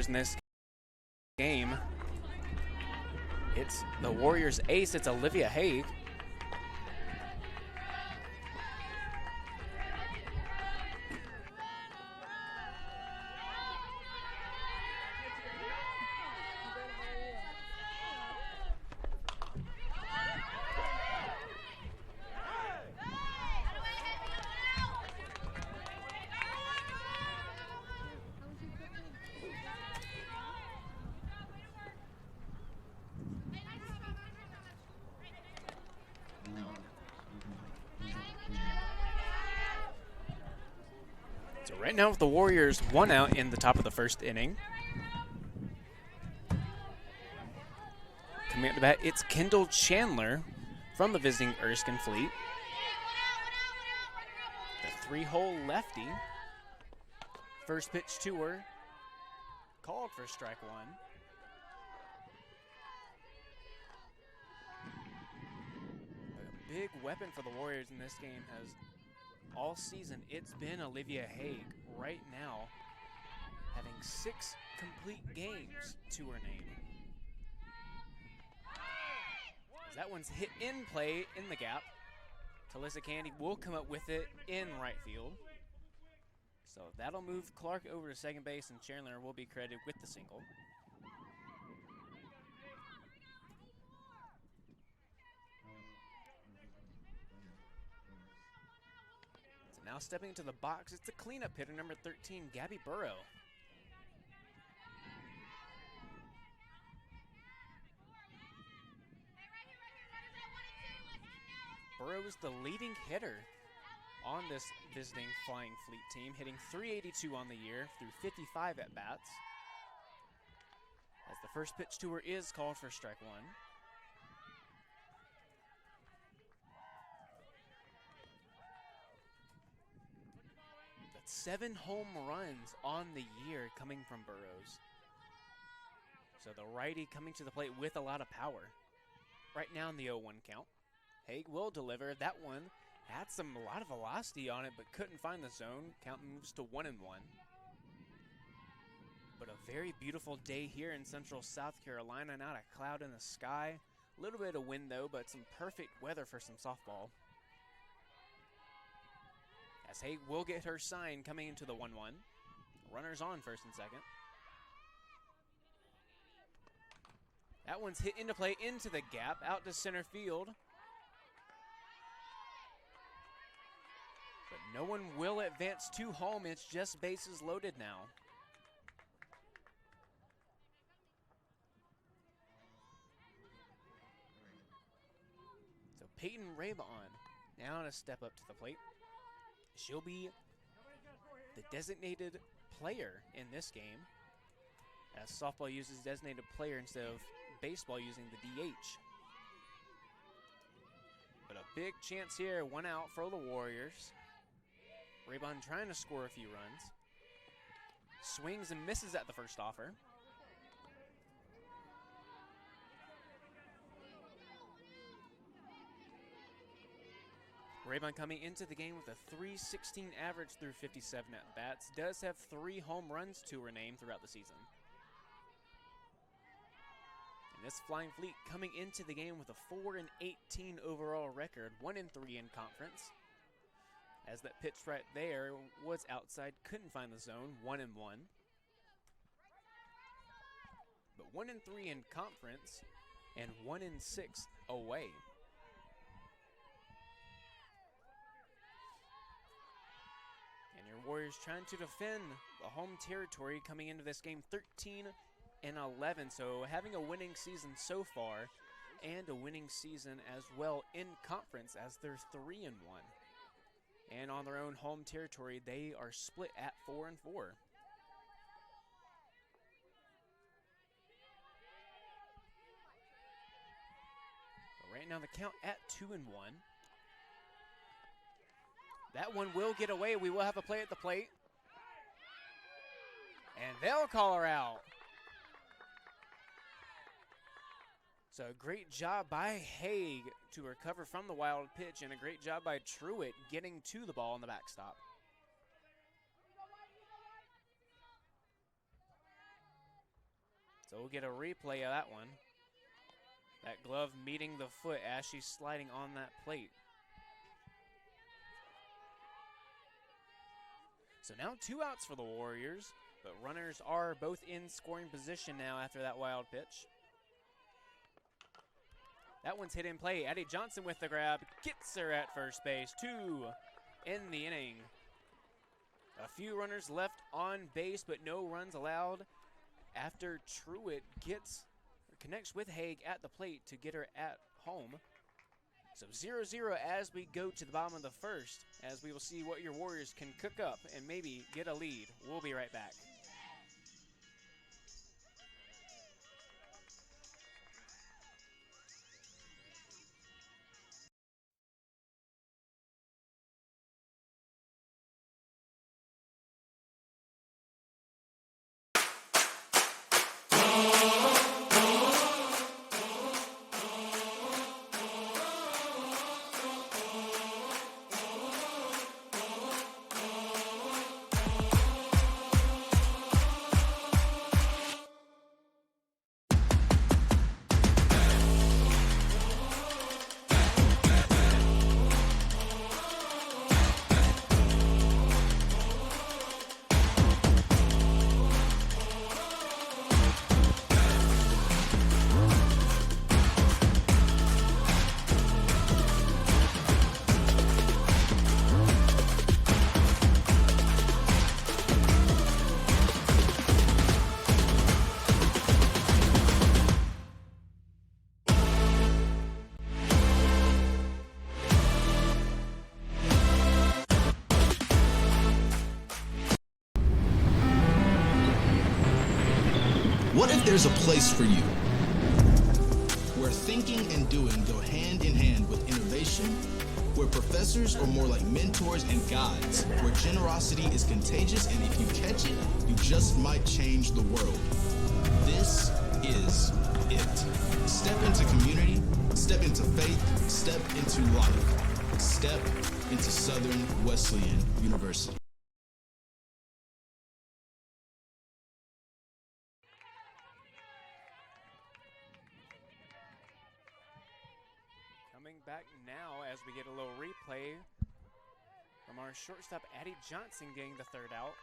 Warriors in this game. It's the Warriors ace. It's Olivia Haig. So right now with the Warriors 1 out in the top of the first inning. Coming up to bat, it's Kendall Chandler from the visiting Erskine Fleet. The three-hole lefty. First pitch to her. Called for strike one. A big weapon for the Warriors in this game has all season, it's been Olivia Haig right now, having 6 complete games to her name. As that one's hit in play in the gap. Talissa Candy will come up with it in right field. So that'll move Clark over to second base, and Chandler will be credited with the single. Now stepping into the box, it's the cleanup hitter, number 13, Gabby Burrow. Burrow is the leading hitter on this visiting Flying Fleet team, hitting .382 on the year through 55 at-bats. As the first pitch to her is called for strike one. That's 7 home runs on the year coming from Burrows. So the righty coming to the plate with a lot of power. Right now in the 0-1 count. Haig will deliver. That one had a lot of velocity on it, but couldn't find the zone. Count moves to 1-1. But a very beautiful day here in central South Carolina. Not a cloud in the sky. A little bit of wind though, but some perfect weather for some softball. As Haig will get her sign coming into the 1-1. Runners on first and second. That one's hit into play into the gap, out to center field. But no one will advance to home. It's just bases loaded now. So Peyton Raybon now to step up to the plate. She'll be the designated player in this game, as softball uses designated player instead of baseball using the DH. But a big chance here, 1 out for the Warriors. Raybon trying to score a few runs. Swings and misses at the first offer. Raybon coming into the game with a .316 average through 57 at-bats. Does have 3 home runs to her name throughout the season. And this Flying Fleet coming into the game with a 4-18 overall record, 1-3 in conference. As that pitch right there was outside, couldn't find the zone, 1-1. But 1-3 in conference and 1-6 away. And your Warriors trying to defend the home territory coming into this game 13-11. So having a winning season so far and a winning season as well in conference, as they're 3-1. And on their own home territory, they are split at 4-4. Right now the count at 2-1. That one will get away. We will have a play at the plate. And they'll call her out. So a great job by Haig to recover from the wild pitch, and a great job by Truitt getting to the ball on the backstop. So we'll get a replay of that one. That glove meeting the foot as she's sliding on that plate. So now 2 outs for the Warriors, but runners are both in scoring position now after that wild pitch. That one's hit in play. Addie Johnson with the grab, gets her at first base. 2 in the inning. A few runners left on base, but no runs allowed after Truitt connects with Haig at the plate to get her at home. So 0-0 as we go to the bottom of the first, as we will see what your Warriors can cook up and maybe get a lead. We'll be right back. What if there's a place for you where thinking and doing go hand in hand with innovation, where professors are more like mentors and guides, where generosity is contagious and if you catch it, you just might change the world? This is it. Step into community, step into faith, step into life. Step into Southern Wesleyan University. Back now as we get a little replay from our shortstop Addie Johnson getting the 3rd out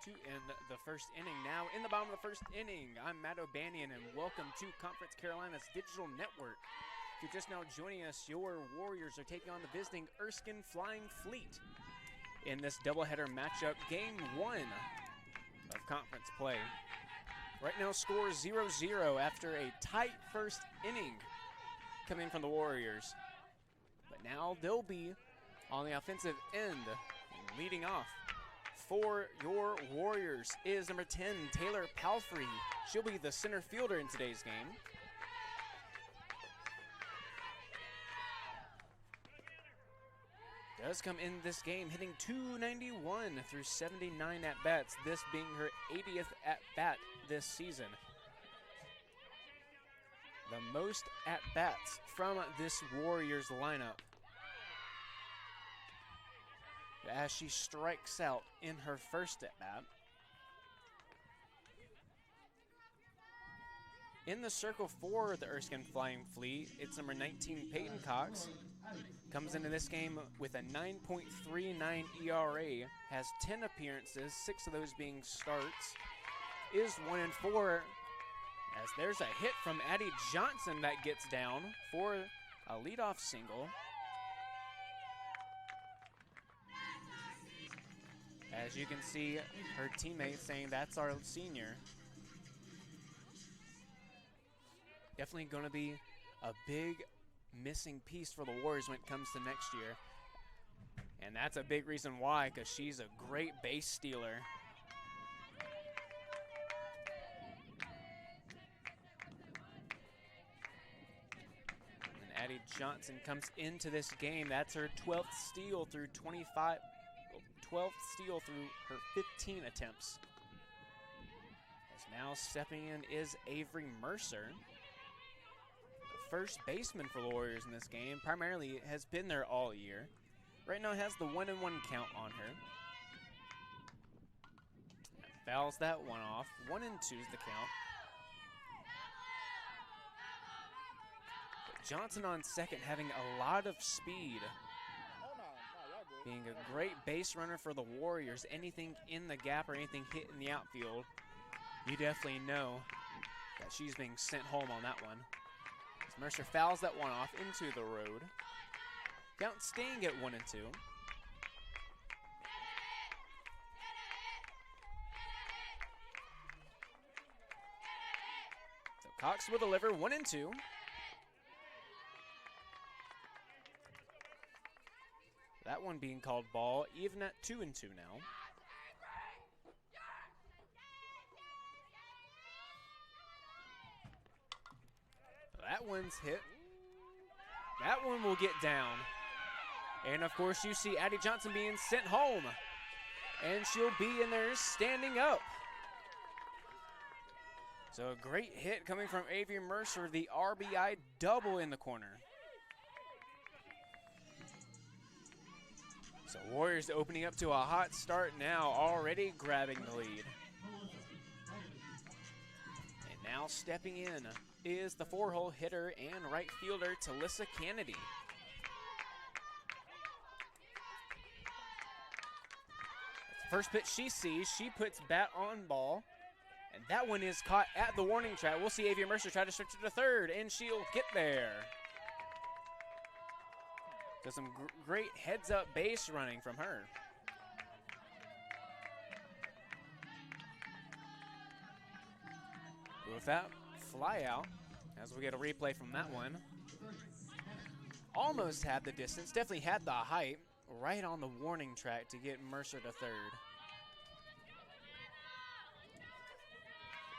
to end the first inning. Now in the bottom of the first inning, I'm Matt O'Banion and welcome to Conference Carolina's Digital Network. If you're just now joining us, your Warriors are taking on the visiting Erskine Flying Fleet in this doubleheader matchup, game 1 of conference play. Right now score 0-0 after a tight first inning coming from the Warriors. Now they'll be on the offensive end. Leading off for your Warriors is number 10, Taylor Palfrey. She'll be the center fielder in today's game. Does come in this game hitting .291 through 79 at-bats, this being her 80th at-bat this season. The most at-bats from this Warriors lineup, as she strikes out in her first at-bat. In the circle for the Erskine Flying Fleet, it's number 19, Peyton Cox. Comes into this game with a 9.39 ERA, has 10 appearances, 6 of those being starts, is 1-4, as there's a hit from Addie Johnson that gets down for a leadoff single. As you can see, her teammates saying that's our senior. Definitely going to be a big missing piece for the Warriors when it comes to next year. And that's a big reason why, because she's a great base stealer. And Addie Johnson comes into this game. That's her 12th steal through 12th steal through her 15 attempts. As now stepping in is Avery Mercer. The first baseman for the Warriors in this game, primarily has been there all year. Right now has the 1-1 count on her. Fouls that one off. 1-2 is the count. Johnson on second, having a lot of speed. Being a great base runner for the Warriors. Anything in the gap or anything hit in the outfield, you definitely know that she's being sent home on that one. As Mercer fouls that one off into the road. Count staying at 1-2. So Cox will deliver 1-2. That one being called ball, even at 2-2 now. That one's hit. That one will get down. And of course you see Addie Johnson being sent home. And she'll be in there standing up. So a great hit coming from Avery Mercer, the RBI double in the corner. So Warriors opening up to a hot start now, already grabbing the lead. And now stepping in is the 4-hole hitter and right fielder, Talissa Kennedy. First pitch she sees, she puts bat on ball, and that one is caught at the warning track. We'll see Avery Mercer try to stretch it to third, and she'll get there. So some great heads-up base running from her. With that fly out, as we get a replay from that one. Almost had the distance, definitely had the height, right on the warning track to get Mercer to third.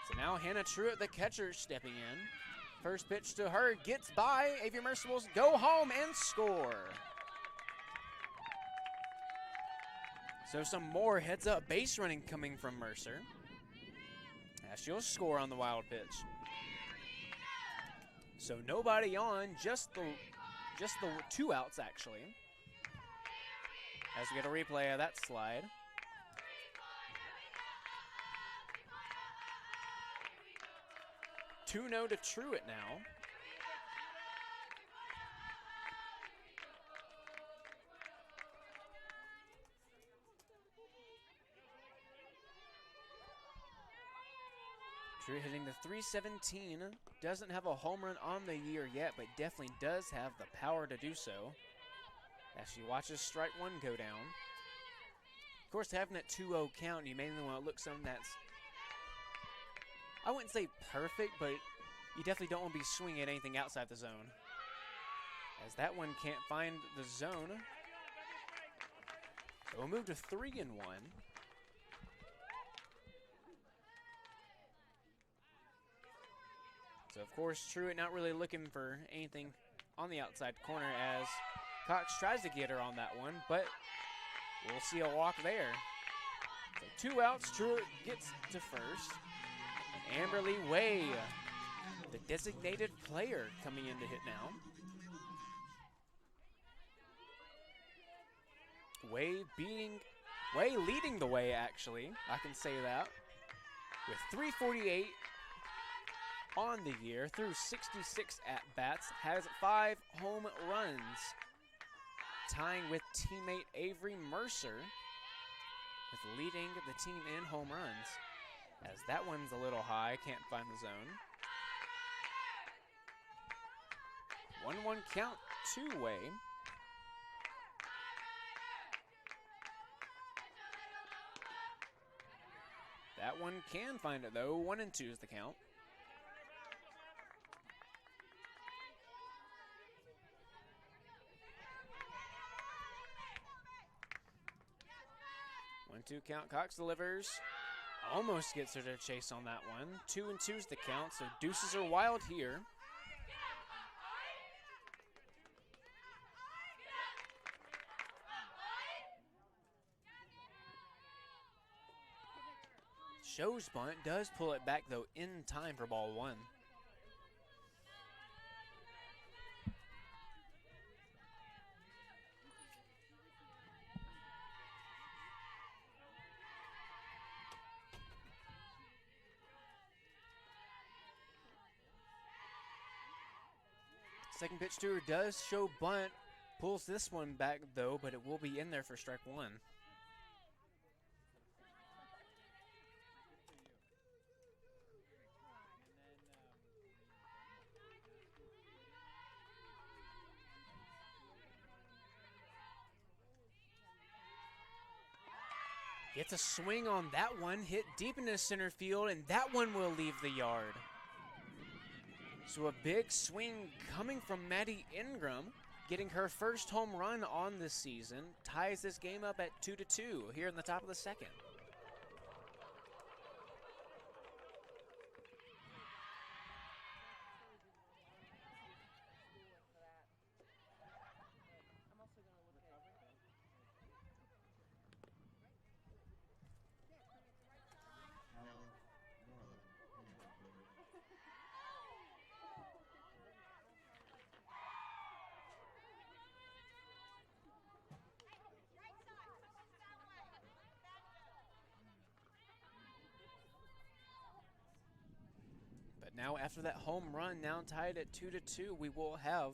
So now Hannah Truitt, the catcher, stepping in. First pitch to her, gets by. Avery Mercer will go home and score. So some more heads-up base running coming from Mercer, as she'll score on the wild pitch. So nobody on, just the 2 outs actually. As we get a replay of that slide. Two-no to Truitt now. Truitt hitting the .317. Doesn't have a home run on the year yet, but definitely does have the power to do so. As she watches strike one go down. Of course, having that 2-0 count, you mainly want to look something that's, I wouldn't say perfect, but you definitely don't want to be swinging at anything outside the zone. As that one can't find the zone. So we'll move to 3-1. So of course, Truitt not really looking for anything on the outside corner as Cox tries to get her on that one, but we'll see a walk there. So 2 outs, Truitt gets to first. And Amberly Way, the designated player, coming in to hit now. Way leading the way, actually. I can say that. With 348 on the year, through 66 at-bats, has 5 home runs, tying with teammate Avery Mercer with leading the team in home runs. As that one's a little high, can't find the zone. 1-1 count, 2-way. That one can find it though. 1-2 is the count. One-two count. Cox delivers. Almost gets her to chase on that one. 2-2 is the count, so deuces are wild here. Shows bunt, does pull it back though in time for ball 1. Second pitch to her does show bunt. Pulls this one back though, but it will be in there for strike one. Gets a swing on that one, hit deep into center field, and that one will leave the yard. So a big swing coming from Maddie Ingram, getting her first home run on this season, ties this game up at 2-2 here in the top of the second. Now after that home run, now tied at 2-2, we will have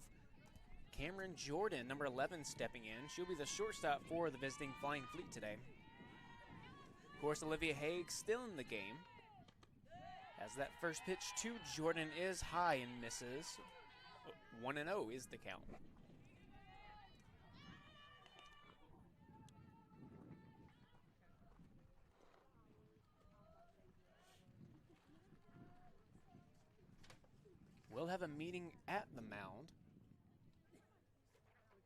Cameron Jordan, number 11, stepping in. She'll be the shortstop for the visiting Flying Fleet today. Of course, Olivia Haig still in the game. As that first pitch to Jordan is high and misses. 1-0 is the count. We'll have a meeting at the mound.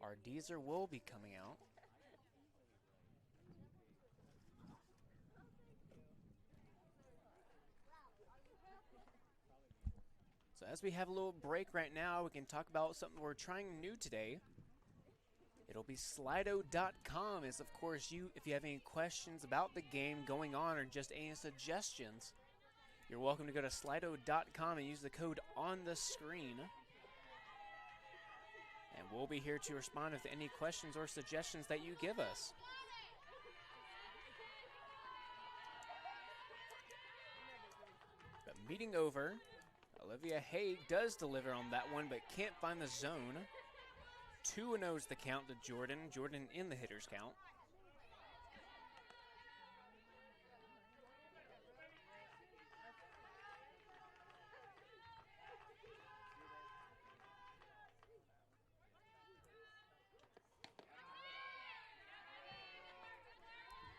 Our Deezer will be coming out. So as we have a little break right now, we can talk about something we're trying new today. It'll be Slido.com is, of course, if you have any questions about the game going on or just any suggestions, you're welcome to go to Slido.com and use the code on the screen. And we'll be here to respond to any questions or suggestions that you give us. But meeting over, Olivia Haig does deliver on that one, but can't find the zone. 2-0 is the count to Jordan. Jordan in the hitter's count.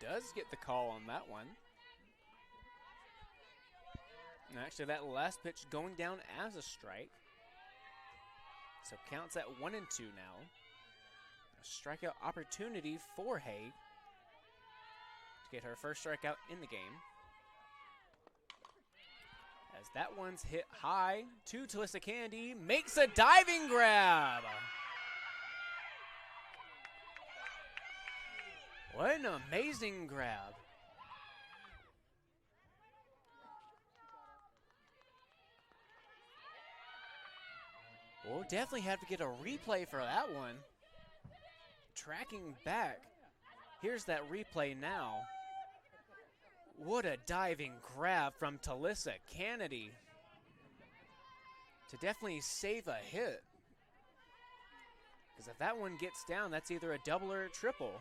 Does get the call on that one. And actually, that last pitch going down as a strike. So counts at 1-2 now. A strikeout opportunity for Haig to get her first strikeout in the game. As that one's hit high to Talissa Candy, makes a diving grab. What an amazing grab. We'll definitely have to get a replay for that one. Tracking back. Here's that replay now. What a diving grab from Talissa Kennedy to definitely save a hit. Because if that one gets down, that's either a double or a triple.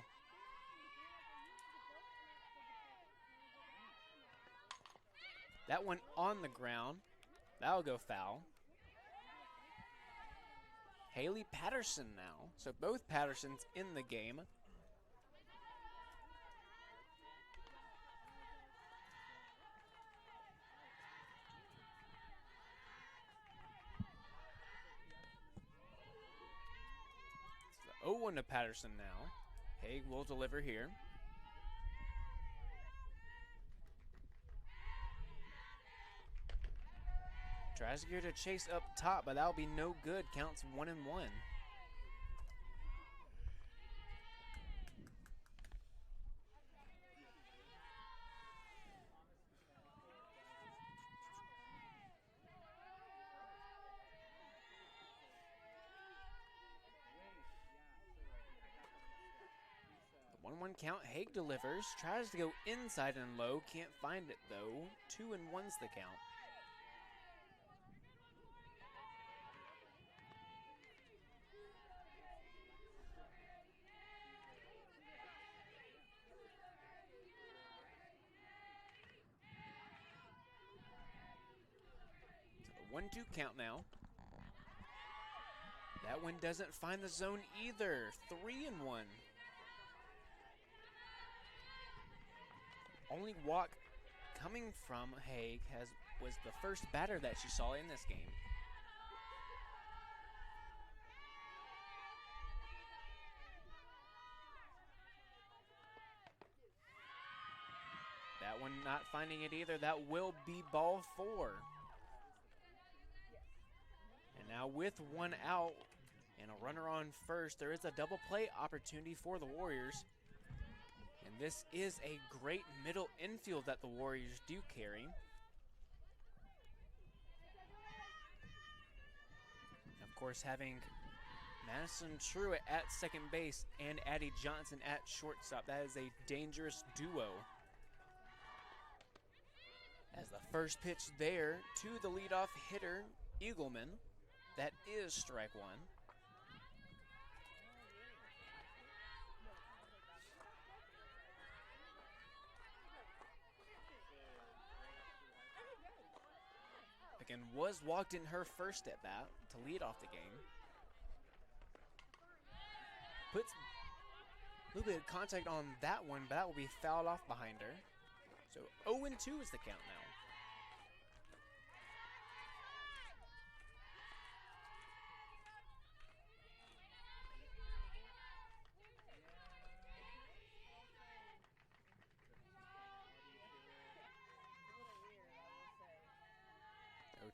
That one on the ground. That'll go foul. Haley Patterson now. So both Pattersons in the game. It's the 0-1 to Patterson now. Haig will deliver here. Tries to get a chase up top, but that'll be no good. Counts 1-1. The 1-1 count. Haig delivers. Tries to go inside and low. Can't find it though. 2-1's the count. 1-2 count now. That one doesn't find the zone either. 3-1. Only walk coming from Haig was the first batter that she saw in this game. That one not finding it either. That will be ball 4. And now with one out and a runner on first, there is a double play opportunity for the Warriors. And this is a great middle infield that the Warriors do carry. Of course, having Madison Truitt at second base and Addie Johnson at shortstop, that is a dangerous duo. As the first pitch there to the leadoff hitter, Eagleman. That is strike one. Again, was walked in her first at bat to lead off the game. Puts a little bit of contact on that one, but that will be fouled off behind her. So 0-2 is the count now.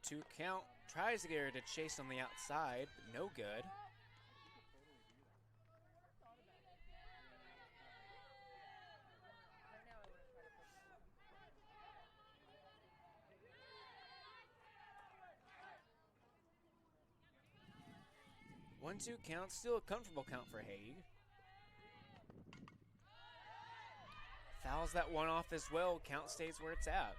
Two count, tries to get her to chase on the outside, but no good. One-two count, still a comfortable count for Haig. Fouls that one off as well, count stays where it's at.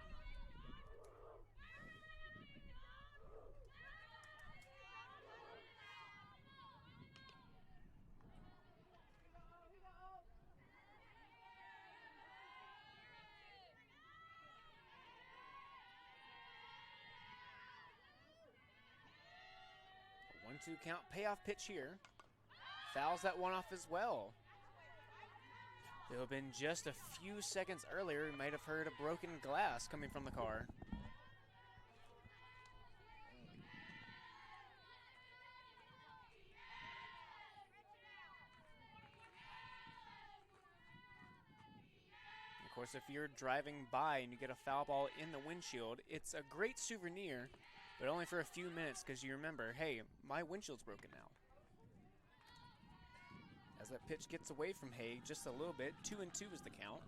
One-two count, payoff pitch here. Fouls that one off as well. It would have been just a few seconds earlier, you might have heard a broken glass coming from the car. Of course, if you're driving by and you get a foul ball in the windshield, it's a great souvenir, but only for a few minutes because you remember, hey, my windshield's broken now. As that pitch gets away from Haig just a little bit, 2-2 is the count.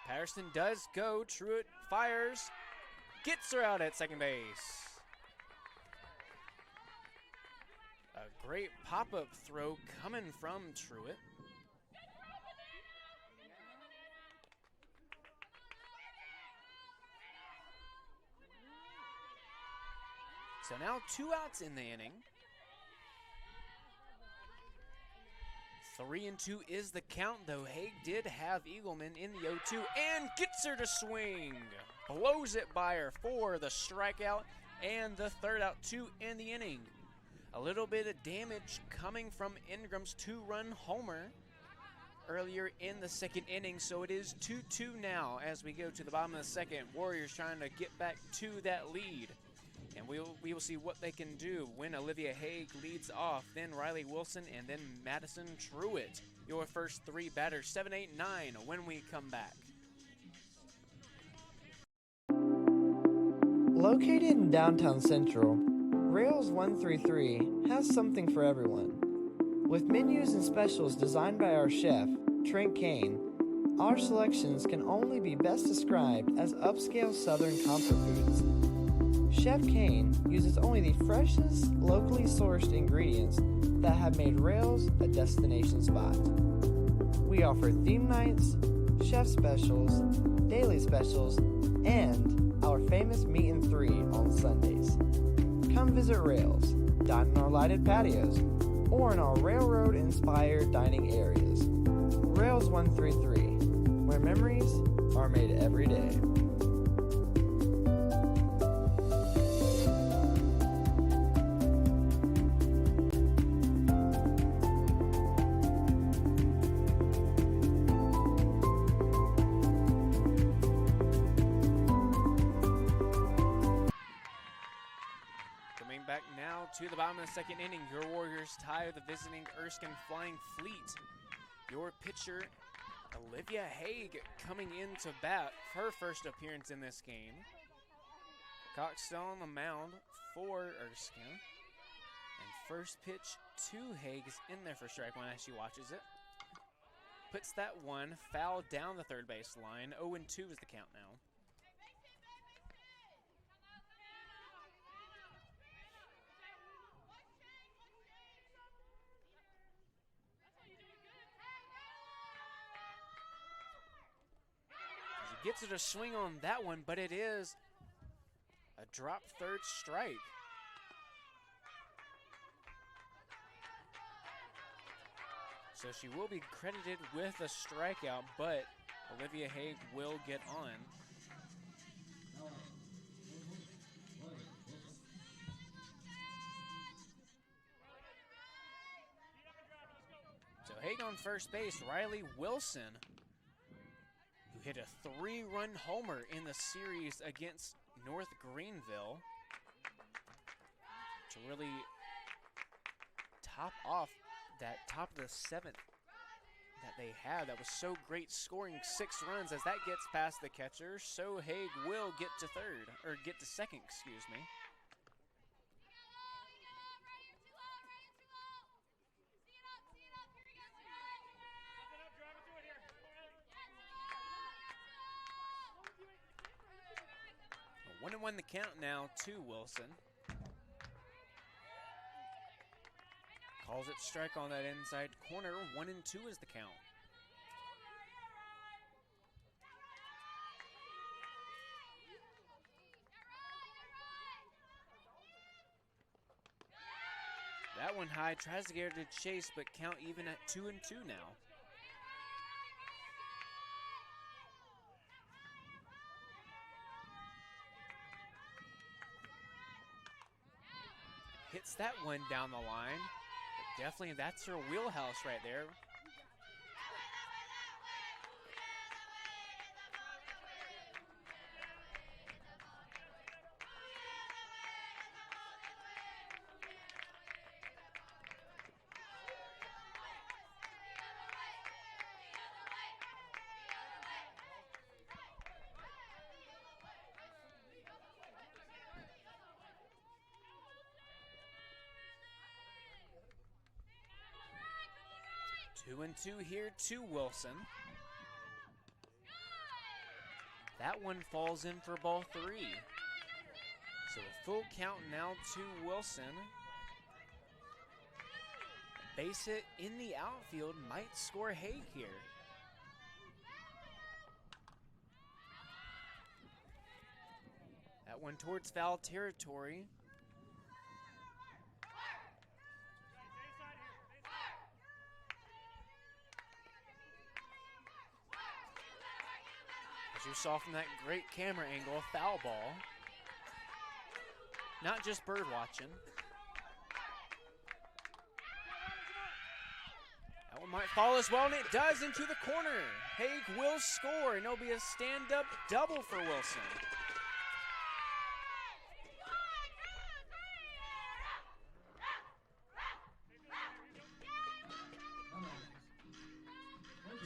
Patterson does go, Truitt fires, gets her out at second base. A great pop-up throw coming from Truitt. So now 2 outs in the inning. 3-2 is the count, though Haig did have Eagleman in the 0-2 and gets her to swing. Blows it by her for the strikeout and the third out, 2 in the inning. A little bit of damage coming from Ingram's 2-run homer earlier in the second inning, so it is 2-2 now as we go to the bottom of the second. Warriors trying to get back to that lead. And we will see what they can do when Olivia Haig leads off, then Riley Wilson, and then Madison Truitt. Your first 3 batters, 7, 8, 9, when we come back. Located in downtown Central, Rails 133 has something for everyone. With menus and specials designed by our chef, Trent Kane, our selections can only be best described as upscale Southern comfort foods. Chef Kane uses only the freshest, locally sourced ingredients that have made Rails a destination spot. We offer theme nights, chef specials, daily specials, and our famous meet and three on Sundays. Come visit Rails, dine in our lighted patios, or in our railroad-inspired dining areas. Rails 133, where memories are made every day. Back now to the bottom of the second inning. Your Warriors tie the visiting Erskine Flying Fleet. Your pitcher, Olivia Haig, coming into bat, her first appearance in this game. Cox still on the mound for Erskine. And first pitch to Haig is in there for strike one as she watches it. Puts that one foul down the third base line. 0-2 is the count now. Gets it a swing on that one, but it is a drop third strike. So she will be credited with a strikeout, but Olivia Haig will get on. So Haig on first base, Riley Wilson, who hit a 3-run homer in the series against North Greenville to really top off that top of the seventh that they had. That was so great, scoring 6 runs. As that gets past the catcher, so Haig will get to third, or get to second, excuse me. A 1-1 the count now to Wilson. Calls it strike on that inside corner. 1-2 is the count. That one high, tries to get her to chase, but count even at 2-2 now. Hits that one down the line. But definitely, that's her wheelhouse right there. Two and two here to Wilson. That one falls in for ball 3. So a full count now to Wilson. Base hit in the outfield might score Haig here. That one towards foul territory. As you saw from that great camera angle, a foul ball. Not just bird watching. That one might fall as well, and it does into the corner. Haig will score, and it'll be a stand-up double for Wilson.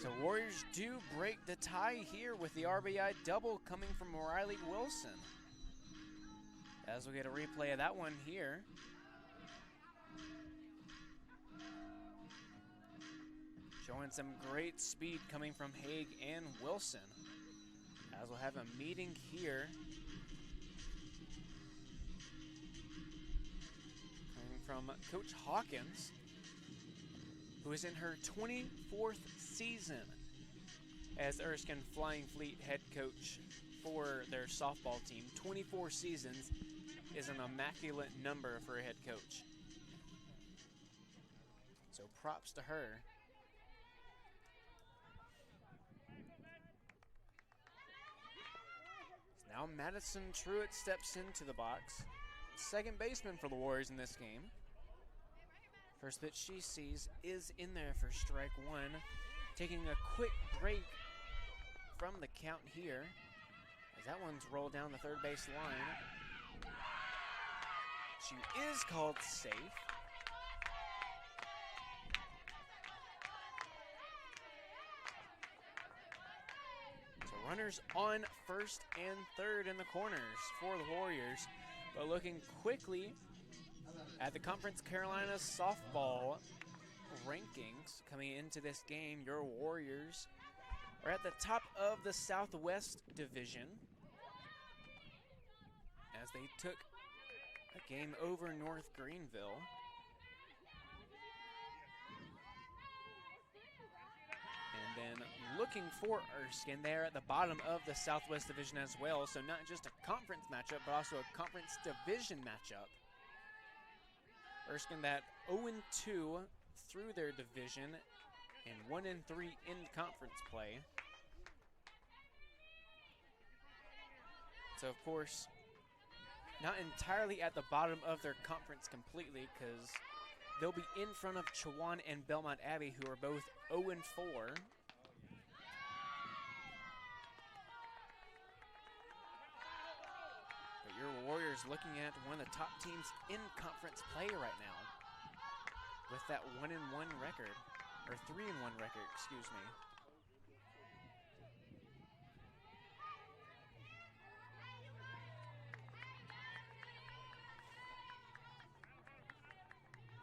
So Warriors do break the tie here with the RBI double coming from Riley Wilson. As we get a replay of that one here. Showing some great speed coming from Haig and Wilson. As we'll have a meeting here. Coming from Coach Hawkins, who is in her 24th season as Erskine Flying Fleet head coach for their softball team. 24 seasons is an immaculate number for a head coach. So props to her. Now Madison Truitt steps into the box. Second baseman for the Warriors in this game. First pitch she sees is in there for strike one. Taking a quick break from the count here, as that one's rolled down the third base line. She is called safe. So runners on first and third in the corners for the Warriors. But looking quickly at the Conference Carolina softball rankings coming into this game, your Warriors are at the top of the Southwest Division as they took a game over North Greenville. And then looking for Erskine, they're at the bottom of the Southwest Division as well, so not just a conference matchup, but also a conference division matchup. Erskine that 0-2 through their division and 1-3 in conference play. So of course, not entirely at the bottom of their conference completely, because they'll be in front of Chowan and Belmont Abbey, who are both 0-4. But your Warriors looking at one of the top teams in conference play right now, with that 1-1 record, or 3-1 record, excuse me.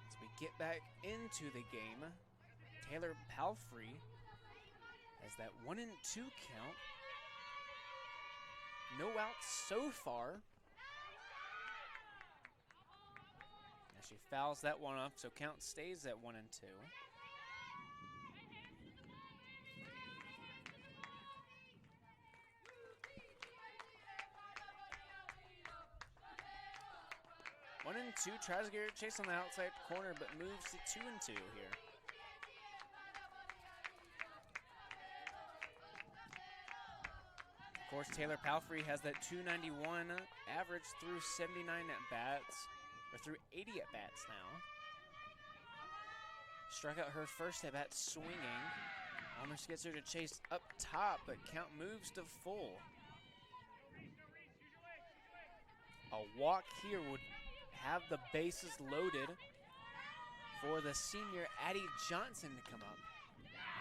As we get back into the game, Taylor Palfrey has that 1-2 count. No outs so far. She fouls that one up, so count stays at 1-2. One and two, tries to get a chase on the outside corner, but moves to 2-2 here. Of course, Taylor Palfrey has that 291 average through 79 at-bats. Or through 80 at-bats now. Struck out her first at-bat swinging. Almost gets her to chase up top, but count moves to full. A walk here would have the bases loaded for the senior Addie Johnson to come up.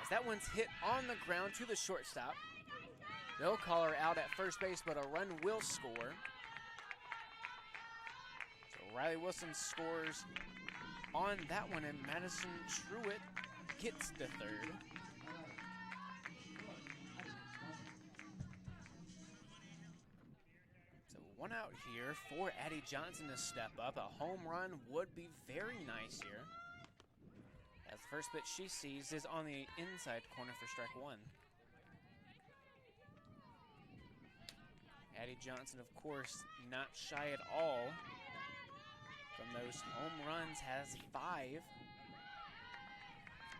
As that one's hit on the ground to the shortstop. They'll call her out at first base, but a run will score. Riley Wilson scores on that one, and Madison Truitt gets the third. So one out here for Addie Johnson to step up. A home run would be very nice here, as the first pitch she sees is on the inside corner for strike one. Addie Johnson, of course, not shy at all from those home runs, has 5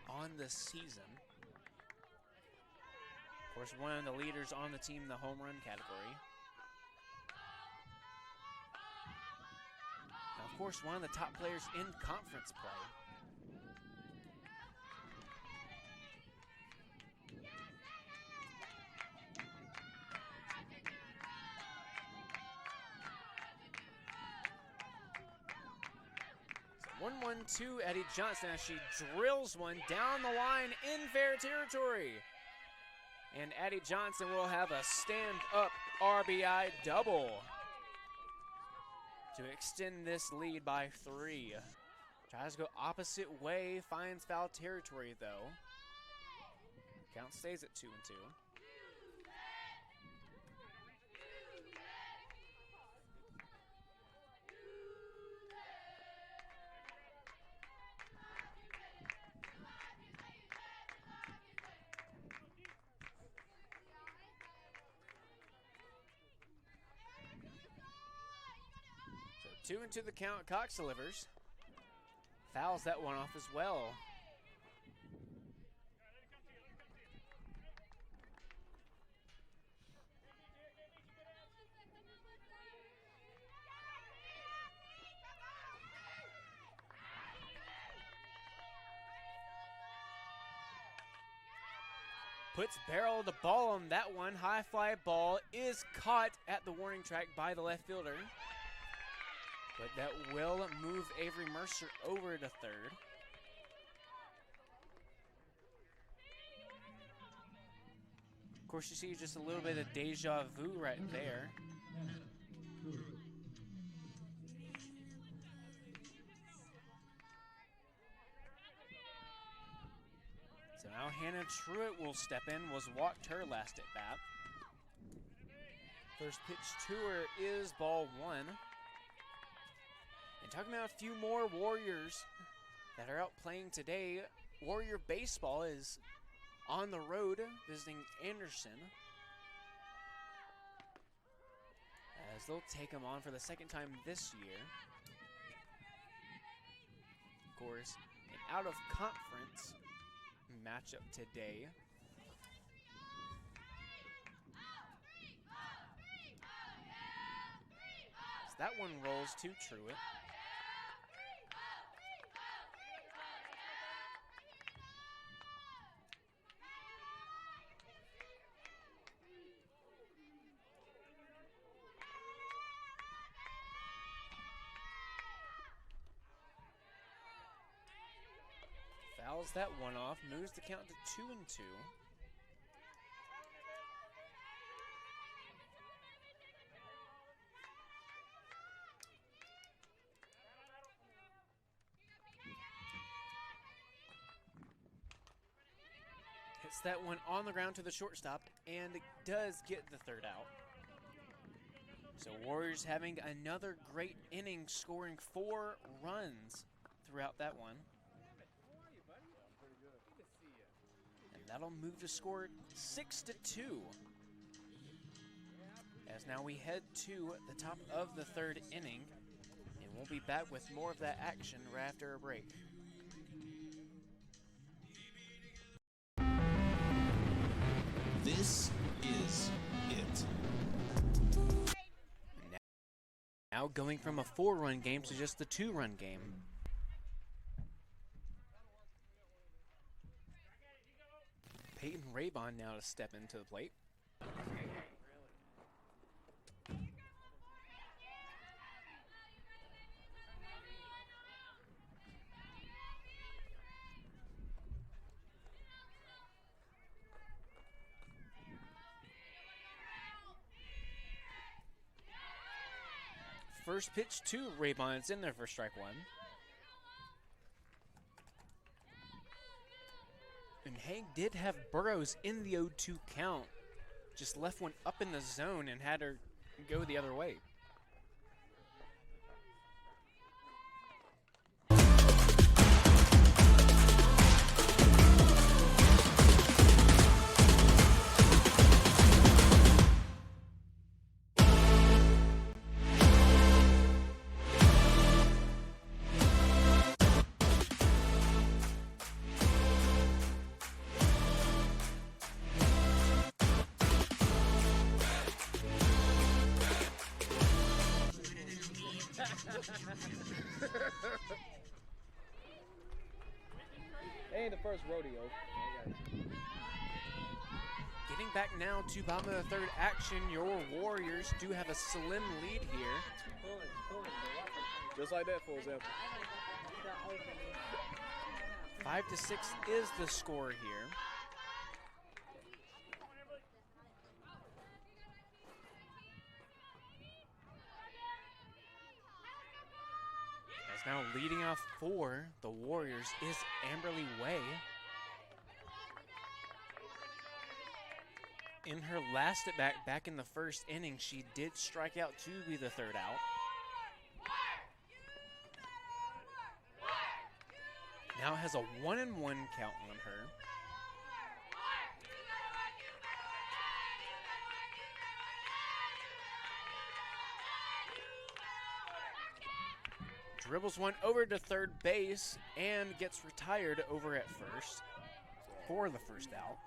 on the season. Of course, one of the leaders on the team in the home run category. Now, of course, one of the top players in conference play. So 1-1-2, Addie Johnson as she drills one down the line in fair territory. And Addie Johnson will have a stand-up RBI double to extend this lead by 3. Tries to go opposite way, finds foul territory though. Count stays at 2-2. 2-2 the count. Cox delivers. Fouls that one off as well. Puts barrel of the ball on that one. High fly ball is caught at the warning track by the left fielder. But that will move Avery Mercer over to third. Of course, you see just a little bit of deja vu right there. So now Hannah Truitt will step in, was walked her last at bat. First pitch to her is ball one. And talking about a few more Warriors that are out playing today, Warrior Baseball is on the road visiting Anderson, as they'll take them on for the second time this year. Of course, an out-of-conference matchup today. So that one rolls to Truitt. Fouls that one off, moves the count to 2-2. Hits that one on the ground to the shortstop and does get the third out. So Warriors having another great inning, scoring 4 runs throughout that one. That'll move to score 6-2. As now we head to the top of the third inning, and we'll be back with more of that action right after a break. This is it. Now going from a 4-run game to just the 2-run game. Peyton Raybon now to step into the plate. First pitch to Raybon, it's in there for strike one. And Hank did have Burrows in the 0-2 count. Just left one up in the zone and had her go the other way. Ain't the first rodeo. Getting back now to bottom of the third action, your Warriors do have a slim lead here. Just like that, for example. 5-6 is the score here. As now leading off for the Warriors is Amberly Way. In her last at bat back in the first inning, she did strike out to be the third out. Now has a 1-1 count on her. dribbles one over to third base and gets retired over at first for the first out.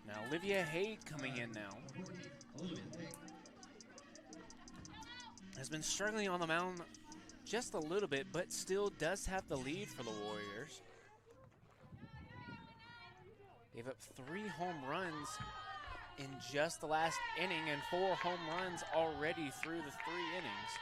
Now Olivia Haig coming in now. Has been struggling on the mound just a little bit, but still does have the lead for the Warriors. Gave up 3 home runs in just the last inning and 4 home runs already through the 3 innings.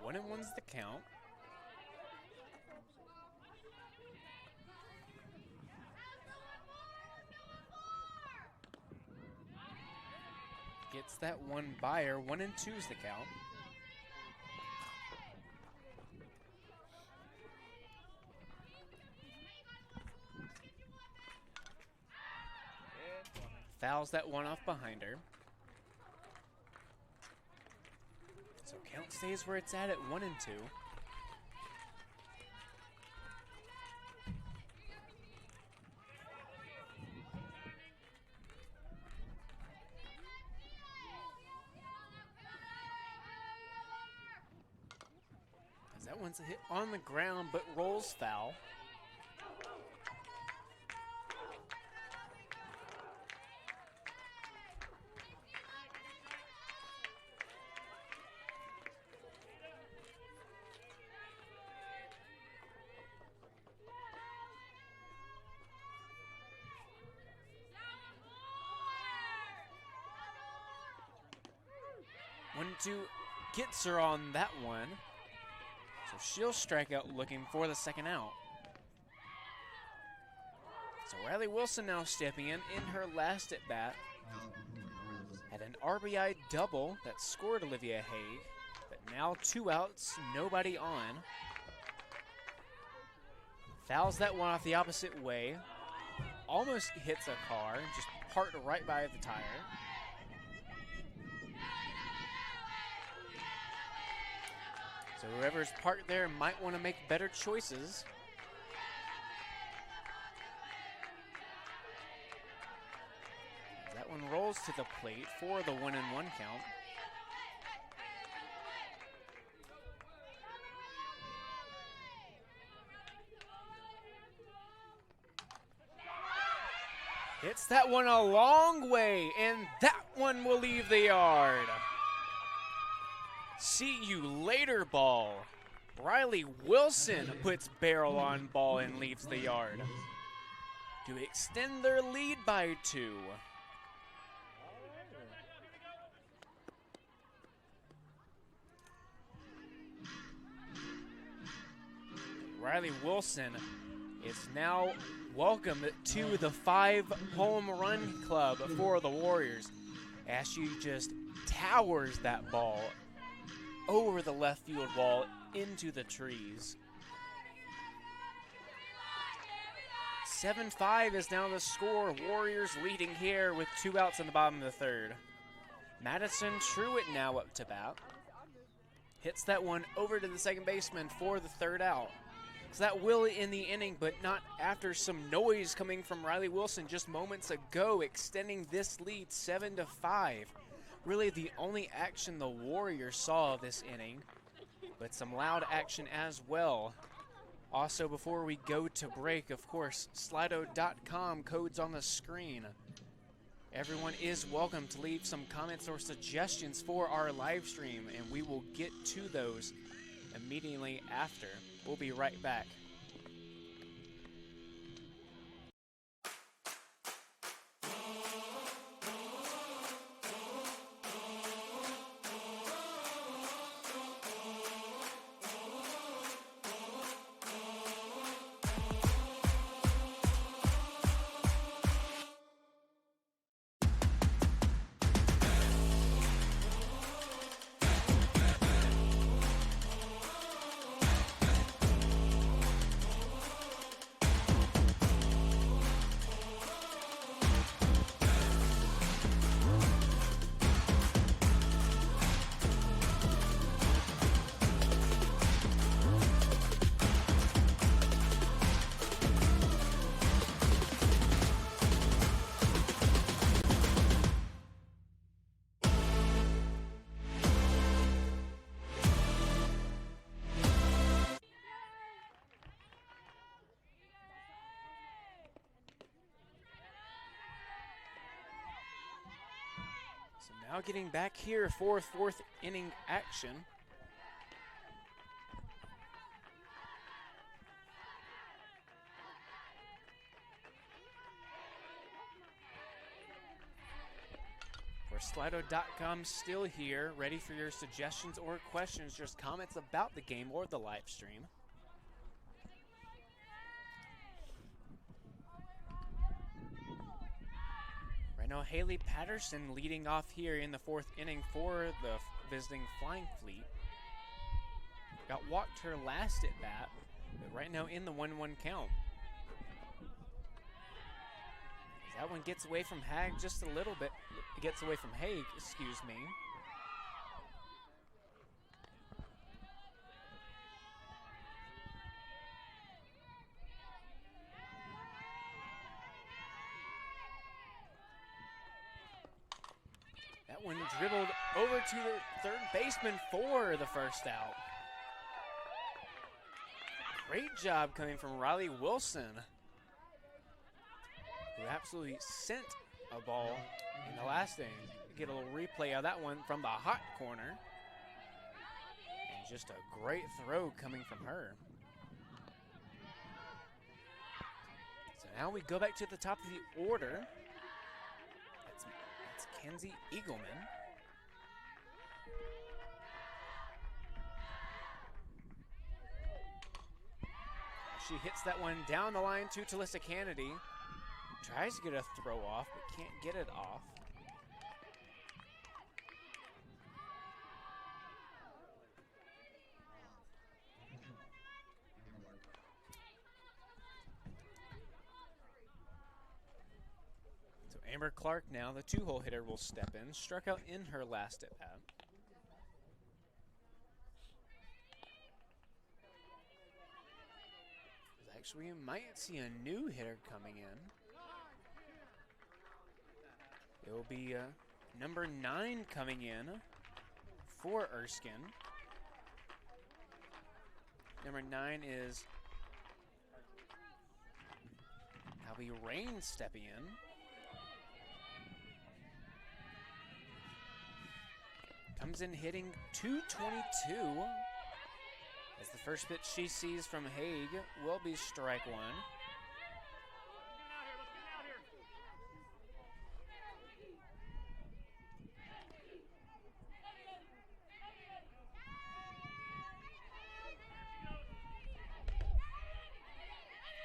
One and one's the count. Gets that one by her. 1 and 2's the count. Fouls that one off behind her. So count stays where it's at 1 and 2. That one's a hit on the ground, but rolls foul. One, two, gets her on that one. So she'll strike out looking for the second out. So Riley Wilson now stepping in her last at bat. Had an RBI double that scored Olivia Haig, but now 2 outs, nobody on. Fouls that one off the opposite way. Almost hits a car, just parked right by the tire. So whoever's parked there might want to make better choices. That one rolls to the plate for the 1 and 1 count. Hits that one a long way, and that one will leave the yard. See you later ball. Riley Wilson puts barrel on ball and leaves the yard to extend their lead by 2. Riley Wilson is now welcome to the 5 home run club for the Warriors as she just towers that ball over the left field wall into the trees. 7-5 is now the score. Warriors leading here with 2 outs in the bottom of the 3rd. Madison Truitt now up to bat. Hits that one over to the second baseman for the 3rd out. So that will end the inning, but not after some noise coming from Riley Wilson just moments ago, extending this lead 7-5. Really the only action the Warriors saw this inning, but some loud action as well. Also, before we go to break, of course, Slido.com, codes on the screen. Everyone is welcome to leave some comments or suggestions for our live stream, and we will get to those immediately after. We'll be right back. Now getting back here for fourth inning action. For Slido.com still here, ready for your suggestions or questions, just comments about the game or the live stream. Right now, Haley Patterson leading off here in the fourth inning for the visiting Flying Fleet. Got walked her last at bat, but right now in the 1-1 count. That one gets away from Haig just a little bit. It gets away from Haig, excuse me. That one dribbled over to the third baseman for the first out. Great job coming from Riley Wilson, who absolutely sent a ball in the last inning. Get a little replay of that one from the hot corner. And just a great throw coming from her. So now we go back to the top of the order. That's Kenzie Eagleman. She hits that one down the line to Talissa Kennedy. Tries to get a throw off, but can't get it off. So Amber Clark now, the two-hole hitter, will step in. Struck out in her last at bat. Actually, we might see a new hitter coming in. It will be number 9 coming in for Erskine. Number 9 is Abby Rain stepping in. Comes in hitting .222. As the first pitch she sees from Haig will be strike one.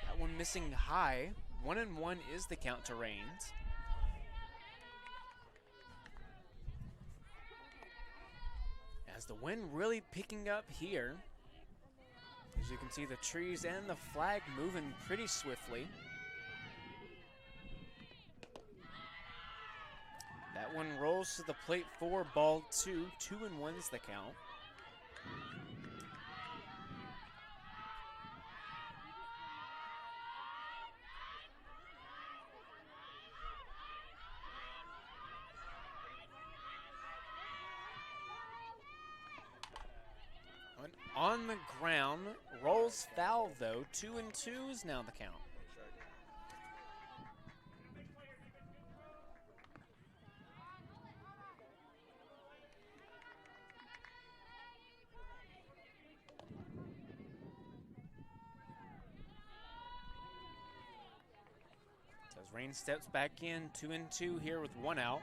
That one missing high. 1-1 is the count to Rains. As the wind really picking up here. As you can see, the trees and the flag moving pretty swiftly. That one rolls to the plate for ball 2. 2-1 is the count. On the ground, rolls foul though. 2-2 is now the count. So as Rain steps back in, 2-2 here with 1 out.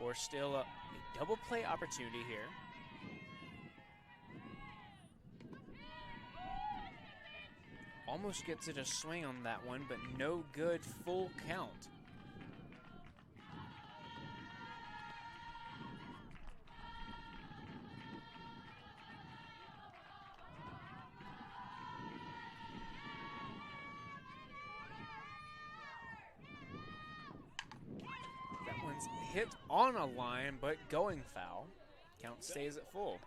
Or still a double play opportunity here. Almost gets it a swing on that one, but no good. Full count. That one's hit on a line, but going foul. Count stays at full.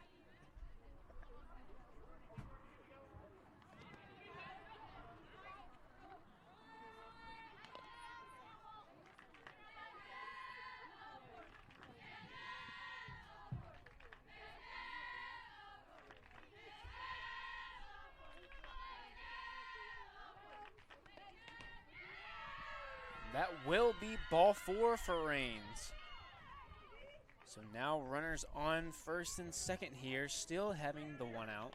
That will be ball 4 for Rains. So now runners on first and second here, still having the one out.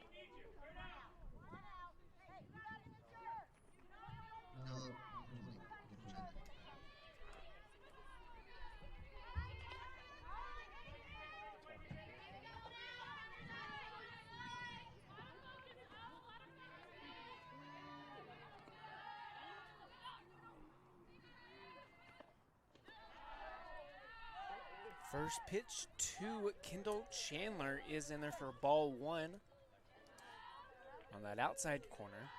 First pitch to Kendall Chandler is in there for ball one on that outside corner.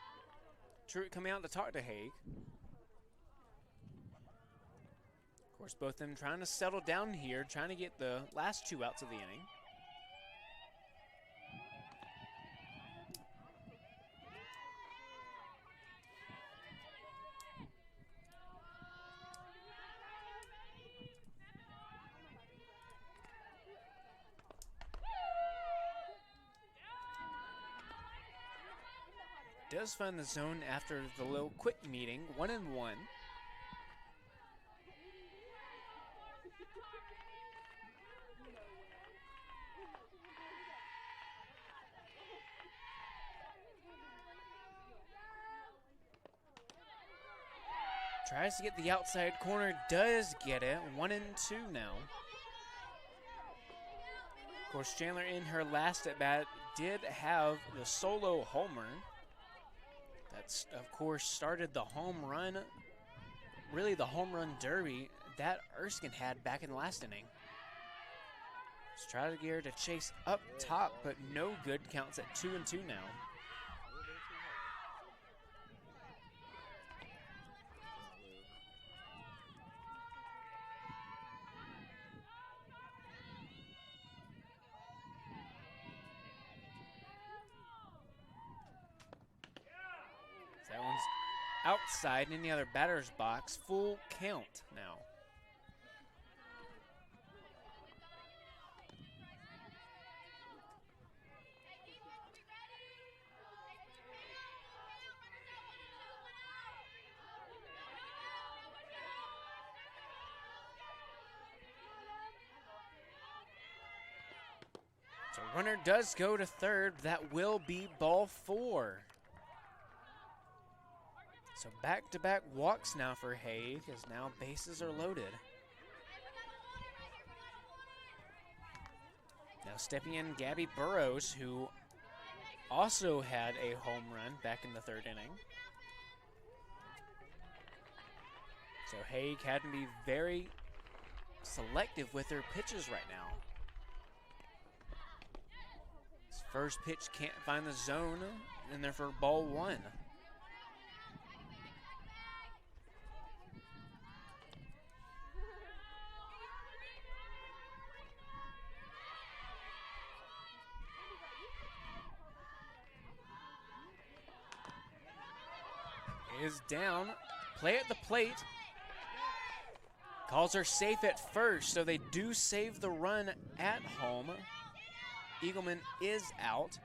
Truitt coming out to talk to Haig. Of course, both of them trying to settle down here, trying to get the last 2 outs of the inning. Does find the zone after the little quick meeting, 1-1. Tries to get the outside corner, does get it, 1-2 now. Of course, Chandler in her last at bat did have the solo homer. That's, of course, started the home run, really the home run derby that Erskine had back in the last inning. Stradiger to chase up top, but no good. Counts at 2-2 now. That one's outside in the other batter's box. Full count now. So runner does go to third. That will be ball 4. So back-to-back walks now for Haig, as now bases are loaded. Now stepping in Gabby Burrows, who also had a home run back in the 3rd inning. So Haig had to be very selective with her pitches right now. His first pitch can't find the zone, and they're for ball 1. Is down, play at the plate. Calls her safe at first, so they do save the run at home. Eagleman is out.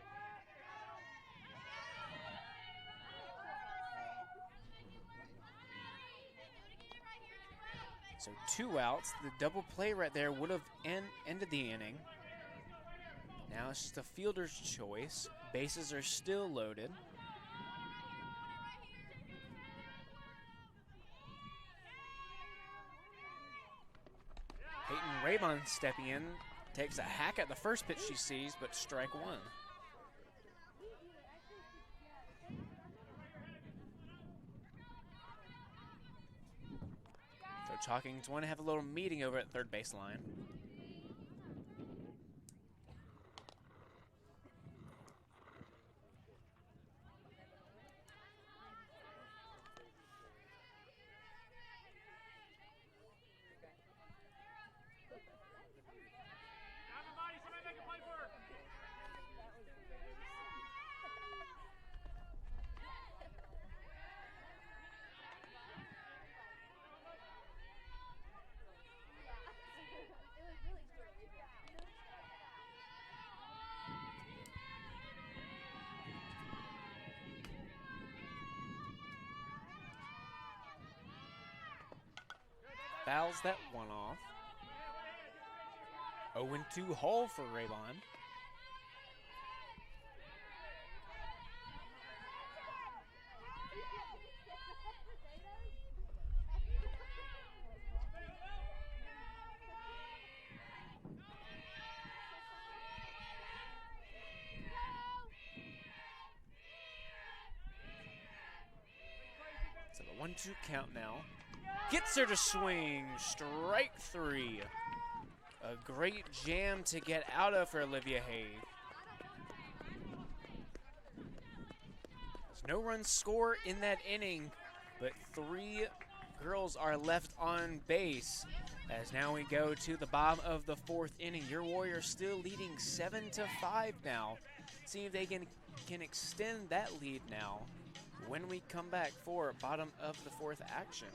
So 2 outs. The double play right there would have ended the inning. Now it's just a fielder's choice. Bases are still loaded. Peyton Rabon stepping in, takes a hack at the first pitch she sees, but strike 1. So Chalking's want to have a little meeting over at third baseline. Fouls that one off. 0-2 hole for Raybon. So the 1-2 count now. Gets her to swing, strike 3. A great jam to get out of for Olivia Hay. There's no run score in that inning, but 3 girls are left on base. As now we go to the bottom of the 4th inning. Your Warriors still leading 7-5 now. See if they can extend that lead now when we come back for bottom of the 4th action.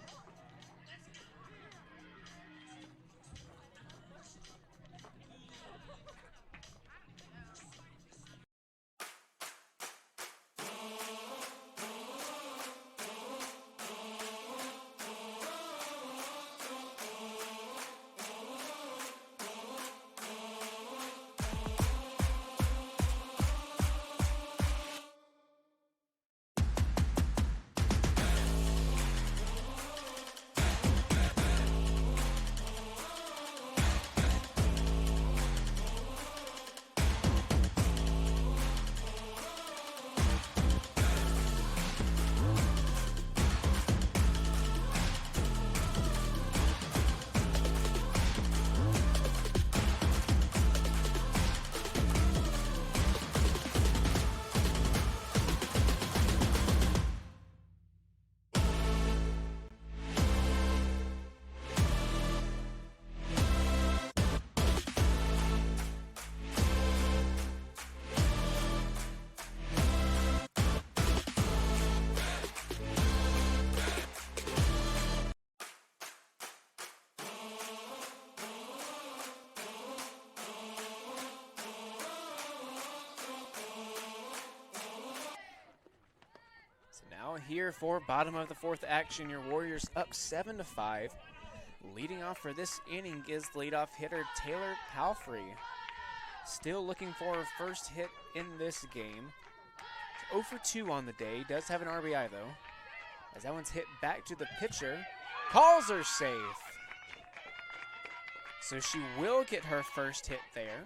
Now here for bottom of the 4th action, your Warriors up 7-5. Leading off for this inning is leadoff hitter Taylor Palfrey. Still looking for her first hit in this game. 0 for 2 on the day. Does have an RBI though. As that one's hit back to the pitcher. Calls her safe. So she will get her first hit there.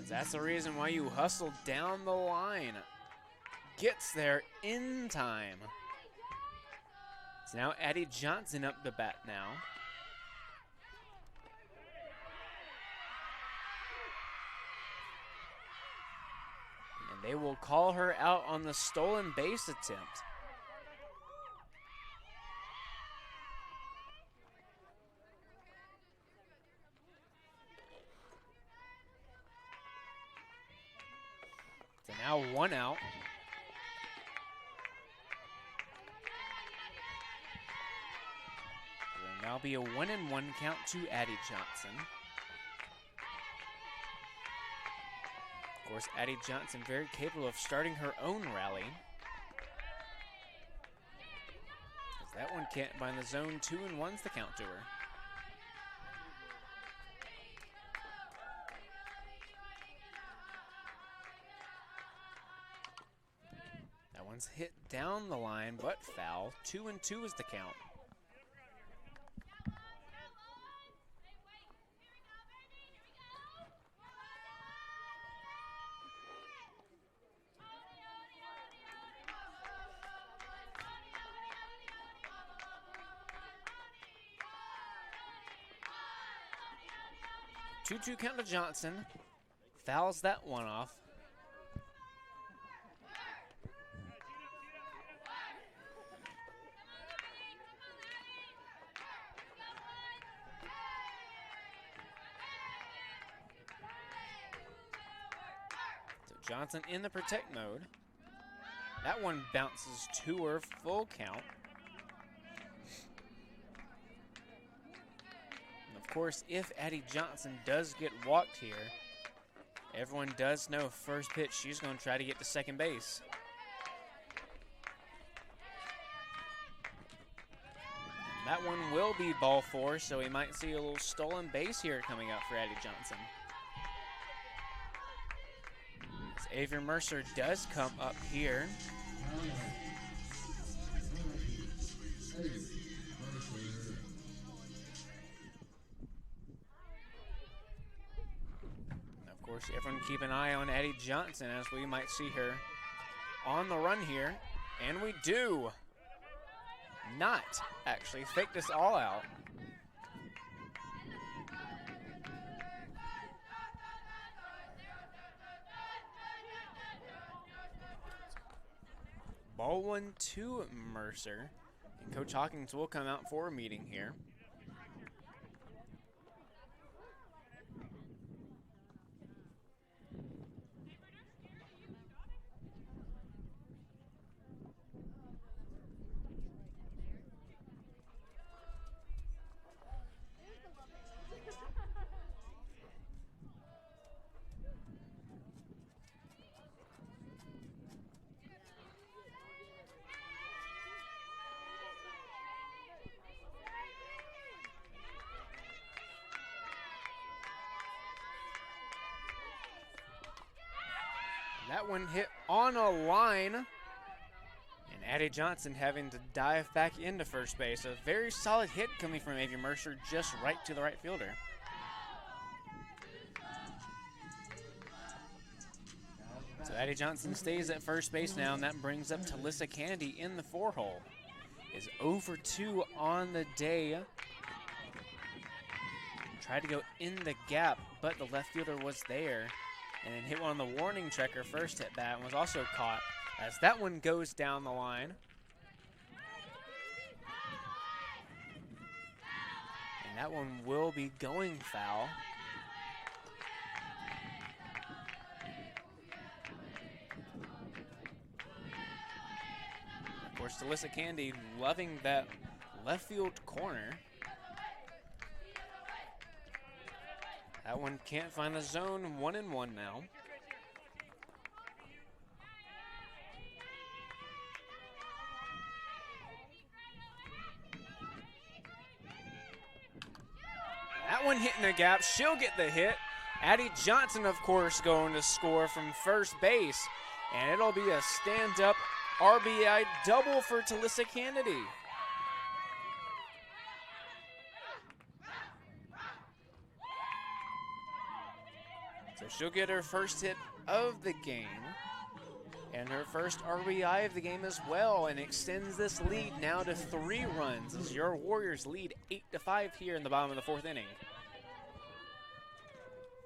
That's the reason why you hustle down the line. Gets there in time. So now Addie Johnson up the bat now. And they will call her out on the stolen base attempt. So now 1 out. It will now be a 1-1 count to Addie Johnson. Of course, Addie Johnson very capable of starting her own rally. As that one can't bind the zone. 2-1's the count to her. One's hit down the line, but foul. 2-2 is the count. Two count to Johnson. Fouls that one off. Johnson in the protect mode. That one bounces to her, full count. And of course, if Addie Johnson does get walked here, everyone does know first pitch she's going to try to get to second base. That one will be ball 4, so we might see a little stolen base here coming up for Addie Johnson. As Avery Mercer does come up here. Of course, everyone keep an eye on Addie Johnson as we might see her on the run here. And we do. Not actually. Fake this all out. Ball 1 to Mercer. And Coach Hawkins will come out for a meeting here. That one hit on a line. And Addie Johnson having to dive back into first base. A very solid hit coming from Avery Mercer, just right to the right fielder. So Addie Johnson stays at first base now, and that brings up Talissa Kennedy in the 4-hole. Is 0 for 2 on the day. Tried to go in the gap, but the left fielder was there. And then hit one on the warning tracker first at bat and was also caught as that one goes down the line. And that one will be going foul. Of course, Talissa Kennedy loving that left field corner. That one can't find the zone, 1-1 now. That one hitting the gap, she'll get the hit. Addie Johnson, of course, going to score from first base. And it'll be a stand-up RBI double for Talissa Kennedy. So she'll get her first hit of the game and her first RBI of the game as well, and extends this lead now to 3 runs as your Warriors lead 8-5 here in the bottom of the 4th inning.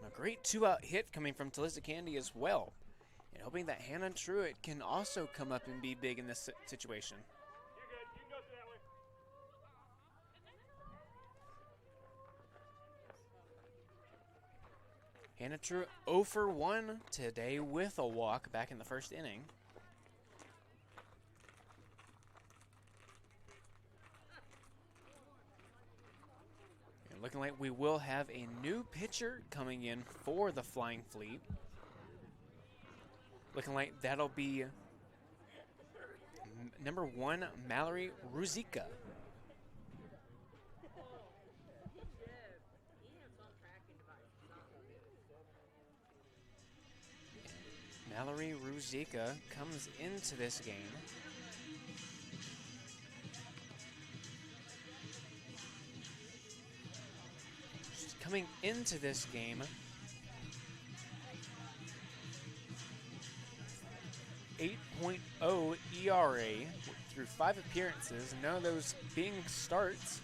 A great 2-out hit coming from Talissa Kennedy as well, and hoping that Hannah Truitt can also come up and be big in this situation. Hannah Truitt 0 for 1 today with a walk back in the 1st inning. And looking like we will have a new pitcher coming in for the Flying Fleet. Looking like that'll be number 1, Mallory Ruzicka. Mallory Ruzicka comes into this game. She's coming into this game 8.0 ERA through 5 appearances, none of those being starts.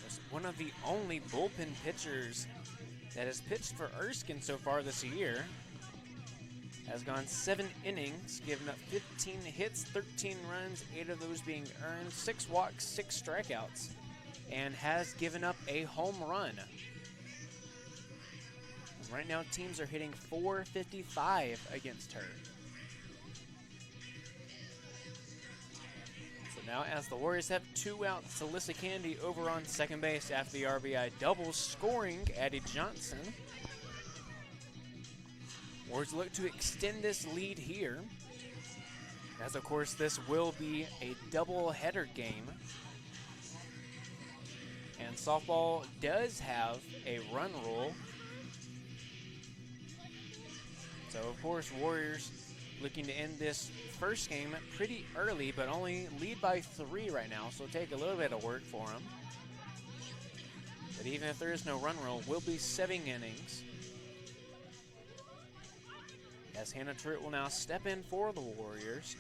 Just one of the only bullpen pitchers that has pitched for Erskine so far this year. Has gone 7 innings, given up 15 hits, 13 runs, 8 of those being earned, 6 walks, 6 strikeouts, and has given up a home run. Right now, teams are hitting .455 against her. So now, as the Warriors have 2 outs, Talissa Kennedy over on second base after the RBI double, scoring Addie Johnson. Warriors look to extend this lead here. As of course, this will be a double-header game. And softball does have a run rule. So of course, Warriors looking to end this first game pretty early, but only lead by 3 right now, so it'll take a little bit of work for them. But even if there is no run rule, we'll be 7 innings. As Hannah Truitt will now step in for the Warriors.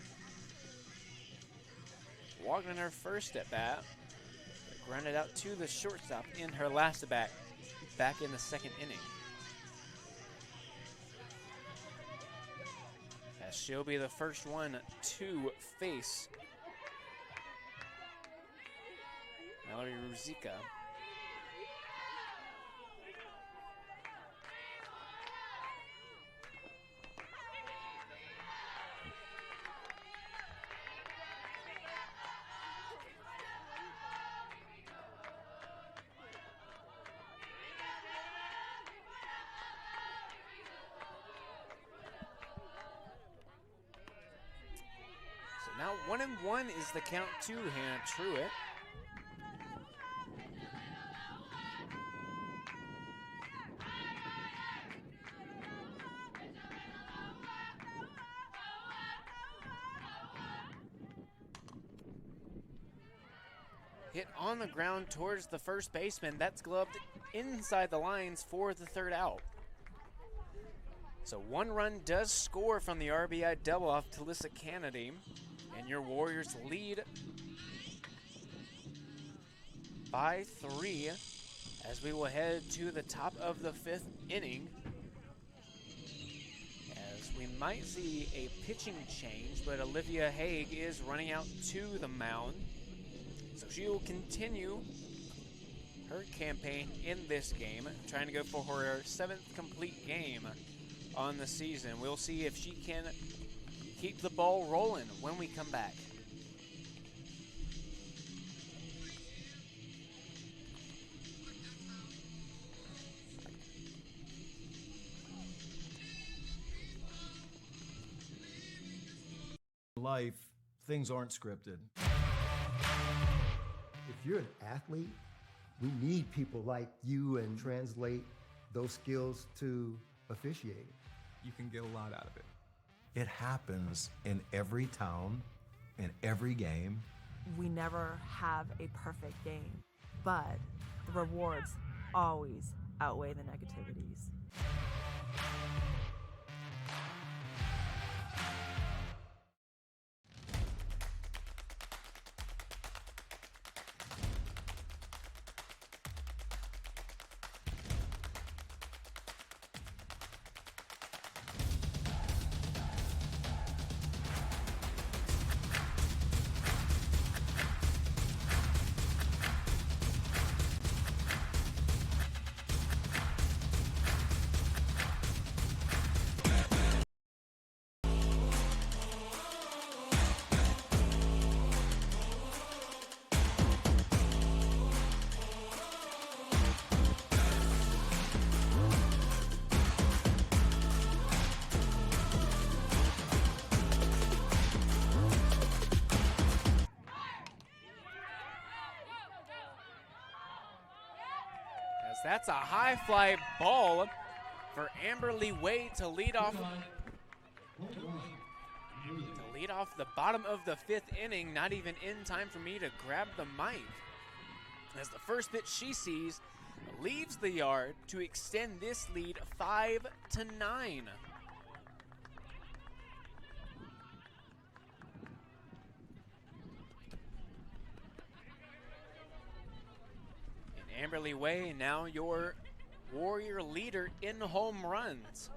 Walking in her first at bat, grounded out to the shortstop in her last at bat, back in the 2nd inning. As she'll be the first one to face Mallory Ruzicka. Now 1-1 is the count to Hannah Truitt. Hit on the ground towards the first baseman. That's gloved inside the lines for the 3rd out. So 1 run does score from the RBI double off Talissa Kennedy. And your Warriors lead by 3 as we will head to the top of the 5th inning. As we might see a pitching change, but Olivia Haig is running out to the mound. So she will continue her campaign in this game, trying to go for her 7th complete game on the season. We'll see if she can keep the ball rolling when we come back. Life, things aren't scripted. If you're an athlete, we need people like you and translate those skills to officiating. You can get a lot out of it. It happens in every town, in every game. We never have a perfect game, but the rewards always outweigh the negativities. That's a high fly ball for Amberly Wade to lead off the bottom of the 5th inning. Not even in time for me to grab the mic, as the first pitch she sees leaves the yard to extend this lead 5-9. Amberly Way, now your Warrior leader in home runs.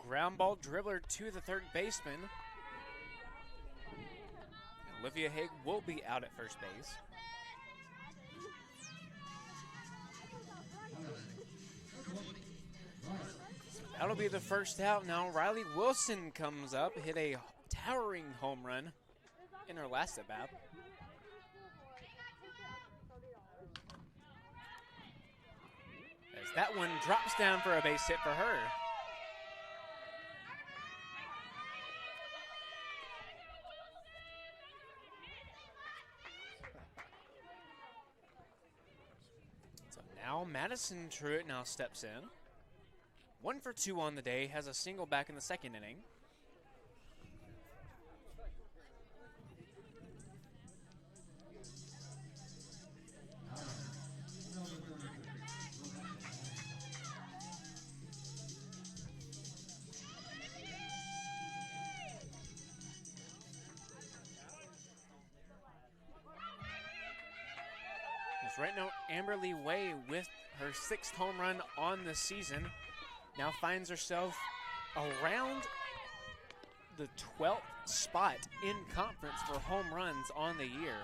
ground ball dribbler to the third baseman. Olivia Haig will be out at first base. So that'll be the first out. Now Riley Wilson comes up, hit a towering home run in her last at bat. As that one drops down for a base hit for her. So now Madison Truitt now steps in. 1 for 2 on the day, has a single back in the second inning. Right now, Amberly Way, with her 6th home run on the season, now finds herself around the 12th spot in conference for home runs on the year.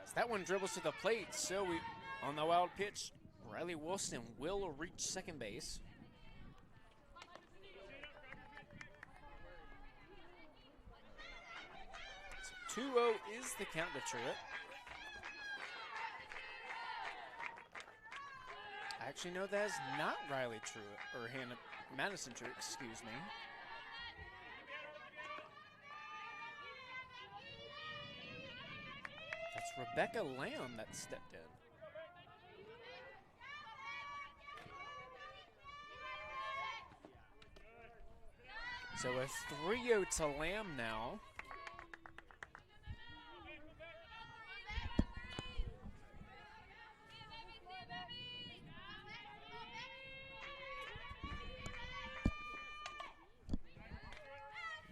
As that one dribbles to the plate, so on the wild pitch, Riley Wilson will reach second base. 2-0 is the count to Truitt. I actually know that is not Riley Truitt, or Madison Truitt, excuse me. That's Rebecca Lamb that stepped in. So a 3-0 to Lamb now.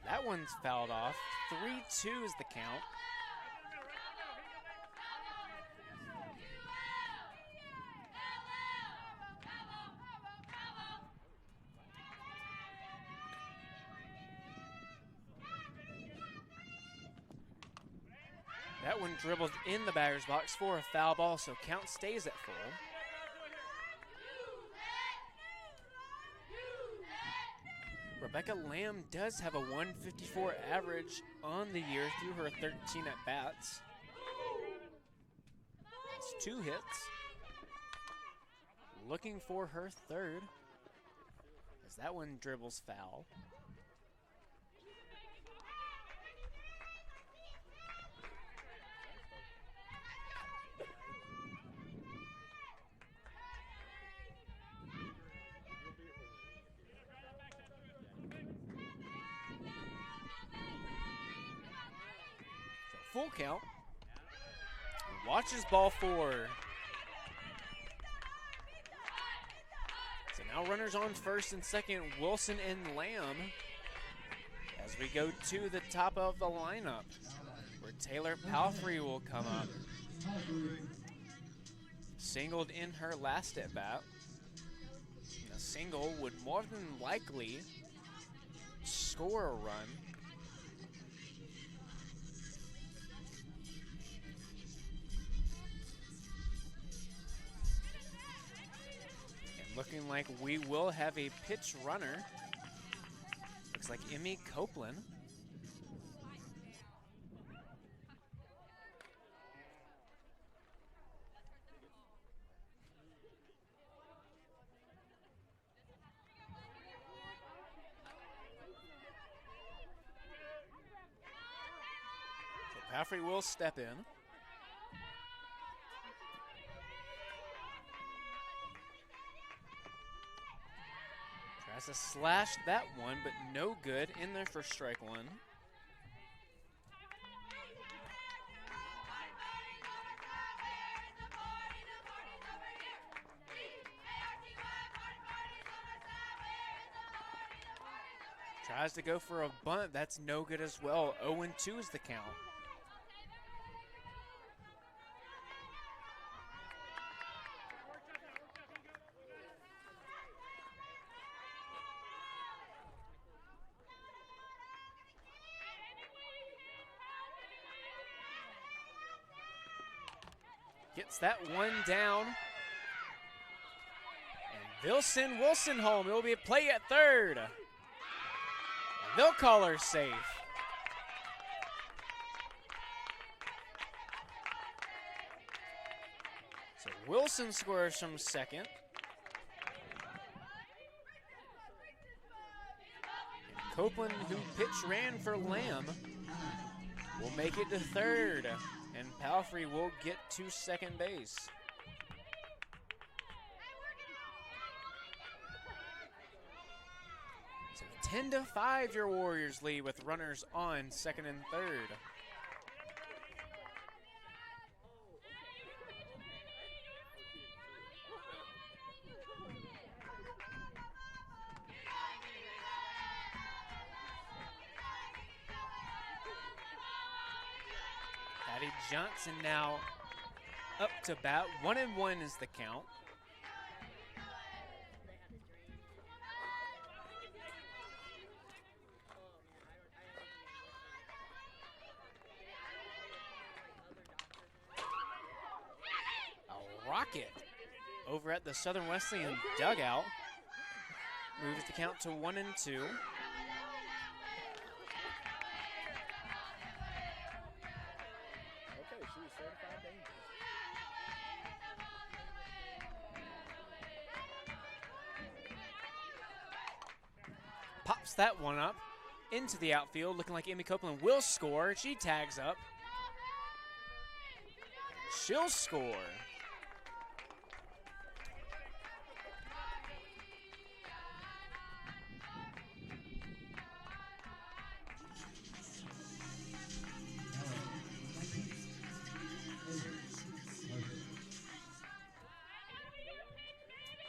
That one's fouled off. 3-2 is the count. That one dribbled in the batter's box for a foul ball, so count stays at full. Rebecca Lamb does have a 154 average on the year through her 13 at-bats. That's 2 hits. Looking for her third, as that one dribbles foul. Full count. Watches ball 4. So now runners on first and second, Wilson and Lamb, as we go to the top of the lineup, where Taylor Palfrey will come up. Singled in her last at bat. A single would more than likely score a run. Looking like we will have a pitch runner. Looks like Emmy Copeland. So Palfrey will step in. Tries to slash that one, but no good. In there for strike 1. Tries to go for a bunt. That's no good as well. 0-2 is the count. Gets that one down. And Wilson home. It will be a play at third. And they'll call her safe. So Wilson scores from second. And Copeland, who pitch ran for Lamb, will make it to third. And Palfrey will get to second base. So 10-5 your Warriors lead with runners on second and third. Patty Johnson now up to bat. 1-1 is the count. A rocket over at the Southern Wesleyan dugout. Moves the count to 1-2. Pops that one up into the outfield, looking like Amy Copeland will score. She tags up. She'll score.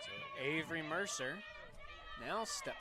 So Avery Mercer now steps.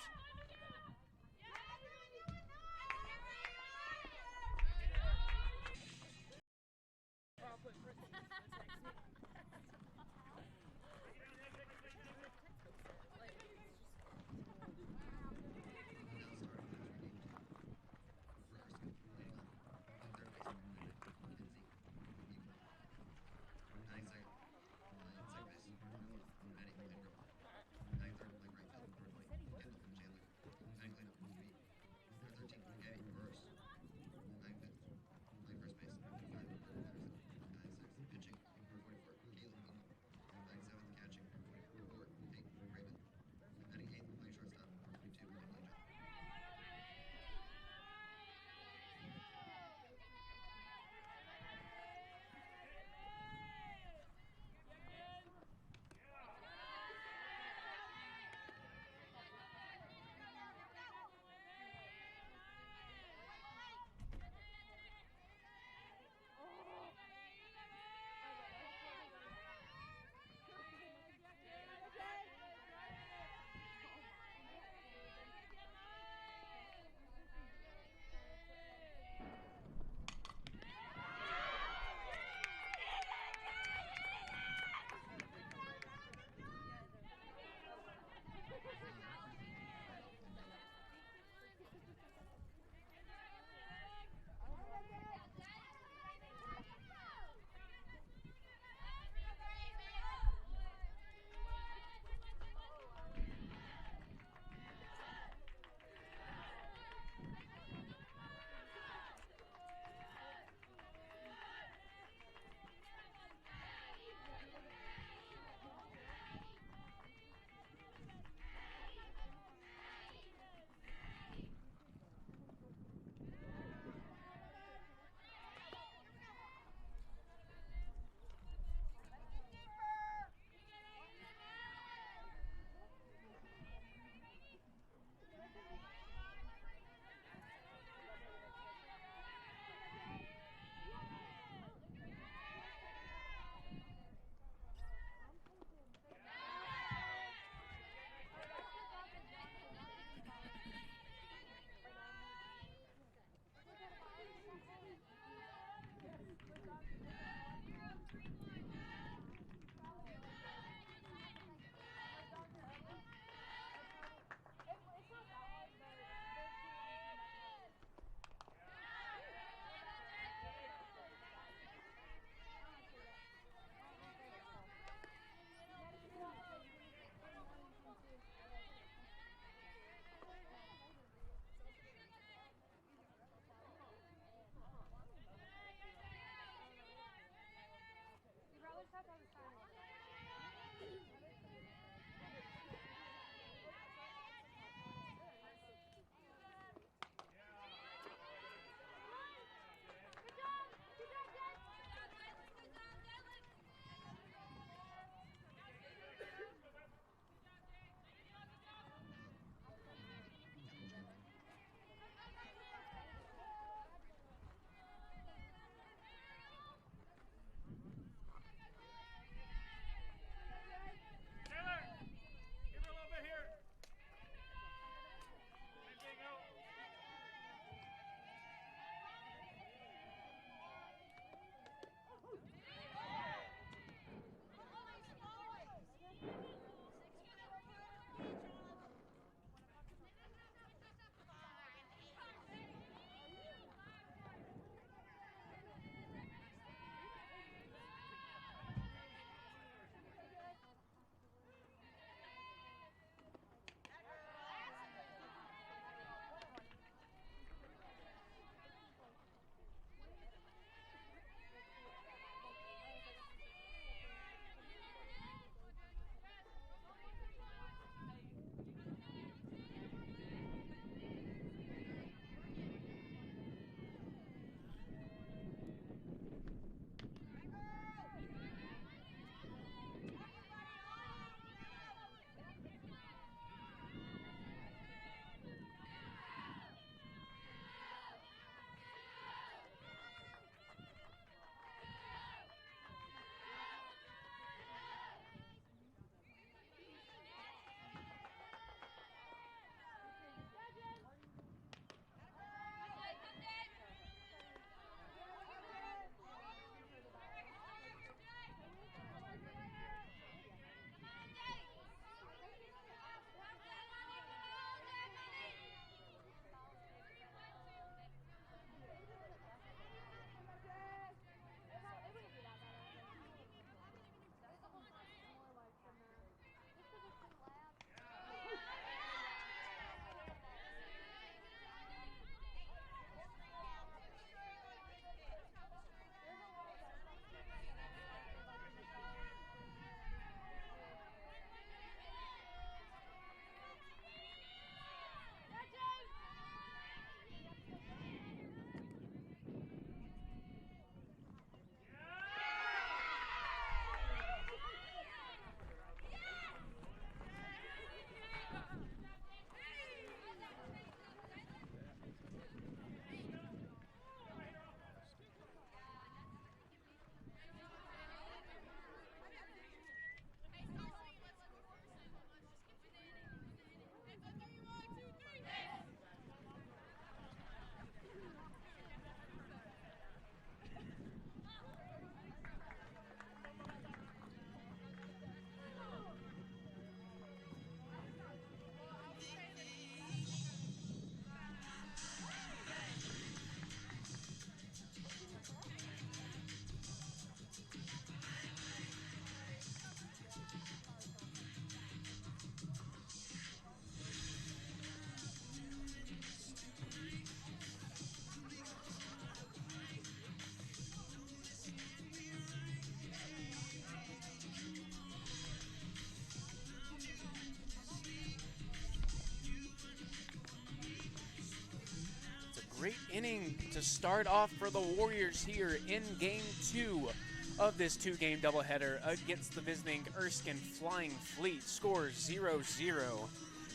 inning to start off for the Warriors here in Game 2 of this two-game doubleheader against the visiting Erskine Flying Fleet. Score 0-0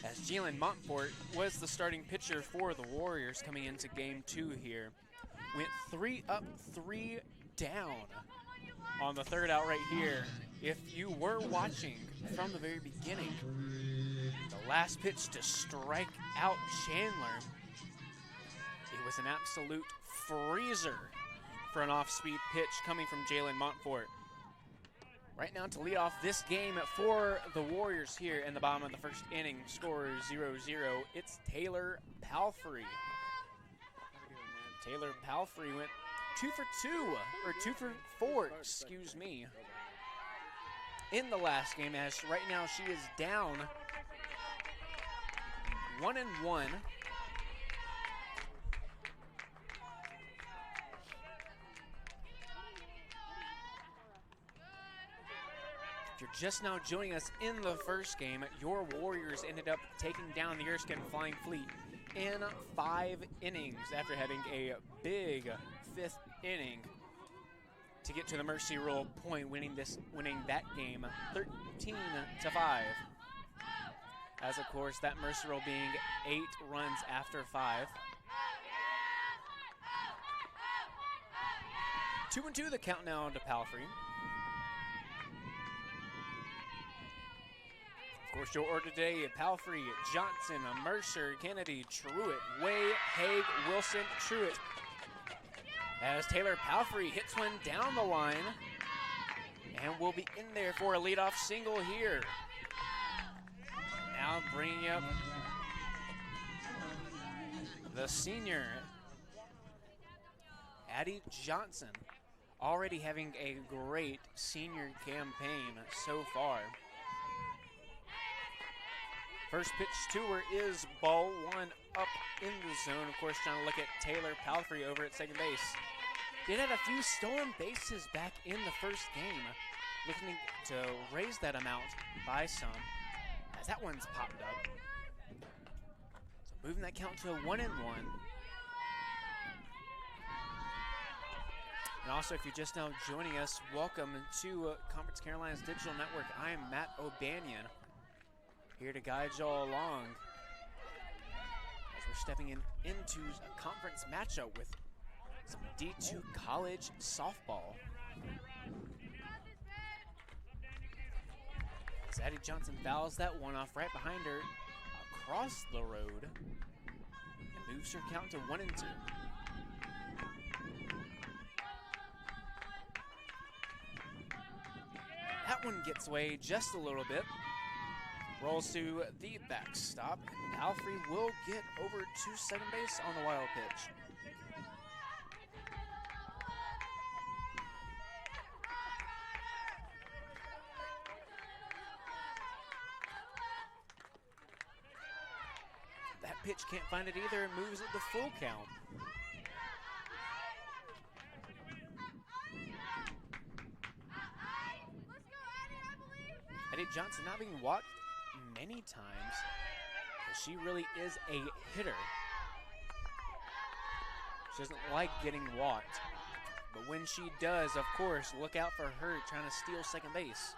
as Jalen Montfort was the starting pitcher for the Warriors coming into Game 2 here. Went 3 up, 3 down on the third out right here. If you were watching from the very beginning, the last pitch to strike out Chandler, it was an absolute freezer for an off-speed pitch coming from Jalen Montfort. Right now to lead off this game for the Warriors here in the bottom of the first inning, score 0-0, it's Taylor Palfrey. Taylor Palfrey went 2 for 4, excuse me, in the last game, as right now she is down 1-1. If you're just now joining us in the first game, your Warriors ended up taking down the Erskine Flying Fleet in 5 innings after having a big 5th inning to get to the Mercy Rule point, winning that game 13-5. As of course that Mercy Rule being 8 runs after 5. 2-2 the count now to Palfrey. Of course, your order today: Palfrey, Johnson, Mercer, Kennedy, Truitt, Way, Haig, Wilson, Truitt. As Taylor Palfrey hits one down the line and will be in there for a leadoff single here. Now bringing up the senior, Addie Johnson, already having a great senior campaign so far. First pitch to her is ball 1 up in the zone. Of course, trying to look at Taylor Palfrey over at second base. Did have a few stolen bases back in the first game. Looking to raise that amount by some, as that one's popped up. So moving that count to a 1-1. And also, if you're just now joining us, welcome to Conference Carolinas Digital Network. I am Matt O'Banion, here to guide y'all along as we're stepping into a conference matchup with some D2 college softball. As Addie Johnson fouls that one off right behind her across the road and moves her count to 1-2. That one gets away just a little bit. Rolls to the backstop, and Palfrey will get over to second base on the wild pitch. That pitch can't find it either and moves it to full count. Addie Johnson not being walked many times, but she really is a hitter. She doesn't like getting walked, but when she does, of course, look out for her trying to steal second base.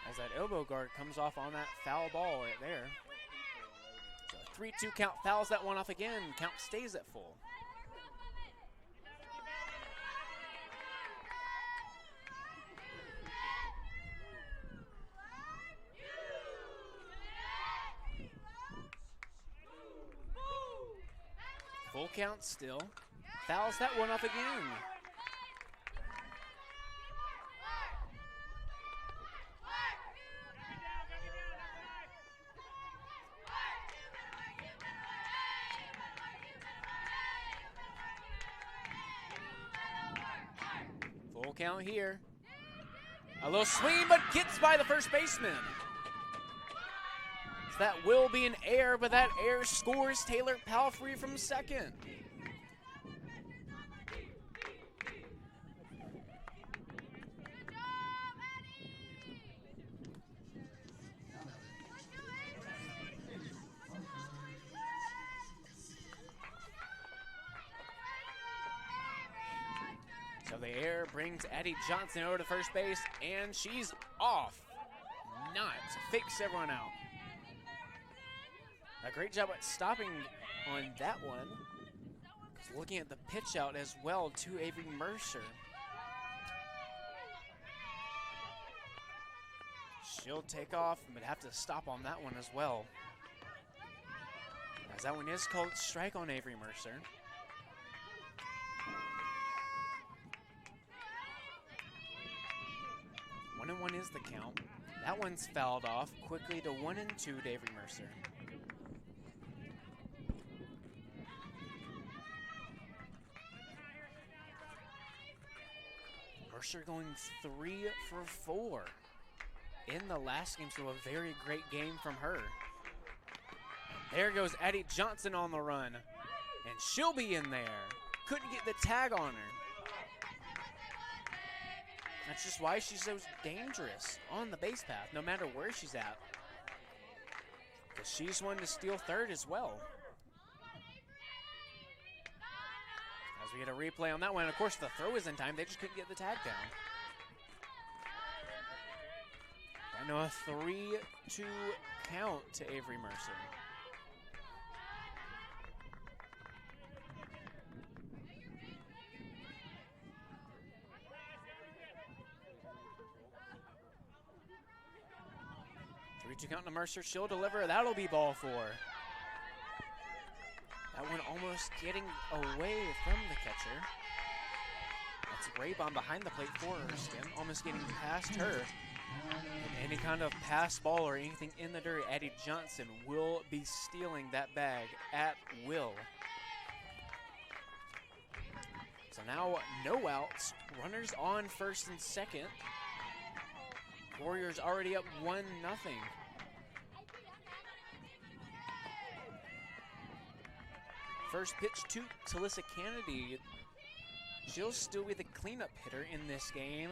As that elbow guard comes off on that foul ball right there. So a 3-2 count, fouls that one off again, count stays at full. Full count still. Fouls that one up again. Full count here. A little swing, but gets by the first baseman. That will be an error, but that error scores Taylor Palfrey from second. So the air brings Addie Johnson over to first base, and she's off. Not fakes everyone out. A great job at stopping on that one. Looking at the pitch out as well to Avery Mercer. She'll take off, but have to stop on that one as well. As that one is called strike on Avery Mercer. One and one is the count. That one's fouled off quickly to 1-2 to Avery Mercer. Mercer going 3 for 4 in the last game, so a very great game from her. And there goes Addie Johnson on the run, and she'll be in there. Couldn't get the tag on her. That's just why she's so dangerous on the base path, no matter where she's at. Because she's one to steal third as well. As we get a replay on that one, of course the throw is in time, they just couldn't get the tag down. I know a 3-2 count to Avery Mercer. Three-two count to Mercer, she'll deliver, that'll be ball 4. That one almost getting away from the catcher. That's a great bomb behind the plate for Erskine, almost getting past her. And any kind of pass ball or anything in the dirt, Addie Johnson will be stealing that bag at will. So now no outs, runners on first and second. Warriors already up 1-0. First pitch to Talissa Kennedy. She'll still be the cleanup hitter in this game.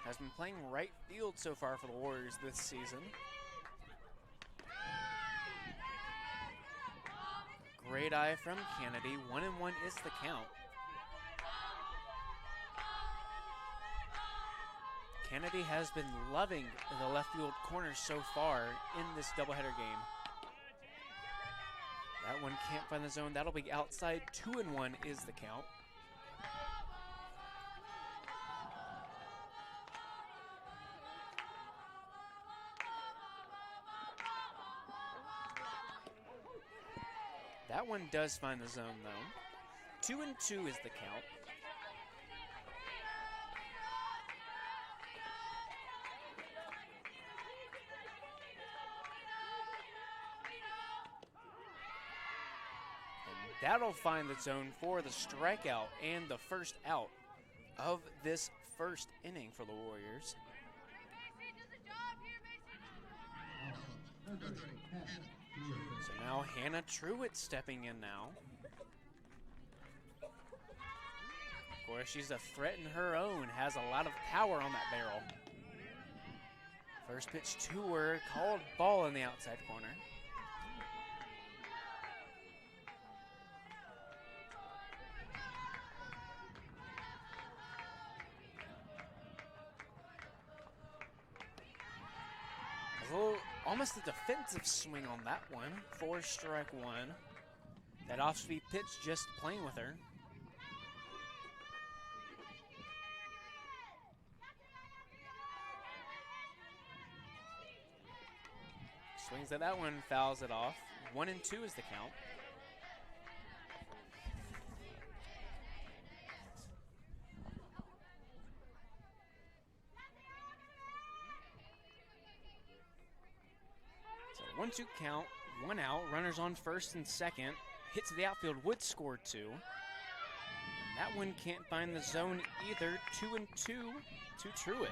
Has been playing right field so far for the Warriors this season. Great eye from Kennedy. 1-1 is the count. Kennedy has been loving the left field corner so far in this doubleheader game. That one can't find the zone. That'll be outside. 2-1 is the count. That one does find the zone though. 2-2 is the count. That'll find the zone for the strikeout and the first out of this first inning for the Warriors. So now Hannah Truitt stepping in now. Of course, she's a threat in her own, has a lot of power on that barrel. First pitch to her, called ball in the outside corner. Almost a defensive swing on that one for strike one. That off-speed pitch just playing with her. Swings at that one, fouls it off. 1-2 is the count. So 1-2 count, 1 out, runners on first and second. Hit to the outfield would score 2. And that one can't find the zone either. 2-2 to Truitt.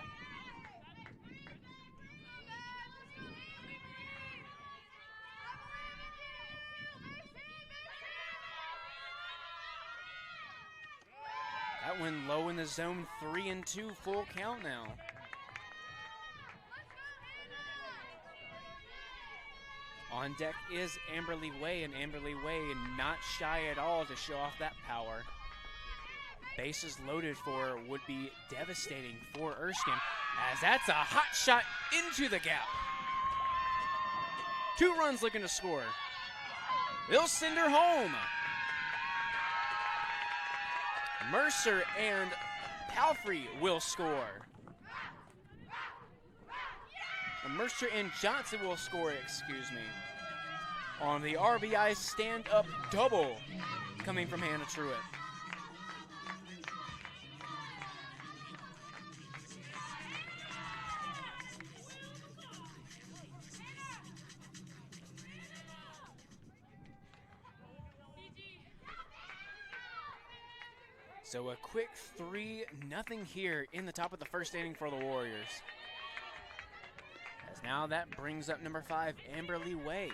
That one low in the zone, 3-2, full count now. On deck is Amberly Way, and Amberly Way not shy at all to show off that power. Bases loaded for would be devastating for Erskine, as that's a hot shot into the gap. 2 runs looking to score. They'll send her home. Mercer and Palfrey will score. Mercer and Johnson will score, excuse me. On the RBI stand-up double coming from Hannah Truitt. So a quick 3-0 here in the top of the first inning for the Warriors. As now that brings up number 5, Amberly Way.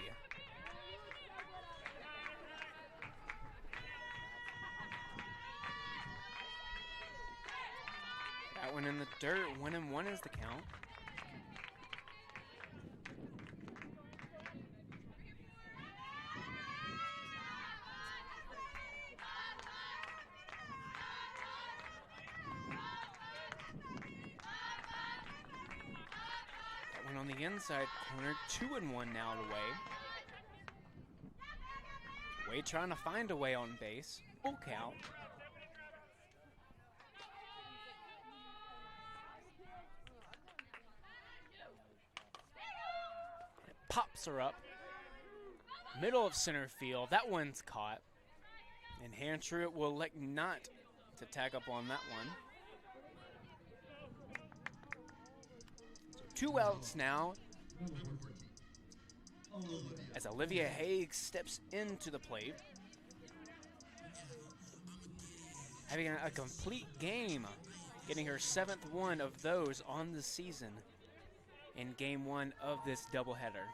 That one in the dirt, 1-1 is the count. On the inside corner, 2-1 now to Way. Way trying to find a way on base. Full count. It pops her up. Middle of center field. That one's caught. And Hannah Truitt will elect not to tag up on that one. 2 outs now as Olivia Haig steps into the plate. Having a complete game, getting her 7th one of those on the season in game 1 of this doubleheader.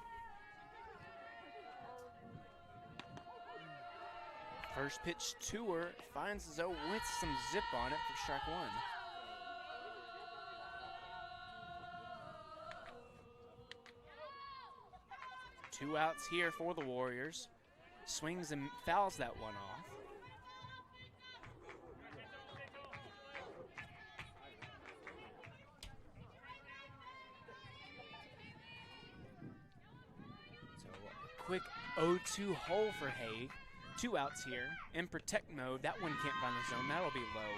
First pitch to her, finds Zoe with some zip on it for strike 1. Two outs here for the Warriors. Swings and fouls that one off. So a quick 0-2 hole for Haig. 2 outs here in protect mode. That one can't find the zone. That'll be low.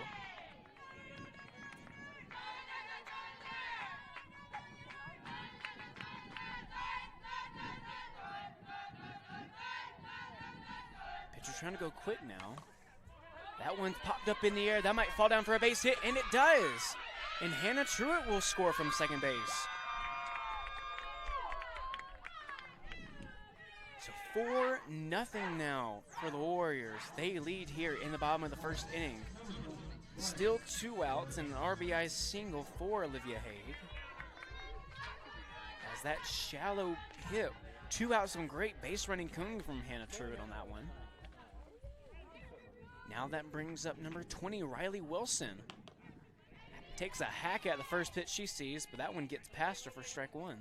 Trying to go quick now. That one's popped up in the air. That might fall down for a base hit, and it does. And Hannah Truitt will score from second base. So 4-0 now for the Warriors. They lead here in the bottom of the first inning. Still 2 outs and an RBI single for Olivia Haig. As that shallow hit. 2 outs, some great base running coming from Hannah Truitt on that one. Now that brings up number 20, Riley Wilson. Takes a hack at the first pitch she sees, but that one gets past her for strike 1.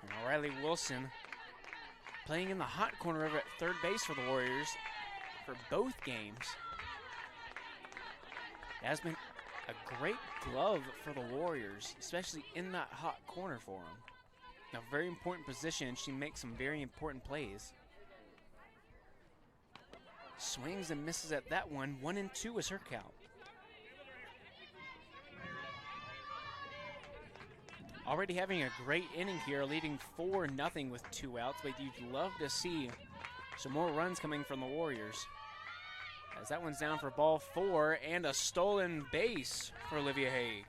Now Riley Wilson playing in the hot corner over at third base for the Warriors for both games. It has been a great glove for the Warriors, especially in that hot corner for them. A very important position. She makes some very important plays. Swings and misses at that one. 1-2 is her count. Already having a great inning here, leading 4-0 with 2 outs, but you'd love to see some more runs coming from the Warriors. As that one's down for ball 4 and a stolen base for Olivia Haig.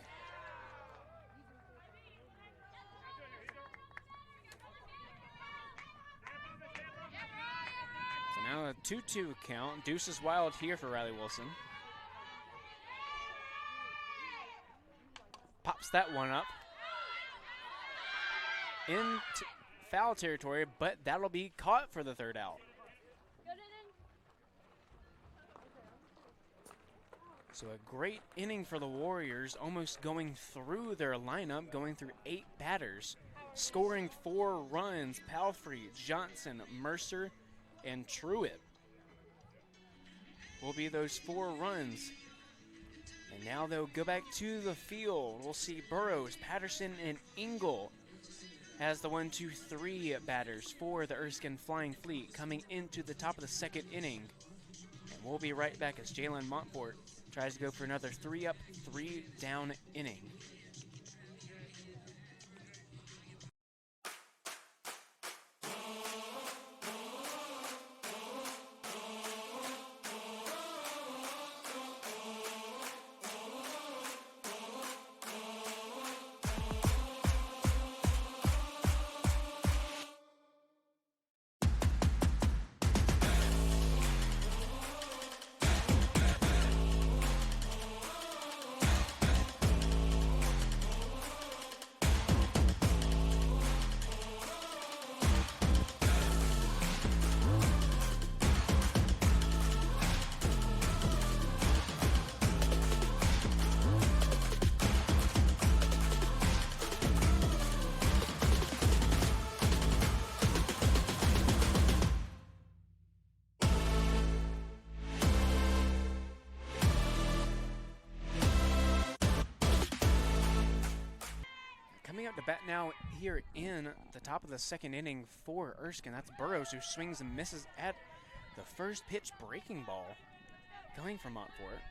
Now a 2-2 count. Deuce is wild here for Riley Wilson. Pops that one up. In foul territory, but that'll be caught for the 3rd out. So a great inning for the Warriors, almost going through their lineup, going through 8 batters, scoring 4 runs. Palfrey, Johnson, Mercer, and Truitt. will be those 4 runs. And now they'll go back to the field. We'll see Burrows, Patterson, and Engel as the 1, 2, 3 batters for the Erskine Flying Fleet coming into the top of the 2nd inning. And we'll be right back as Jalen Montfort tries to go for another 3 up, 3 down inning. Coming up to bat now here in the top of the 2nd inning for Erskine. That's Burrows who swings and misses at the first pitch breaking ball going from Montfort.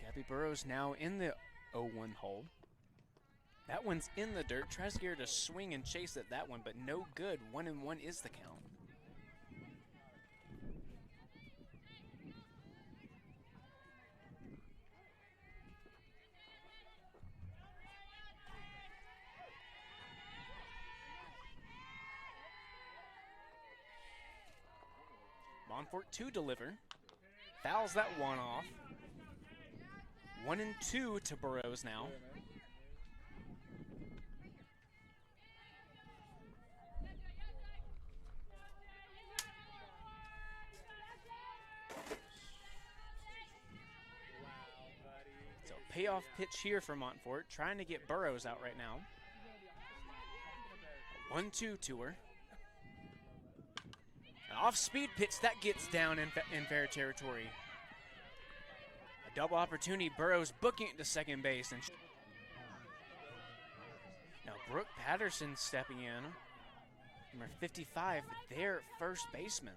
Gabby Burrows now in the 0-1 hold. That one's in the dirt. Tries to get her to swing and chase at that one, but no good. 1-1 is the count. Montfort to deliver. Fouls that one off. 1-2 to Burrows now. Payoff pitch here for Montfort, trying to get Burrows out right now. 1-2 to her. An off-speed pitch, that gets down in fair territory. A double opportunity, Burrows booking it to second base. And now Brooke Patterson stepping in. Number 55, their first baseman.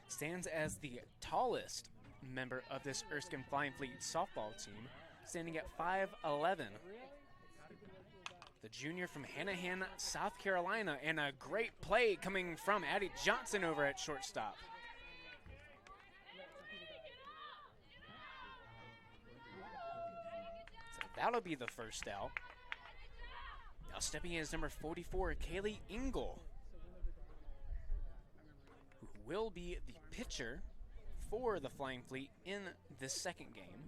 Stands as the tallest member of this Erskine Flying Fleet softball team, standing at 5'11". The junior from Hanahan, South Carolina, and a great play coming from Addie Johnson over at shortstop. So that'll be the first out. Now stepping in is number 44, Kaylee Engel, who will be the pitcher for the Flying Fleet in this 2nd game.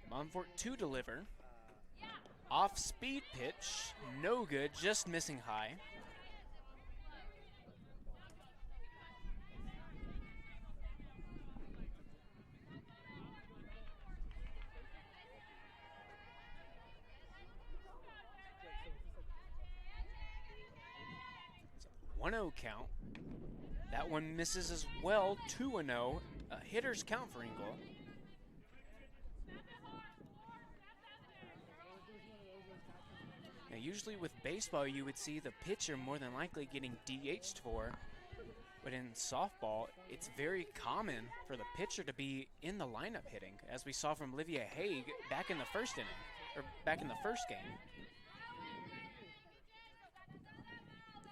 Montfort to deliver. Off-speed pitch, no good, just missing high. So 1-0 count. That one misses as well. 2-0. A hitter's count for Engel. Now, usually with baseball, you would see the pitcher more than likely getting DH'd for, but in softball, it's very common for the pitcher to be in the lineup hitting, as we saw from Olivia Haig back in the first inning, or back in the first game.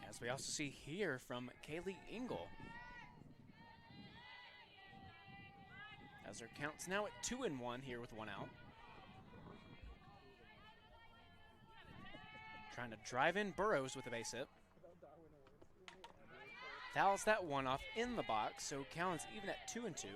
As we also see here from Kaylee Engel. As her count's now at 2-1 here with 1 out. Trying to drive in Burrows with a base hit. Fouls that one off in the box, so count's even at 2-2.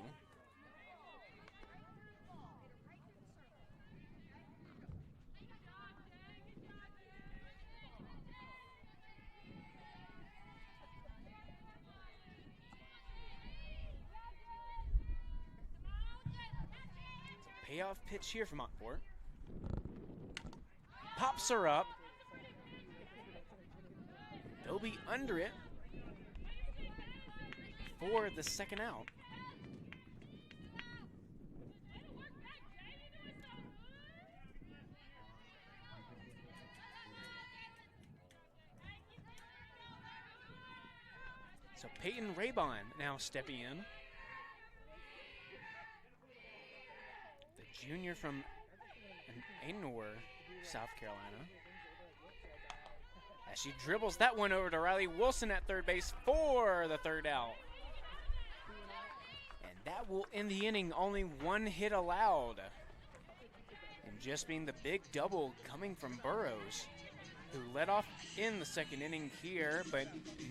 payoff pitch here from Montfort. Pops her up. They'll be under it for the second out. So Peyton Raybon now stepping in. The junior from Anor, South Carolina. As she dribbles that one over to Riley Wilson at third base for the third out. And that will end the inning, only one hit allowed. And just being the big double coming from Burrows, who led off in the second inning here, but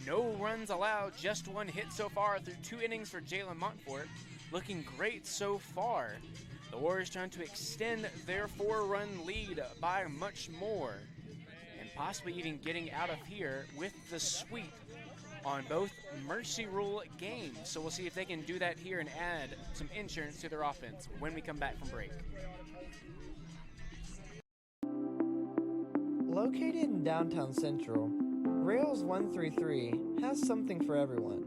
no runs allowed, just one hit so far through 2 innings for Jalen Montfort. Looking great so far. The Warriors trying to extend their 4-run lead by much more, and possibly even getting out of here with the sweep on both Mercy Rule games. So we'll see if they can do that here and add some insurance to their offense when we come back from break. Located in downtown Central, Rails 133 has something for everyone.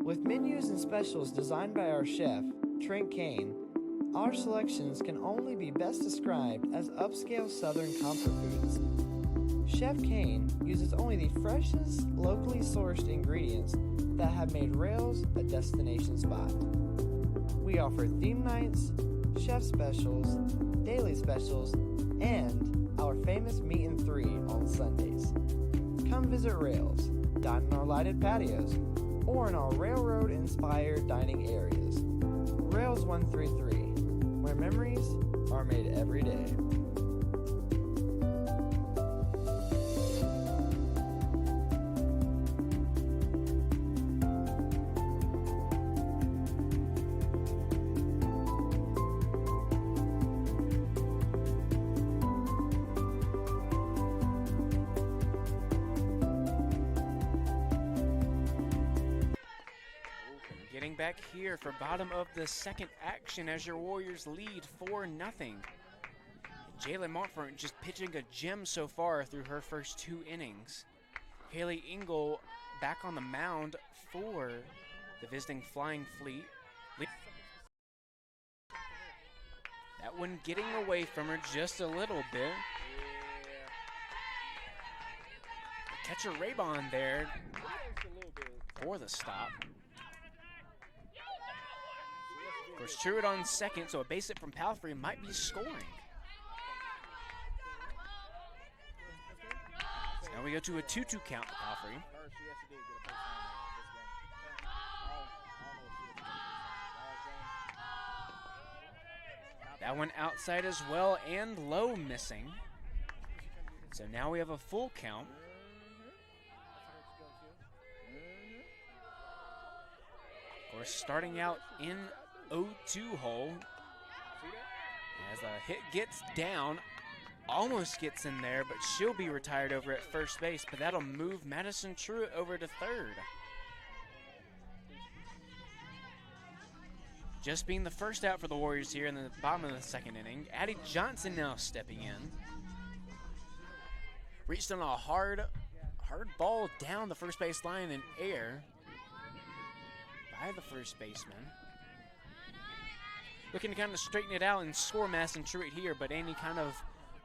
With menus and specials designed by our chef, Trent Kane, our selections can only be best described as upscale Southern comfort foods. Chef Kane uses only the freshest, locally sourced ingredients that have made Rails a destination spot. We offer theme nights, chef specials, daily specials, and our famous meet and 3 on Sundays. Come visit Rails, dine in our lighted patios, or in our railroad-inspired dining areas. Rails 133, where memories are made every day. Back here for bottom of the second action as your Warriors lead 4-0. Jalen Montfort just pitching a gem so far through her first 2 innings. Haley Engel back on the mound for the visiting Flying Fleet. That one getting away from her just a little bit. Catcher Raybon there for the stop. Of course, Truitt on second, so a base hit from Palfrey might be scoring. So now we go to a 2-2 count to Palfrey. That one outside as well and low missing. So now we have a full count. Of course, starting out in 0-2 hole as a hit gets down, almost gets in there, but she'll be retired over at first base, but that'll move Madison Truitt over to third. Just being the first out for the Warriors here in the bottom of the second inning. Addie Johnson now stepping in. Reached on a hard ball down the first base line in air by the first baseman. Looking to kind of straighten it out and score Madison Truitt here, but any kind of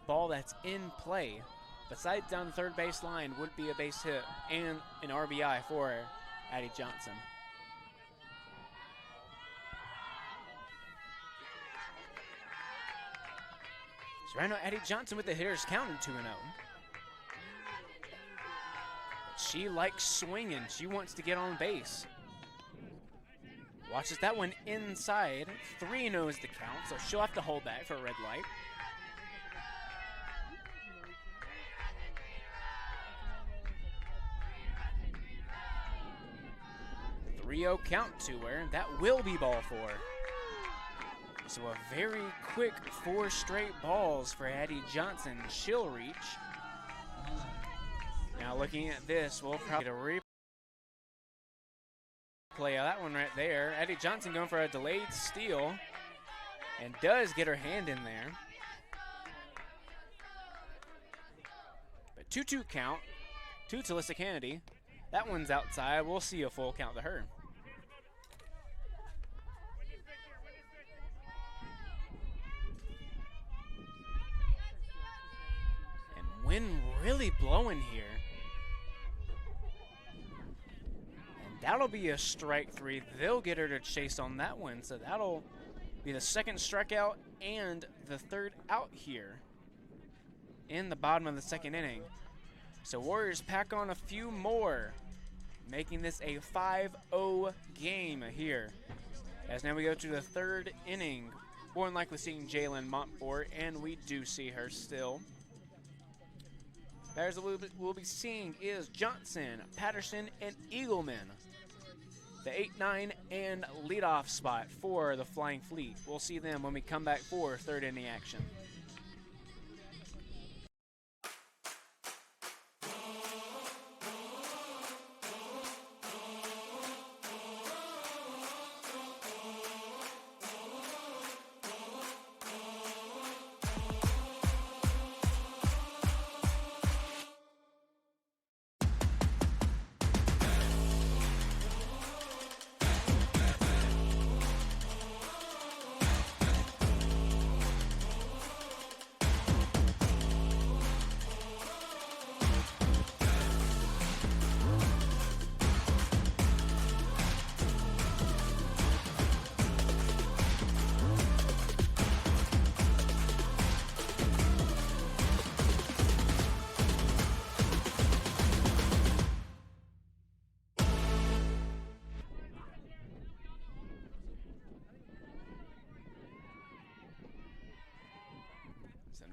ball that's in play besides down the third base line would be a base hit and an RBI for Addie Johnson. So right now Addie Johnson with the hitters counting 2-0. She likes swinging. She wants to get on base. Watches that one inside. 3-0 is the count, so she'll have to hold that for a red light. 3-0 count to her. That will be ball 4. So a very quick 4 straight balls for Addie Johnson. She'll reach. Now looking at this, we'll probably get a replay of that one right there. Addie Johnson going for a delayed steal. and does get her hand in there. But 2-2 count to Talissa Kennedy. That one's outside. We'll see a full count to her. And wind really blowing here. And that'll be a strike 3. They'll get her to chase on that one. So that'll be the second strikeout and the third out here in the bottom of the second inning. So Warriors pack on a few more, making this a 5-0 game here. As now we go to the third inning, more than likely seeing Jalen Montfort, and we do see her still. Batters that we'll be seeing is Johnson, Patterson, and Eagleman. The 8-9 and leadoff spot for the Flying Fleet. We'll see them when we come back for third inning action.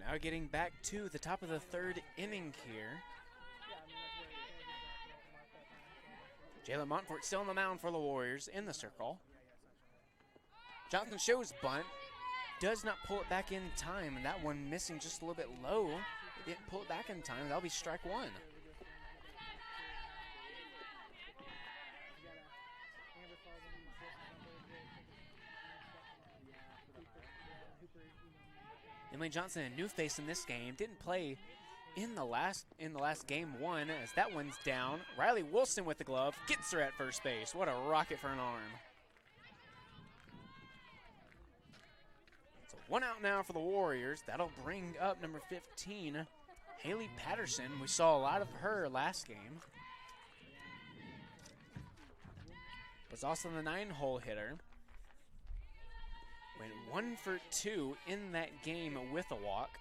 Now getting back to the top of the third inning here. Jalen Montfort still on the mound for the Warriors in the circle. Johnson shows bunt. Does not pull it back in time, and that one missing just a little bit low. It didn't pull it back in time. That'll be strike 1. Emily Johnson, a new face in this game, didn't play in the last game 1 as that one's down. Riley Wilson with the glove gets her at first base. What a rocket for an arm. So 1 out now for the Warriors. That'll bring up number 15, Haley Patterson. We saw a lot of her last game. Was also the 9-hole hitter. Went 1 for 2 in that game with a walk.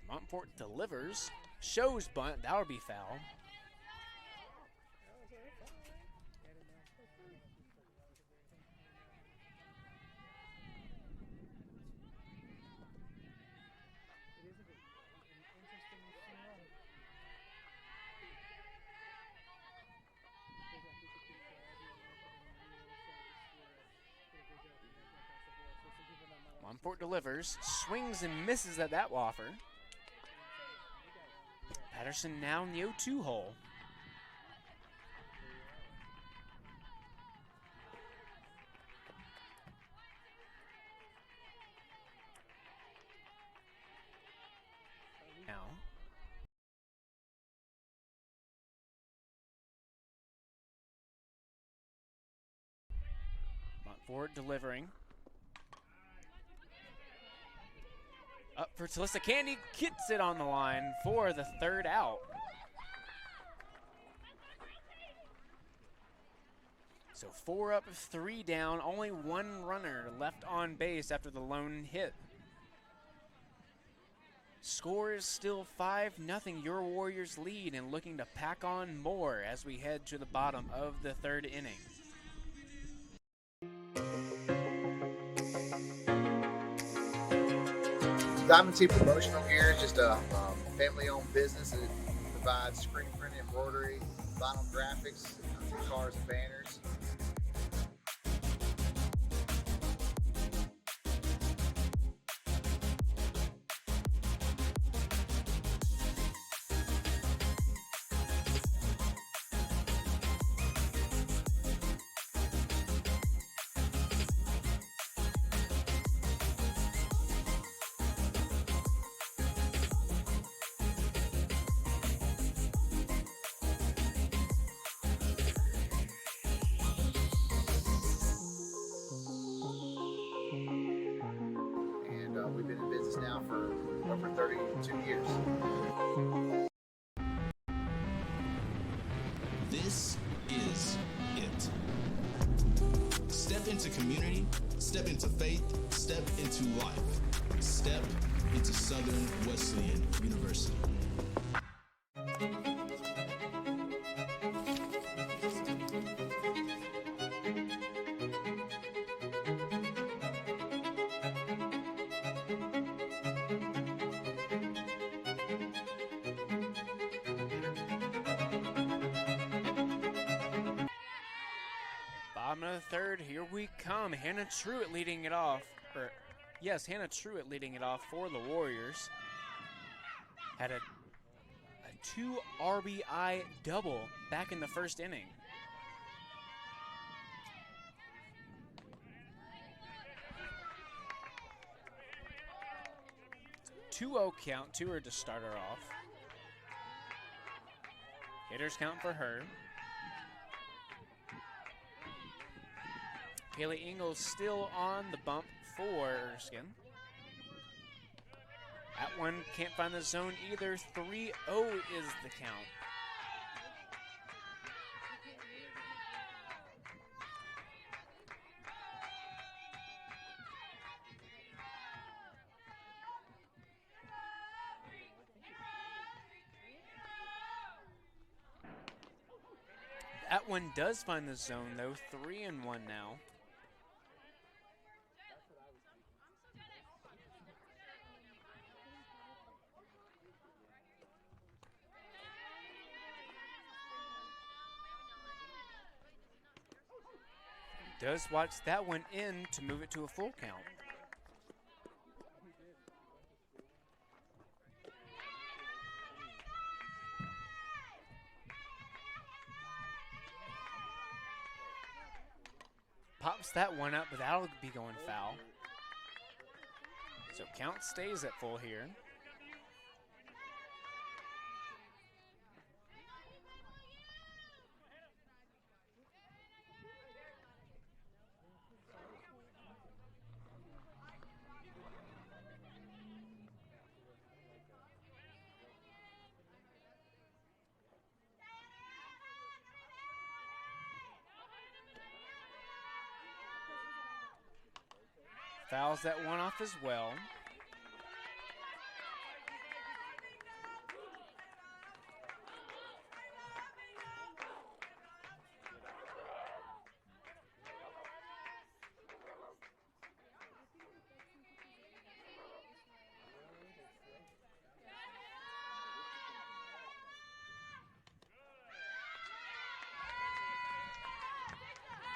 Montfort delivers, shows bunt, that would be foul. Montfort delivers, swings and misses at that offer. Patterson now in the 0-2 hole. Now. Montfort delivering. Up for Talissa Kennedy, gets it on the line for the third out. So 4 up, 3 down, only 1 runner left on base after the lone hit. Score is still 5-0, your Warriors lead, and looking to pack on more as we head to the bottom of the third inning. Diamond T Promotional Gear is just a family-owned business that provides screen print, embroidery, vinyl graphics, cars and banners. business now for over 32 years. This is it. Step into community, step into faith, step into life. Step into Southern Wesleyan University. Bottom of the third, here we come. Hannah Truitt leading it off. Hannah Truitt leading it off for the Warriors. Had a 2 RBI double back in the first inning. It's 2-0 count to her to start her off. Hitters count for her. Haley Ingalls still on the bump for Erskine. That one can't find the zone either. 3-0 is the count. That one does find the zone though. 3-1 now. Does watch that one in to move it to a full count. Pops that one up, but that'll be going foul. So count stays at full here. Fouls that one off as well.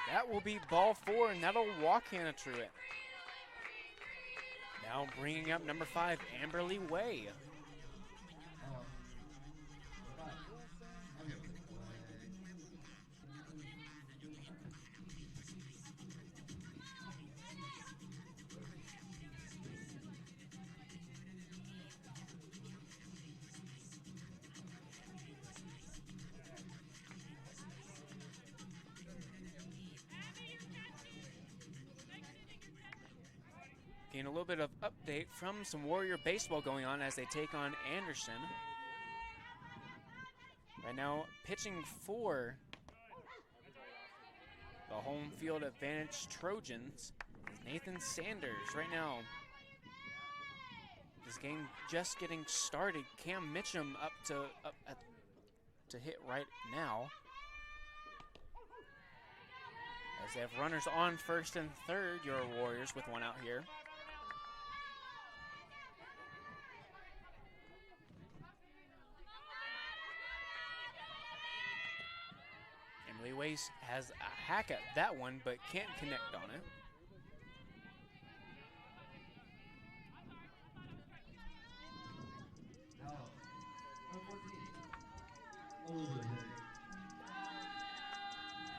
That will be ball 4, and that'll walk Hannah Truitt. Now bringing up number 5, Amberly Way. Getting a little bit of update from some Warrior baseball going on as they take on Anderson. Right now, pitching for the home field advantage Trojans is Nathan Sanders. Right now, this game just getting started. Cam Mitchum up to hit right now. As they have runners on first and third, your Warriors with one out here. Emily Wace has a hack at that one, but can't connect on it.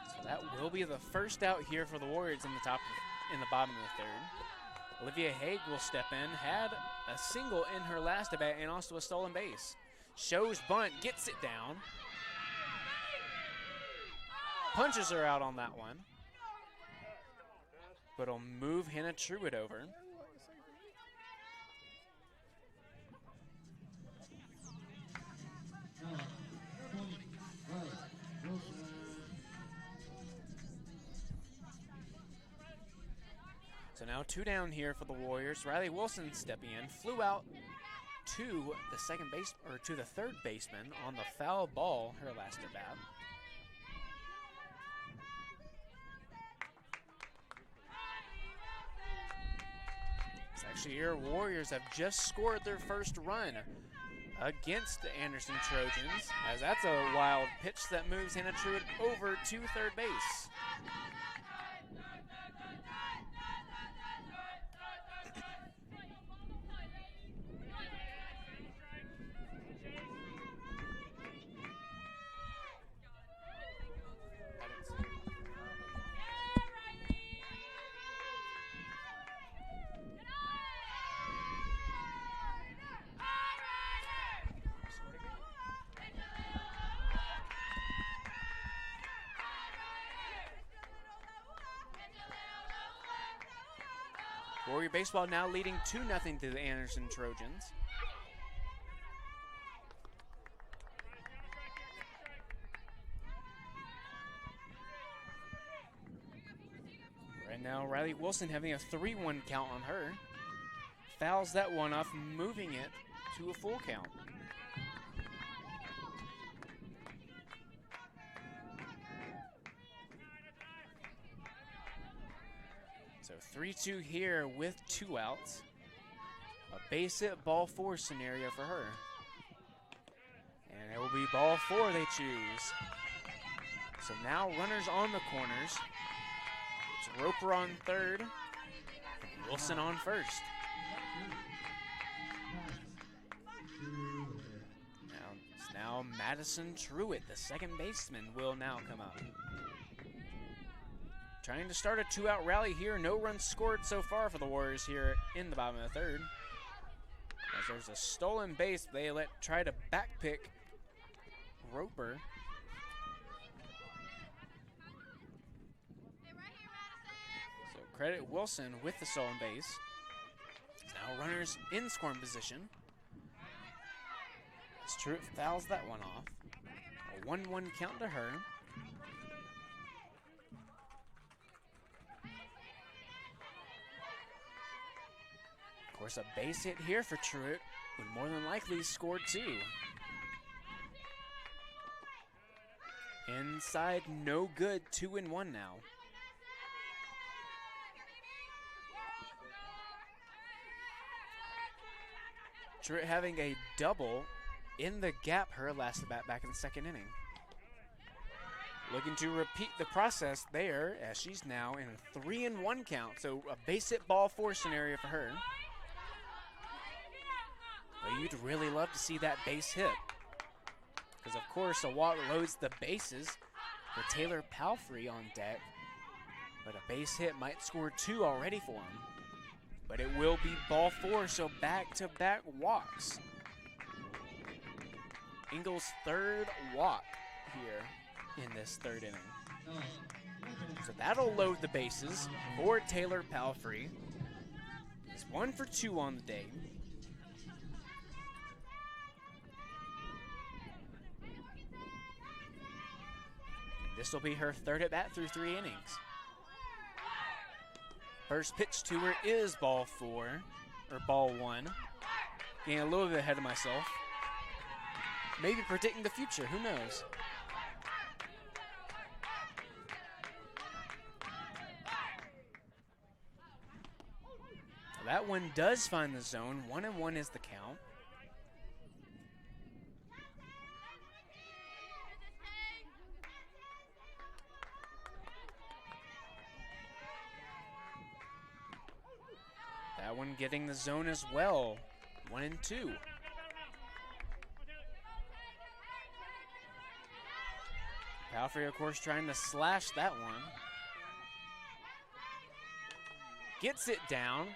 So that will be the first out here for the Warriors in the bottom of the third. Olivia Haig will step in. Had a single in her last at bat and also a stolen base. Shows bunt, gets it down. Punches her out on that one. But it'll move Hannah Truitt over. Now 2 down here for the Warriors. Riley Wilson stepping in, flew out to the third baseman on the foul ball her last at bat. It's actually your Warriors have just scored their first run against the Anderson Trojans, as that's a wild pitch that moves Hannah Truitt over to third base. Warrior baseball now leading 2-0 to the Anderson Trojans. Right now, Riley Wilson having a 3-1 count on her. Fouls that one off, moving it to a full count. So 3-2 here with 2 outs. A base hit, ball 4 scenario for her. And it will be ball 4 they choose. So now runners on the corners. It's Roper on third, Wilson on first. Now Madison Truitt, the second baseman, will now come up. Trying to start a 2-out rally here. No runs scored so far for the Warriors here in the bottom of the third. As there's a stolen base, they try to backpick Roper. So credit Wilson with the stolen base. Now runners in scoring position. As Truitt fouls that one off. A 1-1 count to her. Of course, a base hit here for Truitt would more than likely score 2. Inside, no good, 2-1 now. Truitt having a double in the gap her last at bat back in the second inning. Looking to repeat the process there as she's now in a 3-1 count. So a base hit, ball 4 scenario for her. But you'd really love to see that base hit. Because of course a walk loads the bases for Taylor Palfrey on deck. But a base hit might score 2 already for him. But it will be ball 4, so back-to-back walks. Ingles' third walk here in this third inning. So that'll load the bases for Taylor Palfrey. He's 1 for 2 on the day. This will be her third at bat through 3 innings. First pitch to her is ball 4, or ball 1. Getting a little bit ahead of myself. Maybe predicting the future, who knows? That one does find the zone. 1-1 is the count. That one getting the zone as well. 1-2. Palfrey, of course, trying to slash that one. Gets it down.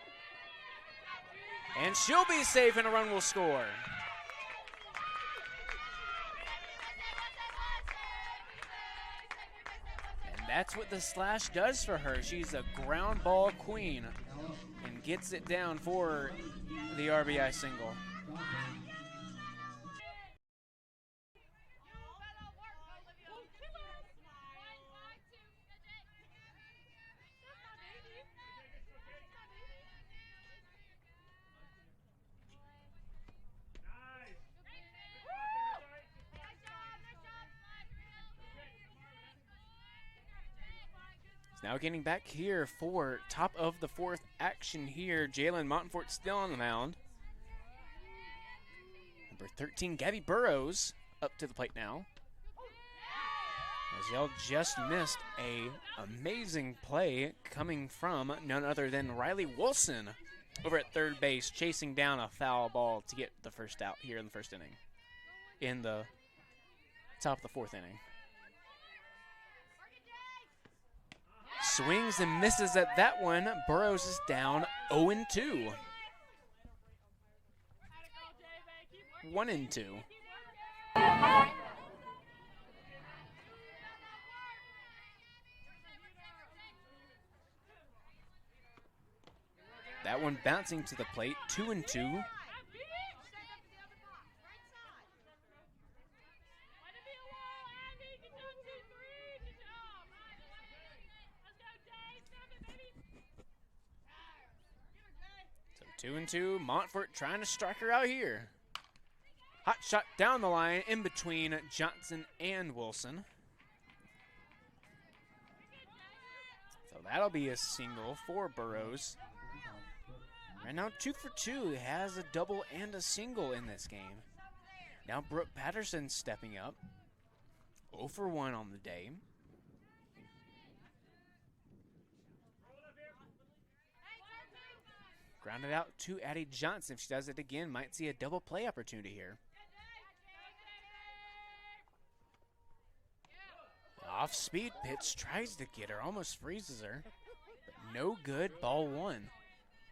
And she'll be safe and a run will score. And that's what the slash does for her. She's a ground ball queen and gets it down for the RBI single. Now getting back here for top of the fourth action here. Jalen Montfort still on the mound. Number 13, Gabby Burrows, up to the plate now. As y'all just missed a amazing play coming from none other than Riley Wilson over at third base, chasing down a foul ball to get the first out here in the first inning. In the top of the fourth inning. Swings and misses at that one. Burrows is down 0-2. 1-2. That one bouncing to the plate, 2-2. So 2-2, Montfort trying to strike her out here. Hot shot down the line in between Johnson and Wilson. So that'll be a single for Burrows. Right now, 2 for 2, has a double and a single in this game. Now Brooke Patterson stepping up. 0 for 1 on the day. Grounded out to Addie Johnson. If she does it again, might see a double play opportunity here. Off speed pitch, tries to get her, almost freezes her. But no good, ball 1.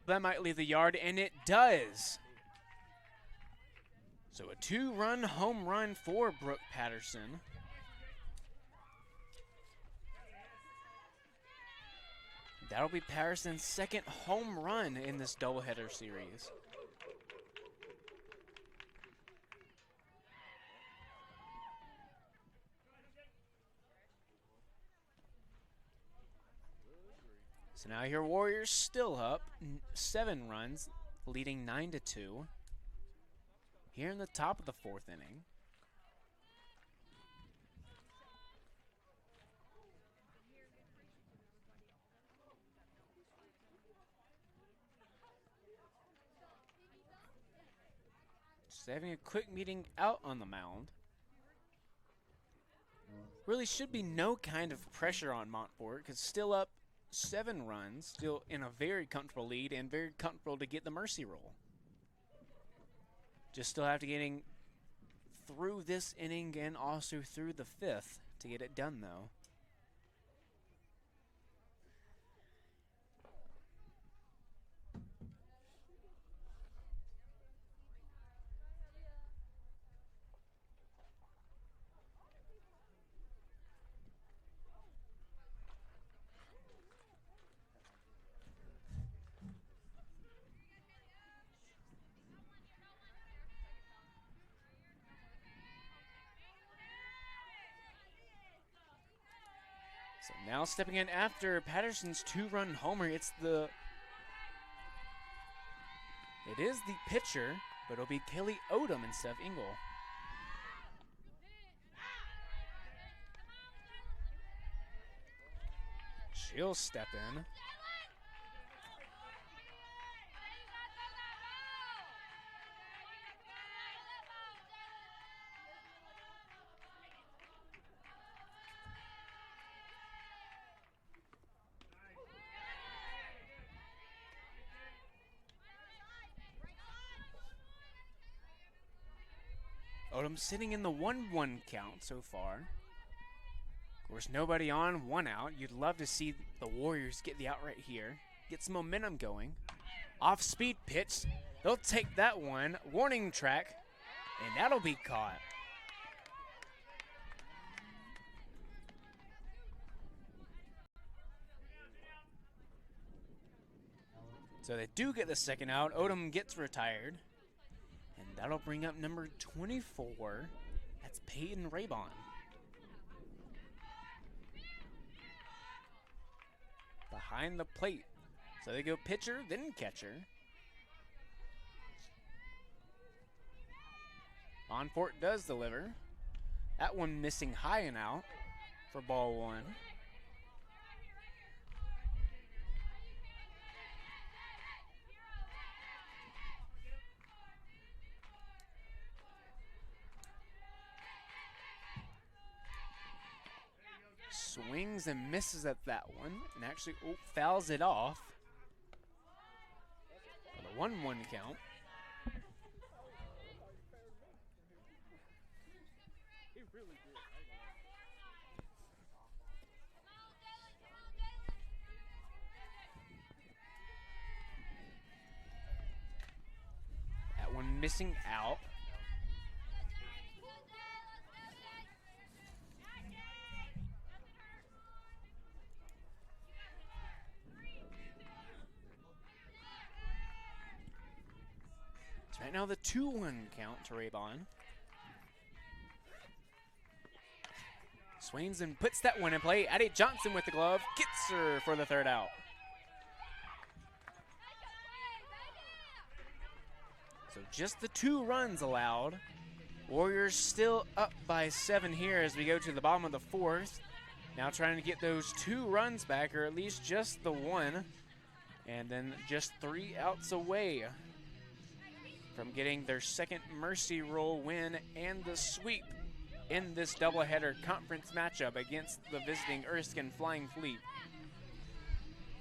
That might leave the yard, and it does. So a 2-run home run for Brooke Patterson. That'll be Patterson's second home run in this doubleheader series. So now here Warriors still up, 7 runs, leading 9-2. Here in the top of the fourth inning. Just having a quick meeting out on the mound. Really should be no kind of pressure on Montfort, because still up 7 runs, still in a very comfortable lead and very comfortable to get the mercy roll. Just still have to getting through this inning and also through the 5th to get it done, though. So now stepping in after Patterson's 2-run homer, it is the pitcher, but it'll be Kelly Odom instead of Engel. She'll step in. Odom sitting in the 1-1 count so far. Of course, nobody on, 1 out. You'd love to see the Warriors get the out right here. Get some momentum going. Off-speed pitch. They'll take that one. Warning track. And that'll be caught. So they do get the second out. Odom gets retired. And that'll bring up number 24. That's Peyton Raybon. Behind the plate. So they go pitcher, then catcher. Montfort does deliver. That one missing high and out for ball 1. Swings and misses at that one, and actually fouls it off for the 1-1 count. That one missing out. Right now the 2-1 count to Raybon. Swings and puts that one in play. Addie Johnson with the glove. Gets her for the 3rd out. So just the 2 runs allowed. Warriors still up by 7 here as we go to the bottom of the 4th. Now trying to get those 2 runs back, or at least just the 1. And then just 3 outs away from getting their 2nd Mercy Roll win and the sweep in this doubleheader conference matchup against the visiting Erskine Flying Fleet.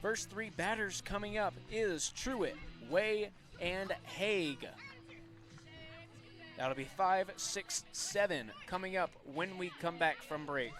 First 3 batters coming up is Truitt, Way, and Haig. That'll be 5, 6, 7 coming up when we come back from break.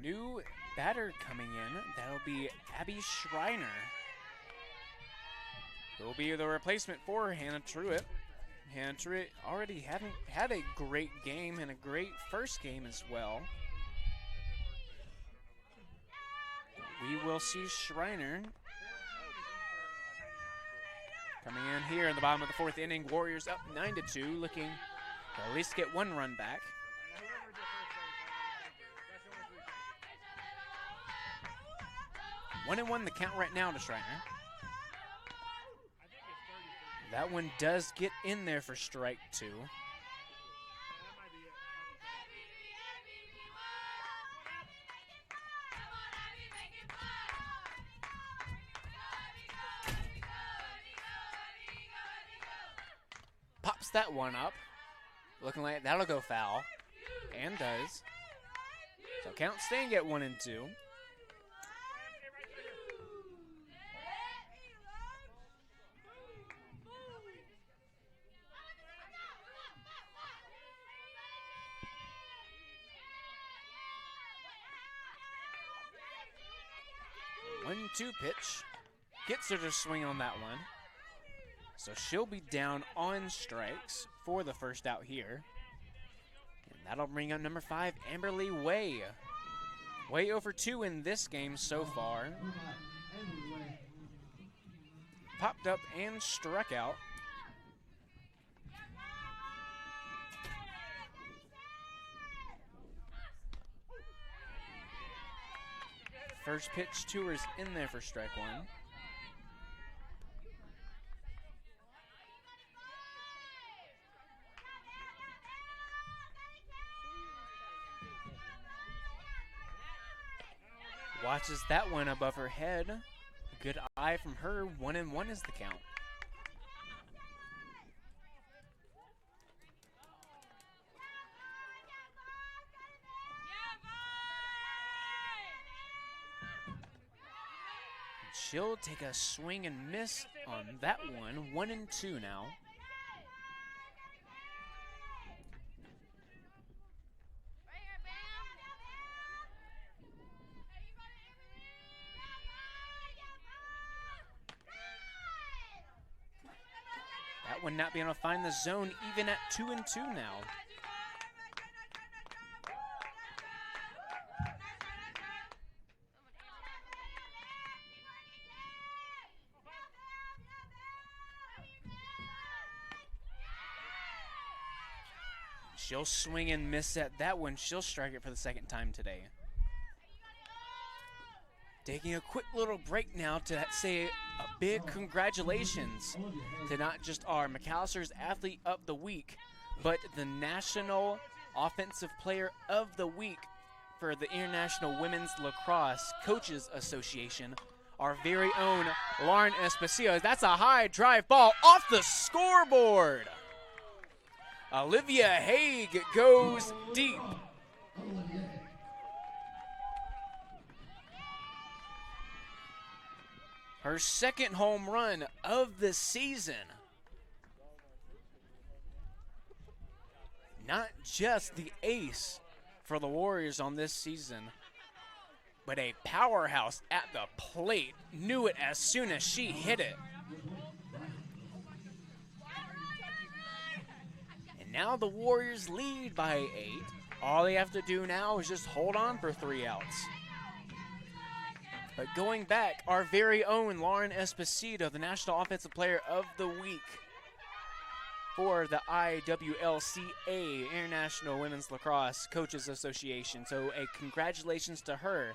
New batter coming in, that'll be Abby Schreiner. Will be the replacement for Hannah Truitt. Hannah Truitt already had a great game and a great first game as well. We will see Schreiner coming in here in the bottom of the 4th inning. Warriors up 9-2, looking to at least get 1 run back. 1-1 the count right now to Schreiner. That one does get in there for strike 2. Pops that one up. Looking like that'll go foul. And does. So count staying at 1-2. One-two pitch. Gets her to swing on that one. So she'll be down on strikes for the 1st out here. And that'll bring up number 5, Amberly Way. Way over 2 in this game so far. Popped up and struck out. First pitch to her is in there for strike 1. Watches that one above her head. A good eye from her. 1-1 is the count. she'll take a swing and miss on that one. 1-2 now. That one not being able to find the zone, even at 2-2 now. She'll swing and miss at that one. She'll strike it for the second time today. Taking a quick little break now to say a big congratulations to not just our McAllister's Athlete of the Week, but the National Offensive Player of the Week for the International Women's Lacrosse Coaches Association, our very own Lauren Esposito. That's a high drive ball off the scoreboard. Olivia Haig goes deep. Her second home run of the season. Not just the ace for the Warriors on this season, but a powerhouse at the plate. Knew it as soon as she hit it. And now the Warriors lead by 8. All they have to do now is just hold on for 3 outs. But going back, our very own Lauren Esposito, the National Offensive Player of the Week for the IWLCA, International Women's Lacrosse Coaches Association. So a congratulations to her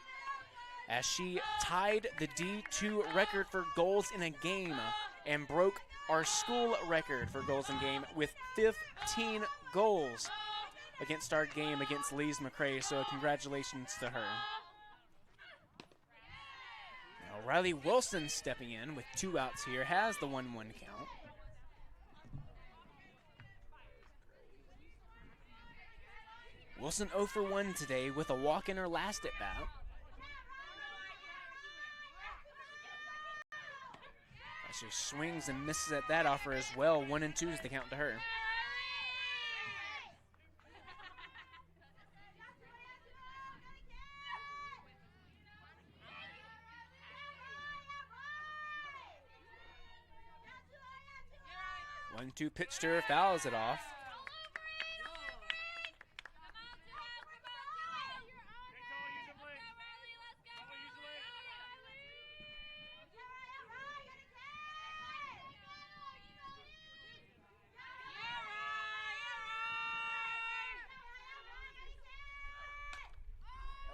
as she tied the D2 record for goals in a game and broke our school record for goals in game with 15 goals against our game against Lees McRae. So congratulations to her. Riley Wilson stepping in with 2 outs here, has the 1-1 count. Wilson 0 for 1 today with a walk in her last at bat. She swings and misses at that offer as well. 1-2 is the count to her. One-two pitch to her, fouls it off.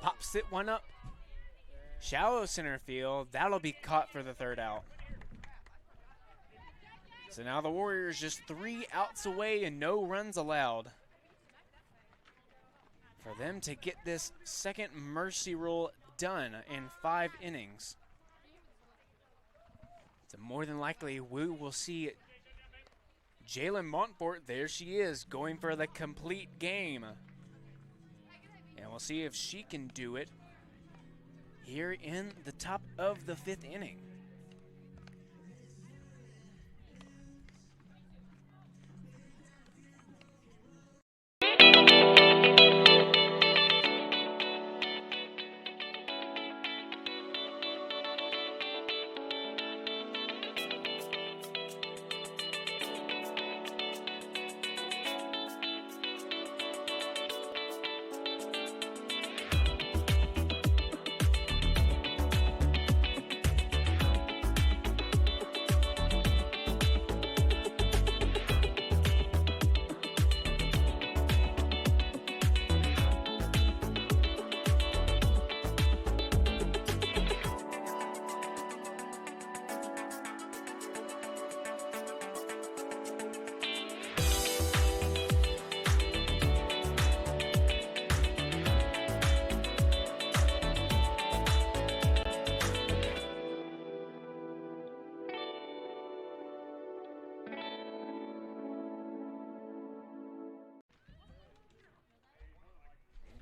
Pops it one up. Shallow center field. That'll be caught for the 3rd out. So now the Warriors just 3 outs away and no runs allowed for them to get this second mercy rule done in 5 innings. So more than likely we will see Jalen Montfort, there she is, going for the complete game. And we'll see if she can do it here in the top of the 5th inning.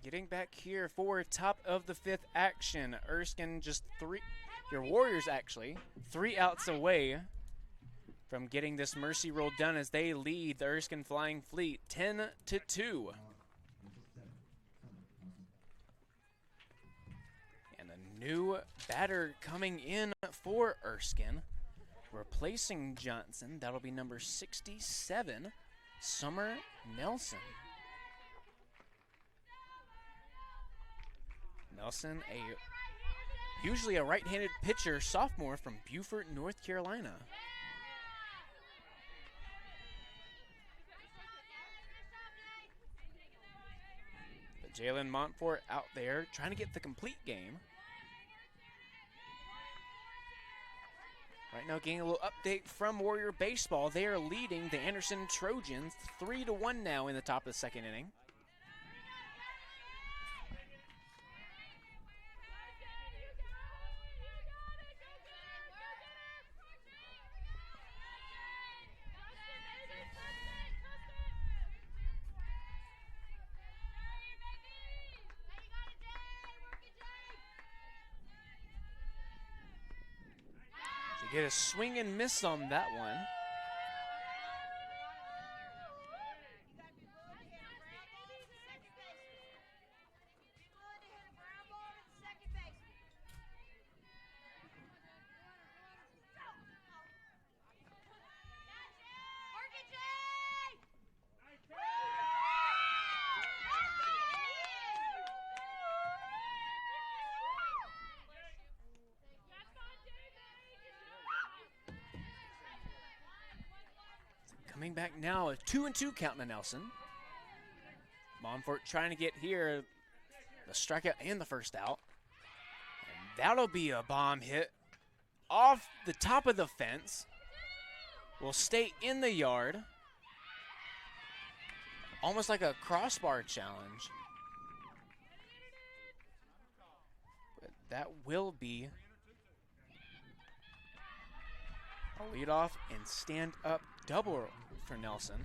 Getting back here for top of the 5th action. Erskine just Your Warriors, actually, 3 outs away from getting this mercy roll done as they lead the Erskine Flying Fleet 10-2. And a new batter coming in for Erskine, replacing Johnson. That'll be number 67, Summer Nelson. Nelson, usually a right-handed pitcher, sophomore from Beaufort, North Carolina. But Jalen Montfort out there trying to get the complete game. Right now, getting a little update from Warrior Baseball. They are leading the Anderson Trojans 3-1 now in the top of the second inning. Get a swing and miss on that one. Coming back now, a 2-2 count to Nelson. Montfort trying to get here the strikeout and the first out. And that'll be a bomb hit off the top of the fence. Will stay in the yard. Almost like a crossbar challenge. But that will be a leadoff and stand up double for Nelson.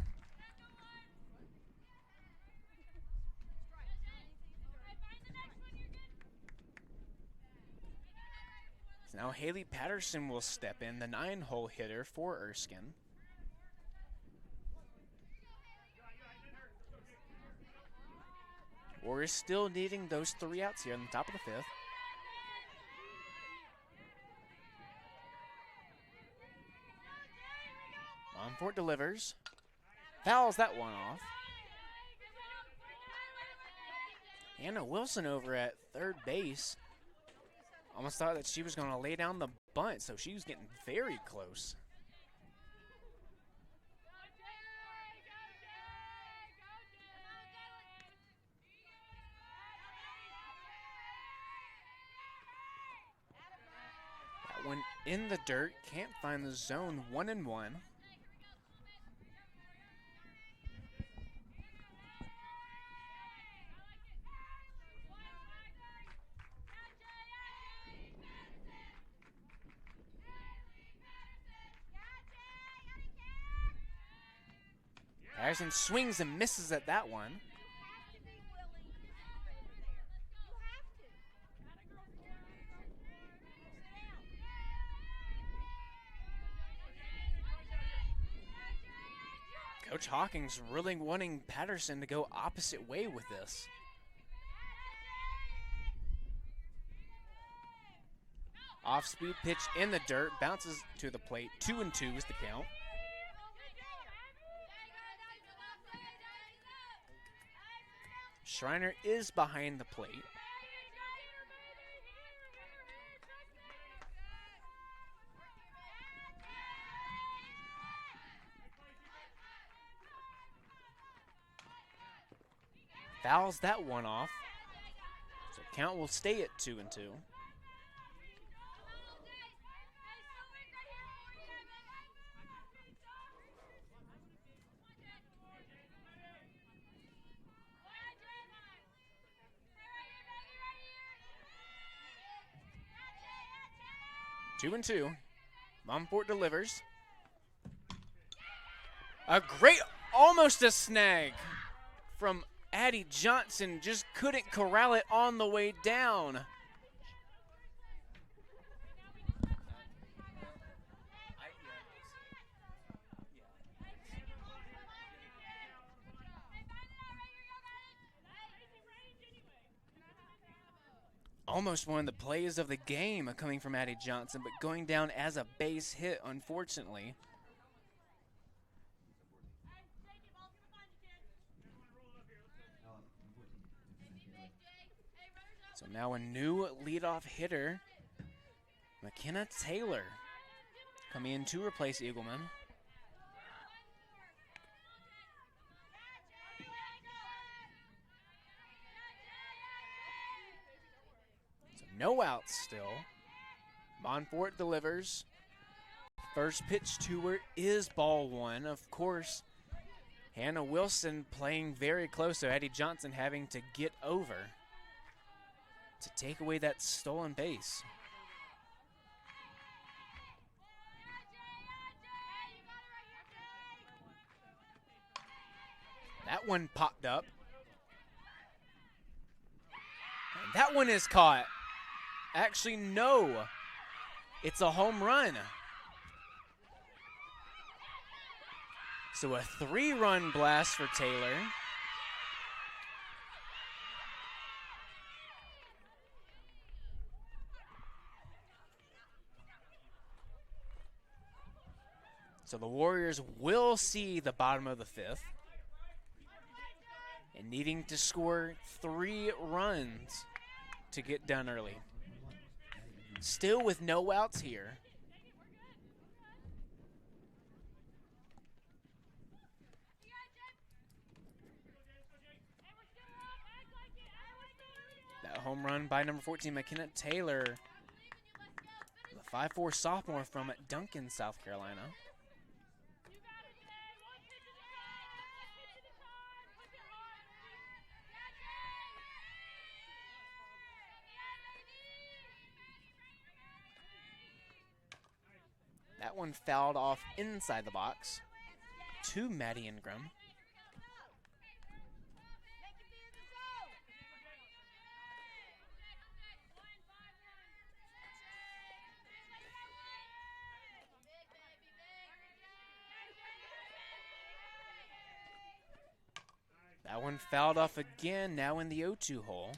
So now Haley Patterson will step in, the 9-hole hitter for Erskine. Warriors still needing those 3 outs here on the top of the 5th. Montfort delivers, fouls that one off. Anna Wilson over at third base. Almost thought that she was going to lay down the bunt, so she was getting very close. That one in the dirt, can't find the zone, 1-1. Patterson swings and misses at that one. Coach Hawkins really wanting Patterson to go opposite way with this. Off-speed pitch in the dirt, bounces to the plate. 2-2 is the count. Schreiner is behind the plate. Fouls that one off. So count will stay at 2-2. Two and two. Montfort delivers. A great, almost a snag from Addie Johnson. Just couldn't corral it on the way down. almost one of the plays of the game coming from Addie Johnson, but going down as a base hit, unfortunately. So now a new leadoff hitter, McKenna Taylor, coming in to replace Eagleman. No outs still. Monfort delivers. First pitch to her is ball one. Of course, Hannah Wilson playing very close, so Addie Johnson having to get over to take away that stolen base. That one popped up. And that one is caught. Actually, no. It's a home run. So a 3-run blast for Taylor. So the Warriors will see the bottom of the 5th. And needing to score 3 runs to get done early. Still with no outs here. That home run by number 14, McKenna Taylor, the 5'4" sophomore from Duncan, South Carolina. That one fouled off inside the box to Maddie Ingram. That one fouled off again, now in the 0-2 hole.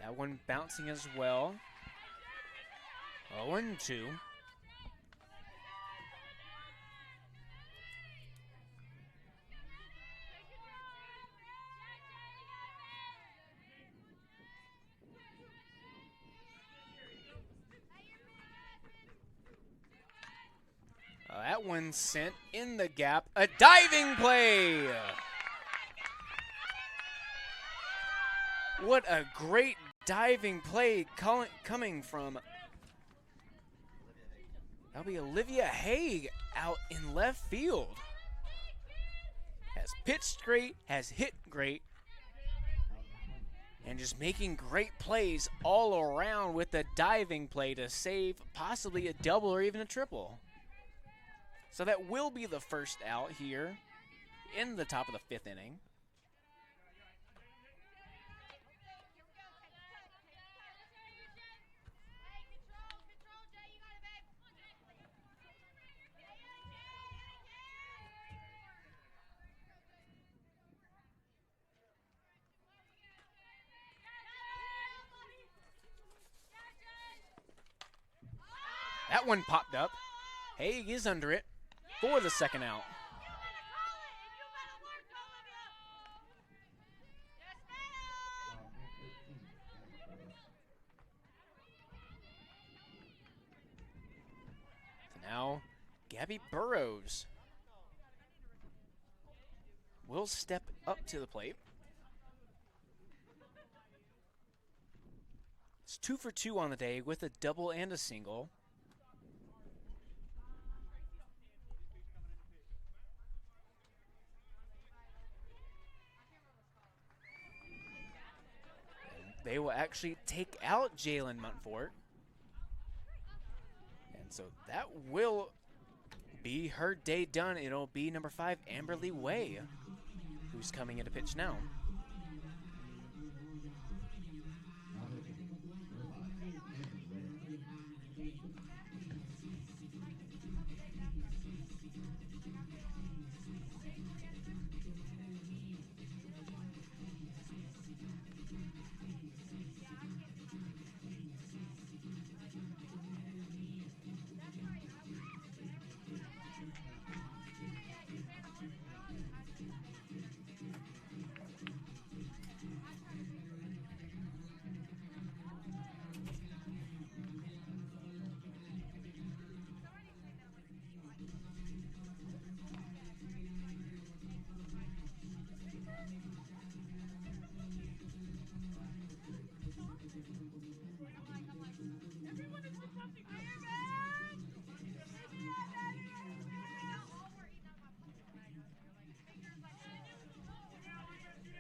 That one bouncing as well. 0-2. That one sent in the gap. A diving play! What a great diving play coming from, that'll be Olivia Haig out in left field. Has pitched great, has hit great, and just making great plays all around with the diving play to save possibly a double or even a triple. So that will be the first out here in the top of the 5th inning. That one popped up. Haig is under it for the second out. So now, Gabby Burrows will step up to the plate. It's 2 for 2 on the day with a double and a single. They will actually take out Jalen Montfort. And so that will be her day done. It'll be number 5, Amberly Way, who's coming into pitch now.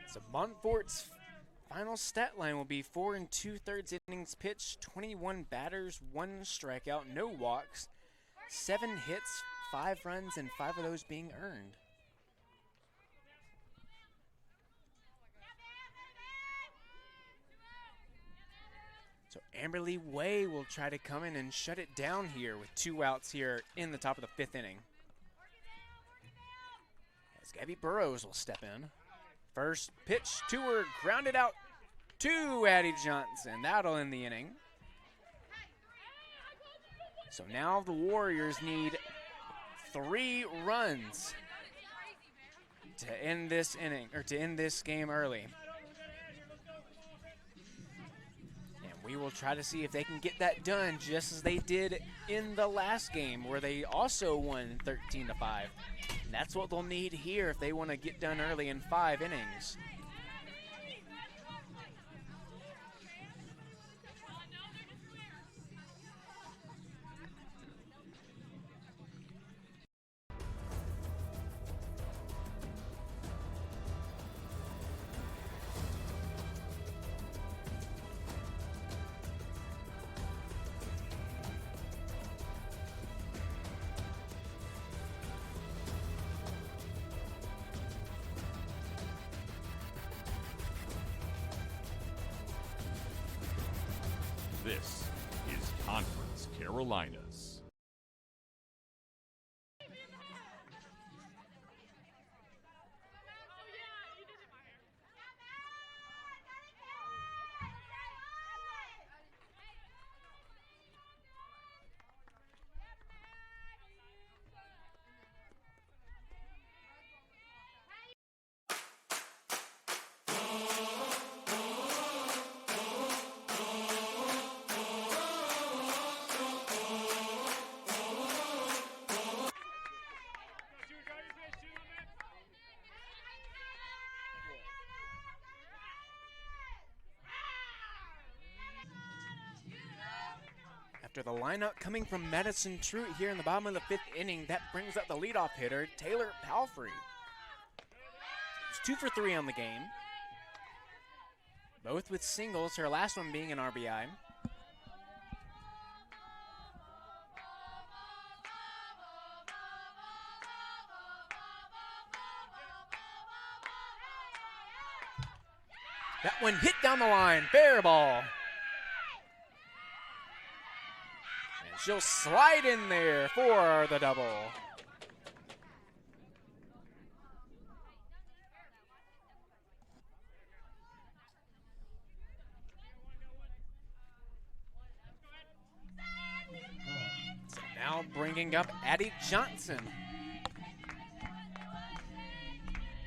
So Montfort's final stat line will be 4 2/3 innings pitched, 21 batters, 1 strikeout, no walks, 7 hits, 5 runs, and 5 of those being earned. So Amberly Way will try to come in and shut it down here with 2 outs here in the top of the 5th inning. As Gabby Burrows will step in. First pitch to her, grounded out to Addie Johnson. That'll end the inning. So now the Warriors need 3 runs to end this inning, or to end this game early. And we will try to see if they can get that done just as they did in the last game where they also won 13-5. And that's what they'll need here if they want to get done early in 5 innings. This is Conference Carolinas. After the lineup coming from Madison Truitt here in the bottom of the 5th inning, that brings up the leadoff hitter, Taylor Palfrey. He's 2 for 3 on the game, both with singles, her last one being an RBI. That one hit down the line, fair ball. She'll slide in there for the double. So now bringing up Addie Johnson,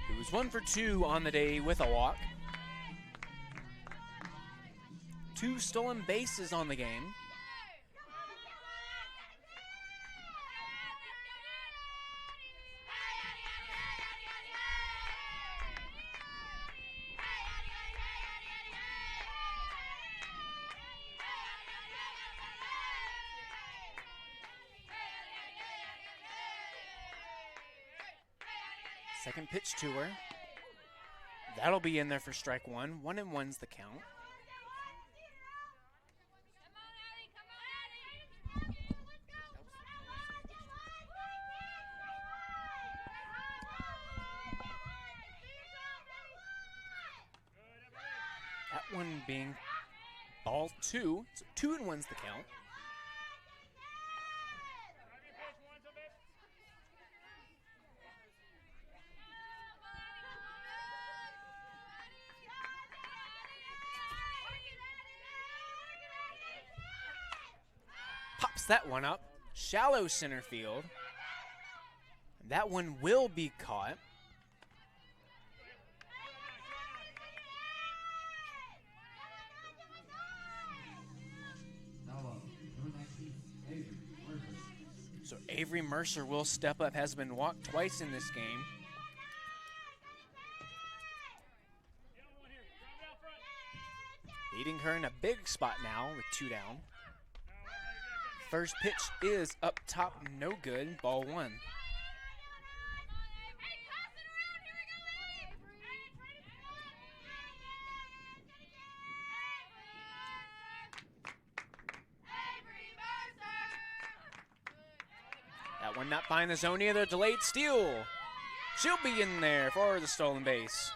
who's 1 for 2 on the day with a walk. 2 stolen bases on the game. Second pitch to her. That'll be in there for strike 1. 1-1's the count. one being ball 2. So 2-1's the count. Pops that one up. Shallow center field. That one will be caught. So Avery Mercer will step up, has been walked twice in this game. Leading her in a big spot now with 2 down. First pitch is up top, no good, ball 1. That one not finding the zone either, delayed steal. She'll be in there for the stolen base.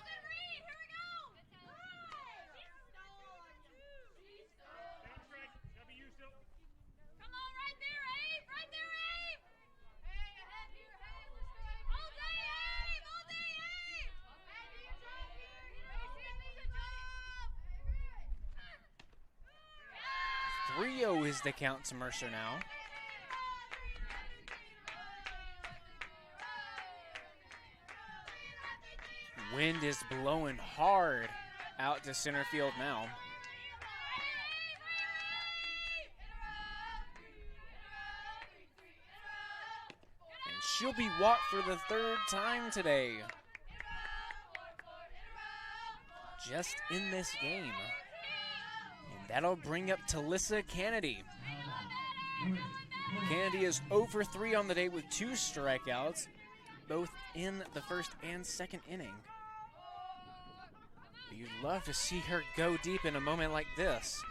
Is the count to Mercer now. Wind is blowing hard out to center field now. And she'll be walked for the 3rd time today. Just in this game. That'll bring up Talissa Kennedy. Kennedy is 0 for 3 on the day with 2 strikeouts, both in the 1st and 2nd inning. You'd love to see her go deep in a moment like this.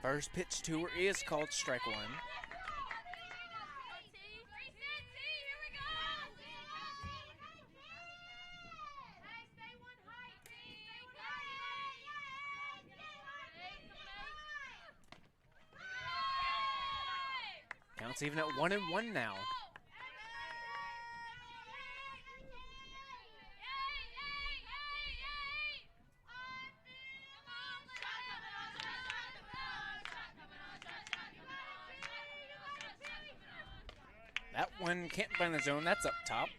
First pitch to her is called strike 1. Counts even at 1-1 now. That one can't find the zone. That's up top.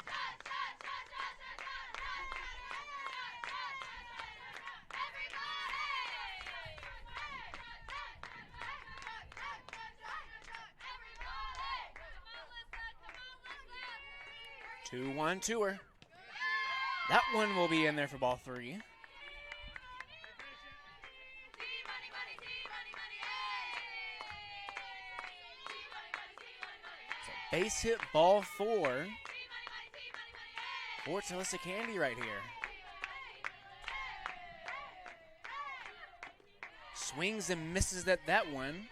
Two, 1 to her. That one will be in there for ball 3. So base hit, ball 4 for Talissa Kennedy right here. Swings and misses at that one.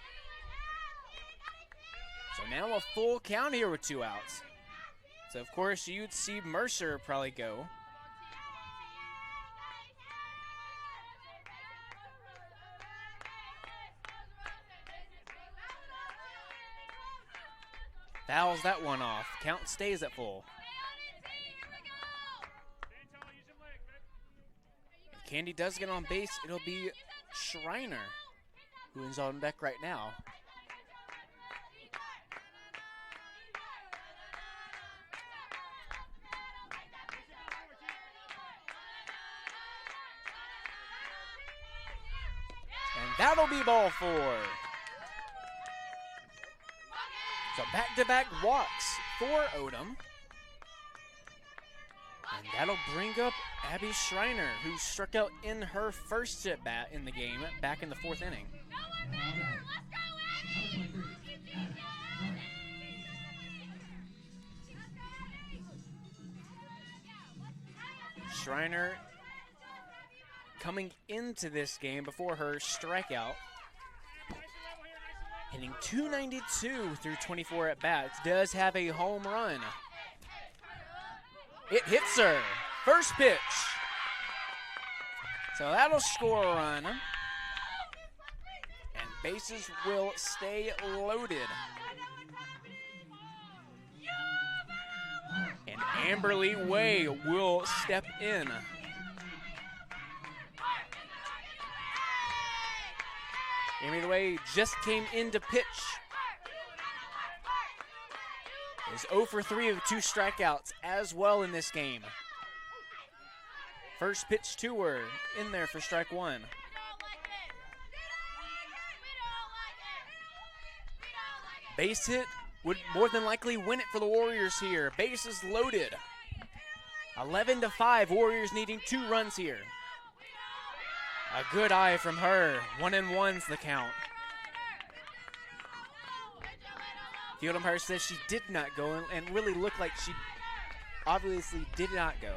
So now a full count here with 2 outs. So, of course, you'd see Mercer probably go. Fouls that one off. Count stays at full. If Candy does get on base, it'll be Schreiner, who is on deck right now. That'll be ball 4. So back-to-back walks for Odom. And that'll bring up Abby Schreiner, who struck out in her first at-bat in the game back in the 4th inning. Schreiner coming into this game before her strikeout, hitting .292 through 24 at-bats, does have a home run. It hits her. First pitch. So that'll score a run. And bases will stay loaded. And Amberly Way will step in. Amberly Way just came in to pitch. Is 0 for 3 with 2 strikeouts as well in this game. First pitch to her, in there for strike 1. Base hit would more than likely win it for the Warriors here. Bases loaded. 11-5, Warriors needing 2 runs here. A good eye from her. 1-1's the count. Field umpire says she did not go and really looked like she obviously did not go.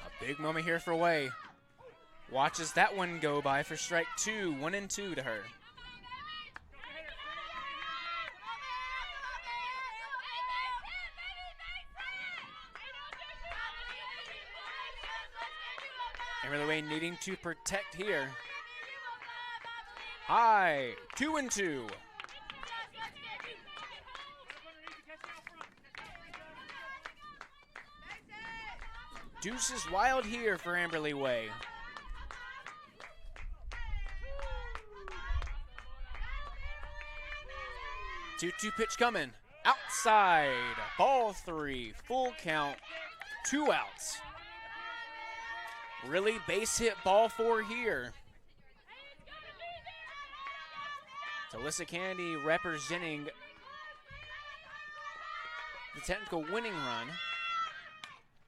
A big moment here for Way. Watches that one go by for strike 2. 1-2 to her. Amberly Way needing to protect here. High, 2-2. Deuce is wild here for Amberly Way. 2-2 pitch coming. Outside. Ball 3. Full count. 2 outs. Really base hit ball 4 here. Alyssa Kennedy representing the technical winning run.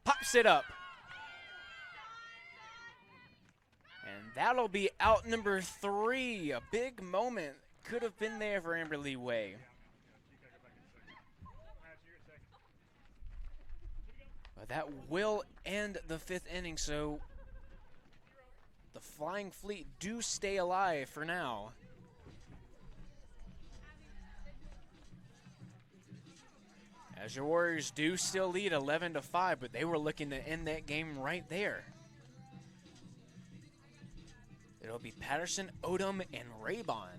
Pops it up. And that'll be out number 3. A big moment could have been there for Amberly Way. But that will end the 5th inning, so the Flying Fleet do stay alive for now. As your Warriors do still lead 11-5, but they were looking to end that game right there. It'll be Patterson, Odom, and Raybon.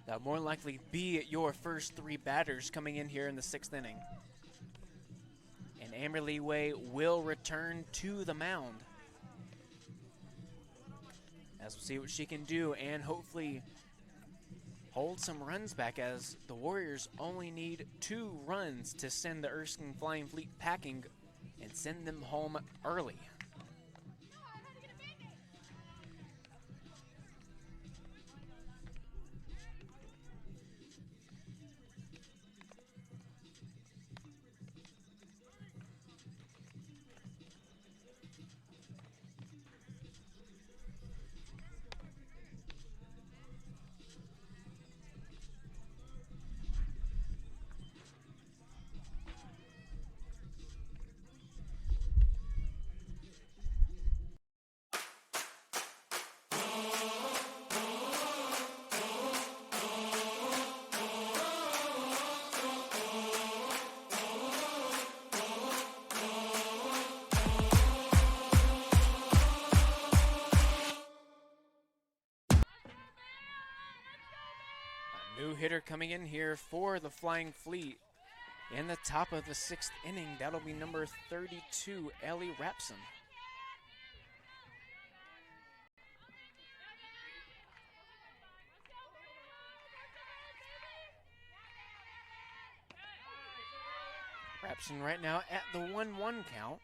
That'll more likely be your first 3 batters coming in here in the 6th inning. And Amberly Way will return to the mound. As we'll see what she can do and hopefully hold some runs back, as the Warriors only need 2 runs to send the Erskine Flying Fleet packing and send them home early. New hitter coming in here for the Flying Fleet in the top of the 6th inning. That'll be number 32, Ellie Rapson. Rapson right now at the 1-1 count.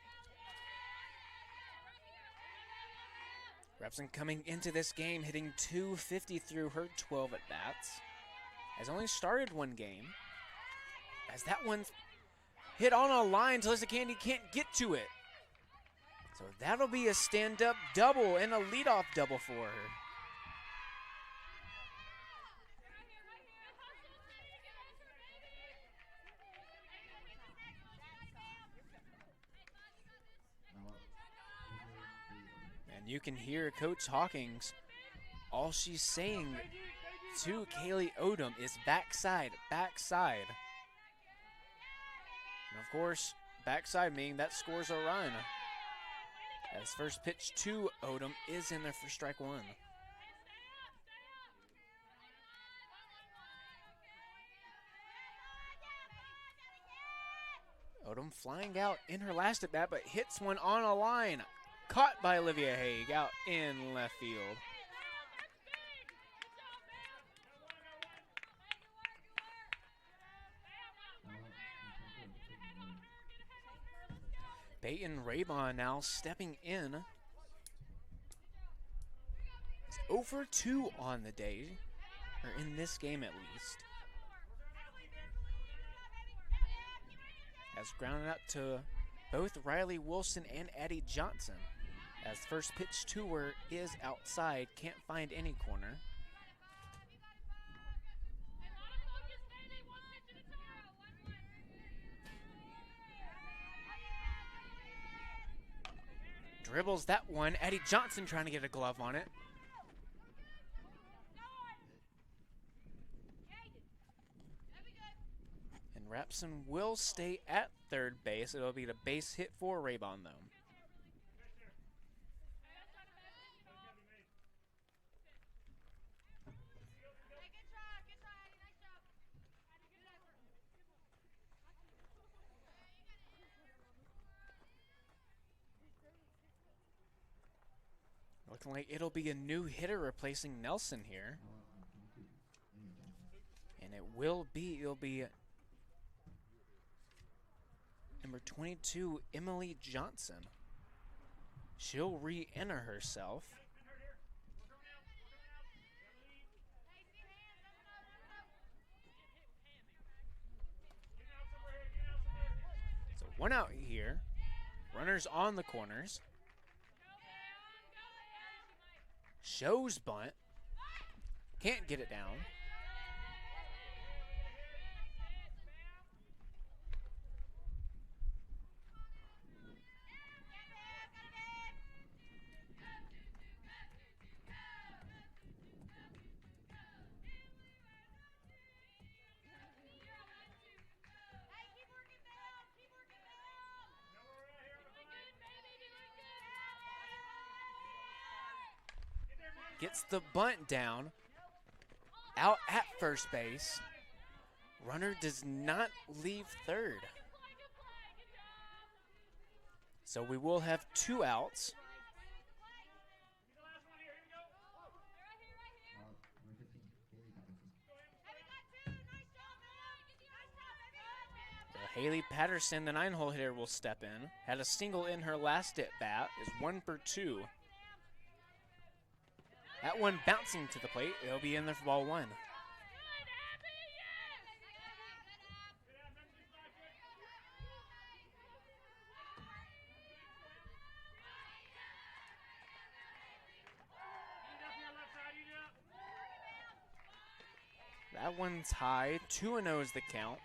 Rapson coming into this game hitting .250 through her 12 at-bats. Has only started 1 game. As that one hit on a line, Alyssa Kennedy can't get to it. So that'll be a stand-up double and a leadoff double for her. And you can hear Coach Hawkins. All she's saying to Kaylee Odom is backside, backside. And of course, backside meaning that scores a run. As first pitch to Odom is in there for strike one. Odom flying out in her last at bat, but hits one on a line. Caught by Olivia Haig out in left field. Peyton Raybon now stepping in. It's 0 for 2 on the day, or in this game at least. Has grounded out to both Riley Wilson and Addie Johnson. As first pitch to her is outside, can't find any corner. Dribbles that one. Addie Johnson trying to get a glove on it. And Rapson will stay at third base. It'll be the base hit for Raybon, though. Looking like it'll be a new hitter replacing Nelson here. And it'll be number 22, Emily Johnson. She'll re-enter herself. So one out here. Runners on the corners. Shows bunt. Can't get it down. Gets the bunt down. Out at first base. Runner does not leave third. So we will have 2 outs. So Haley Patterson, the 9-hole hitter, will step in. Had a single in her last at bat. Is 1 for 2. That one bouncing to the plate. It'll be in there for ball 1. That one's high. 2-0 is the count.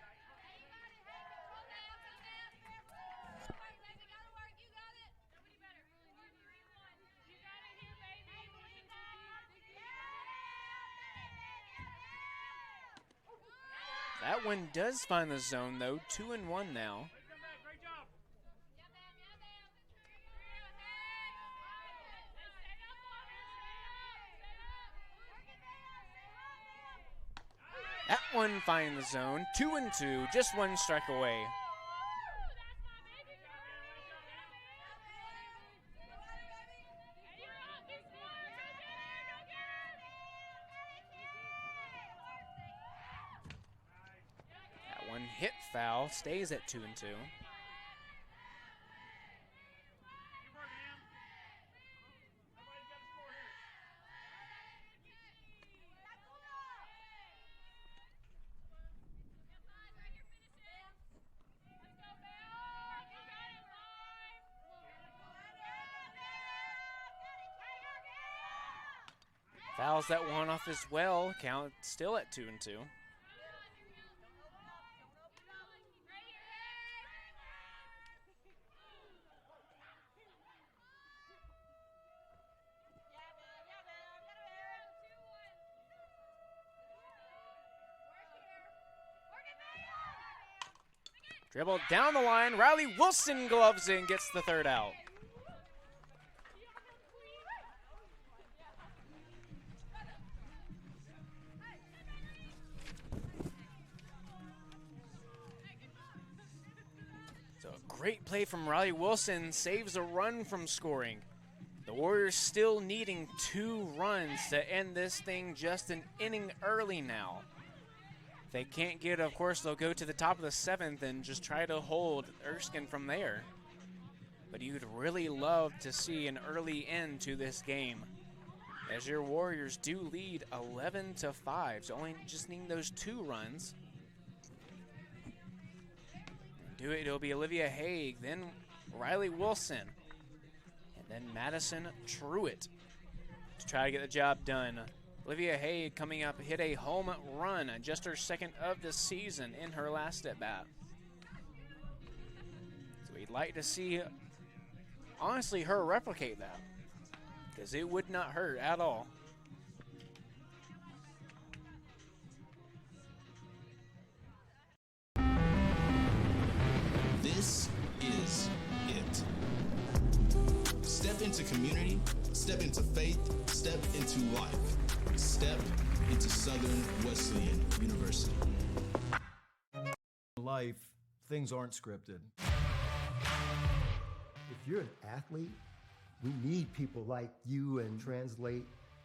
That one does find the zone, though. 2-1 now. That one finds the zone. 2-2, just 1 strike away. Hit foul, stays at 2-2. Fouls that one off as well, count still at 2-2. Dribble down the line. Riley Wilson gloves in, gets the third out. So a great play from Riley Wilson, saves a run from scoring. The Warriors still needing 2 runs to end this thing just an inning early now. If they can't get, of course, they'll go to the top of the 7th and just try to hold Erskine from there. But you'd really love to see an early end to this game, as your Warriors do lead 11-5, so only just need those 2 runs. Do it, it'll be Olivia Haig, then Riley Wilson, and then Madison Truitt to try to get the job done. Olivia Haig coming up, hit a home run, just her second of the season in her last at bat. So we'd like to see, honestly, her replicate that, because it would not hurt at all. This is it. Step into community, step into faith, step into life. Step into Southern Wesleyan University. In life, things aren't scripted. If you're an athlete, we need people like you and translate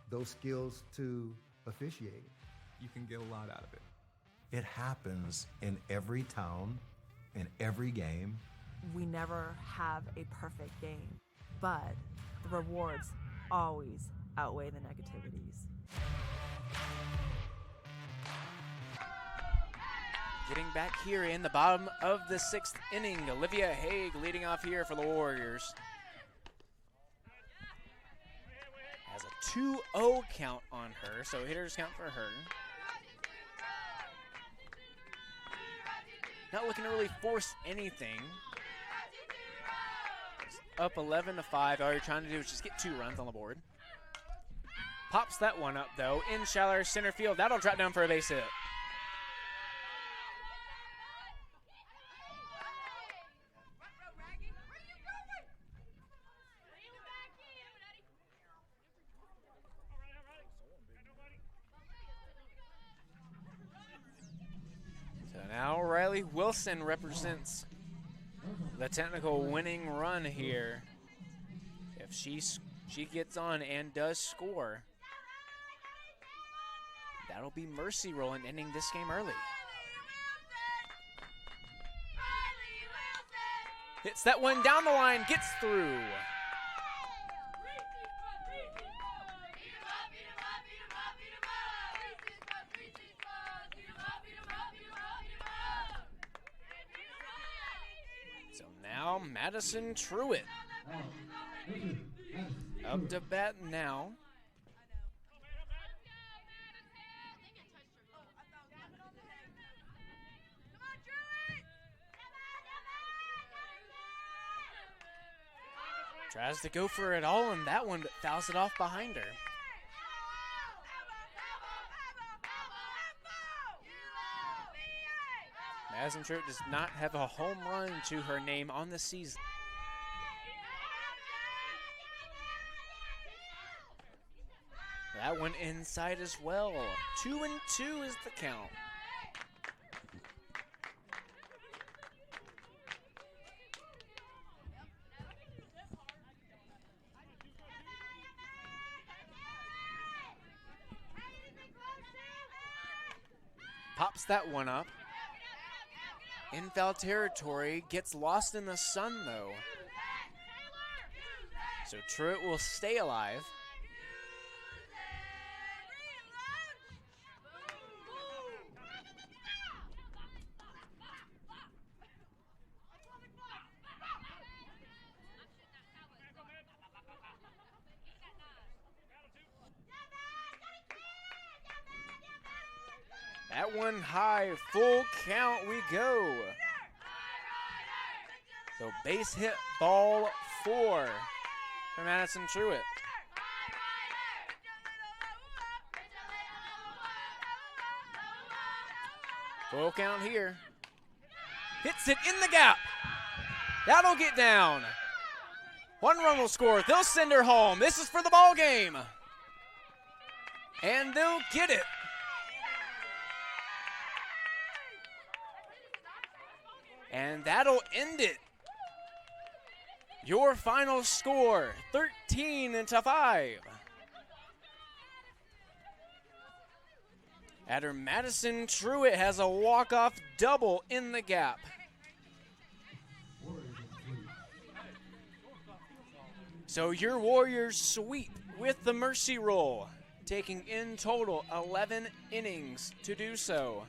those skills to officiating. You can get a lot out of it. It happens in every town, in every game. We never have a perfect game, but the rewards always outweigh the negativities. Getting back here in the bottom of the 6th inning, Olivia Haig leading off here for the Warriors. Has a 2-0 count on her, so hitter's count for her. Not looking to really force anything. Up 11-5. All you're trying to do is just get 2 runs on the board. Pops that one up, though, in shallow center field. That'll drop down for a base hit. So now Riley Wilson represents the technical winning run here. If she gets on and does score, that'll be mercy rolling, ending this game early. Hits that one down the line, gets through. So now Madison Truitt up to bat now. Tries to go for it all in that one, but fouls it off behind her. Madison Truitt does not have a home run to her name on the season. That one inside as well. 2-2 is the count. Pops that one up. In foul territory, gets lost in the sun though. So Truitt will stay alive. That one high, full count we go. So base hit, ball 4 for Madison Truitt. Full count here. Hits it in the gap. That'll get down. 1 run will score. They'll send her home. This is for the ball game. And they'll get it. And that'll end it. Your final score, 13-5. Adder Madison Truitt has a walk-off double in the gap. So your Warriors sweep with the mercy roll, taking in total 11 innings to do so.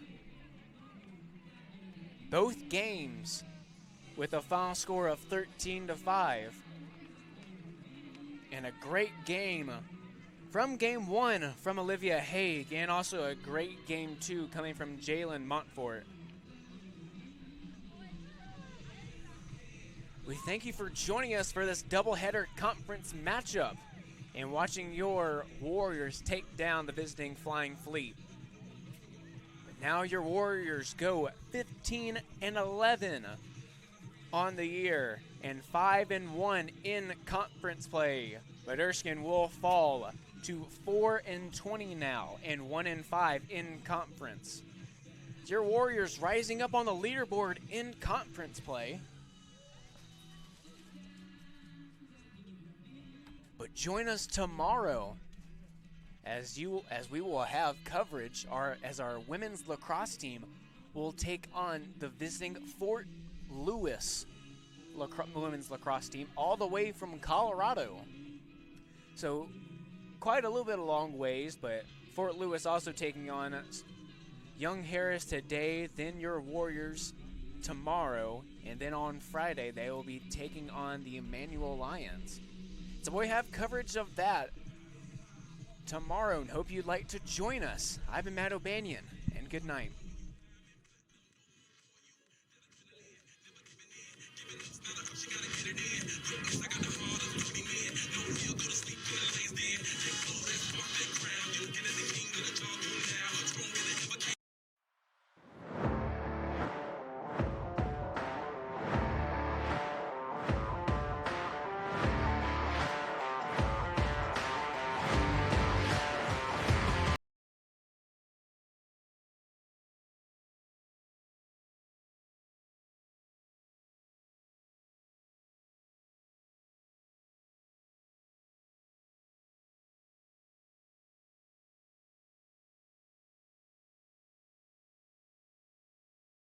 Both games with a final score of 13-5. And a great game from game 1 from Olivia Haig, and also a great game 2 coming from Jalen Montfort. We thank you for joining us for this doubleheader conference matchup and watching your Warriors take down the visiting Flying Fleet. But now your Warriors go 15-11 on the year and 5-1 in conference play. But Erskine will fall to 4-20 now and 1-5 in conference. Your Warriors rising up on the leaderboard in conference play. But join us tomorrow as we will have coverage as our women's lacrosse team will take on the visiting Fort Lewis women's lacrosse team all the way from Colorado. So quite a little bit of long ways, but Fort Lewis also taking on Young Harris today, then your Warriors tomorrow, and then on Friday they will be taking on the Emmanuel Lions. So we have coverage of that tomorrow and hope you'd like to join us. I've been Matt O'Banion, and good night.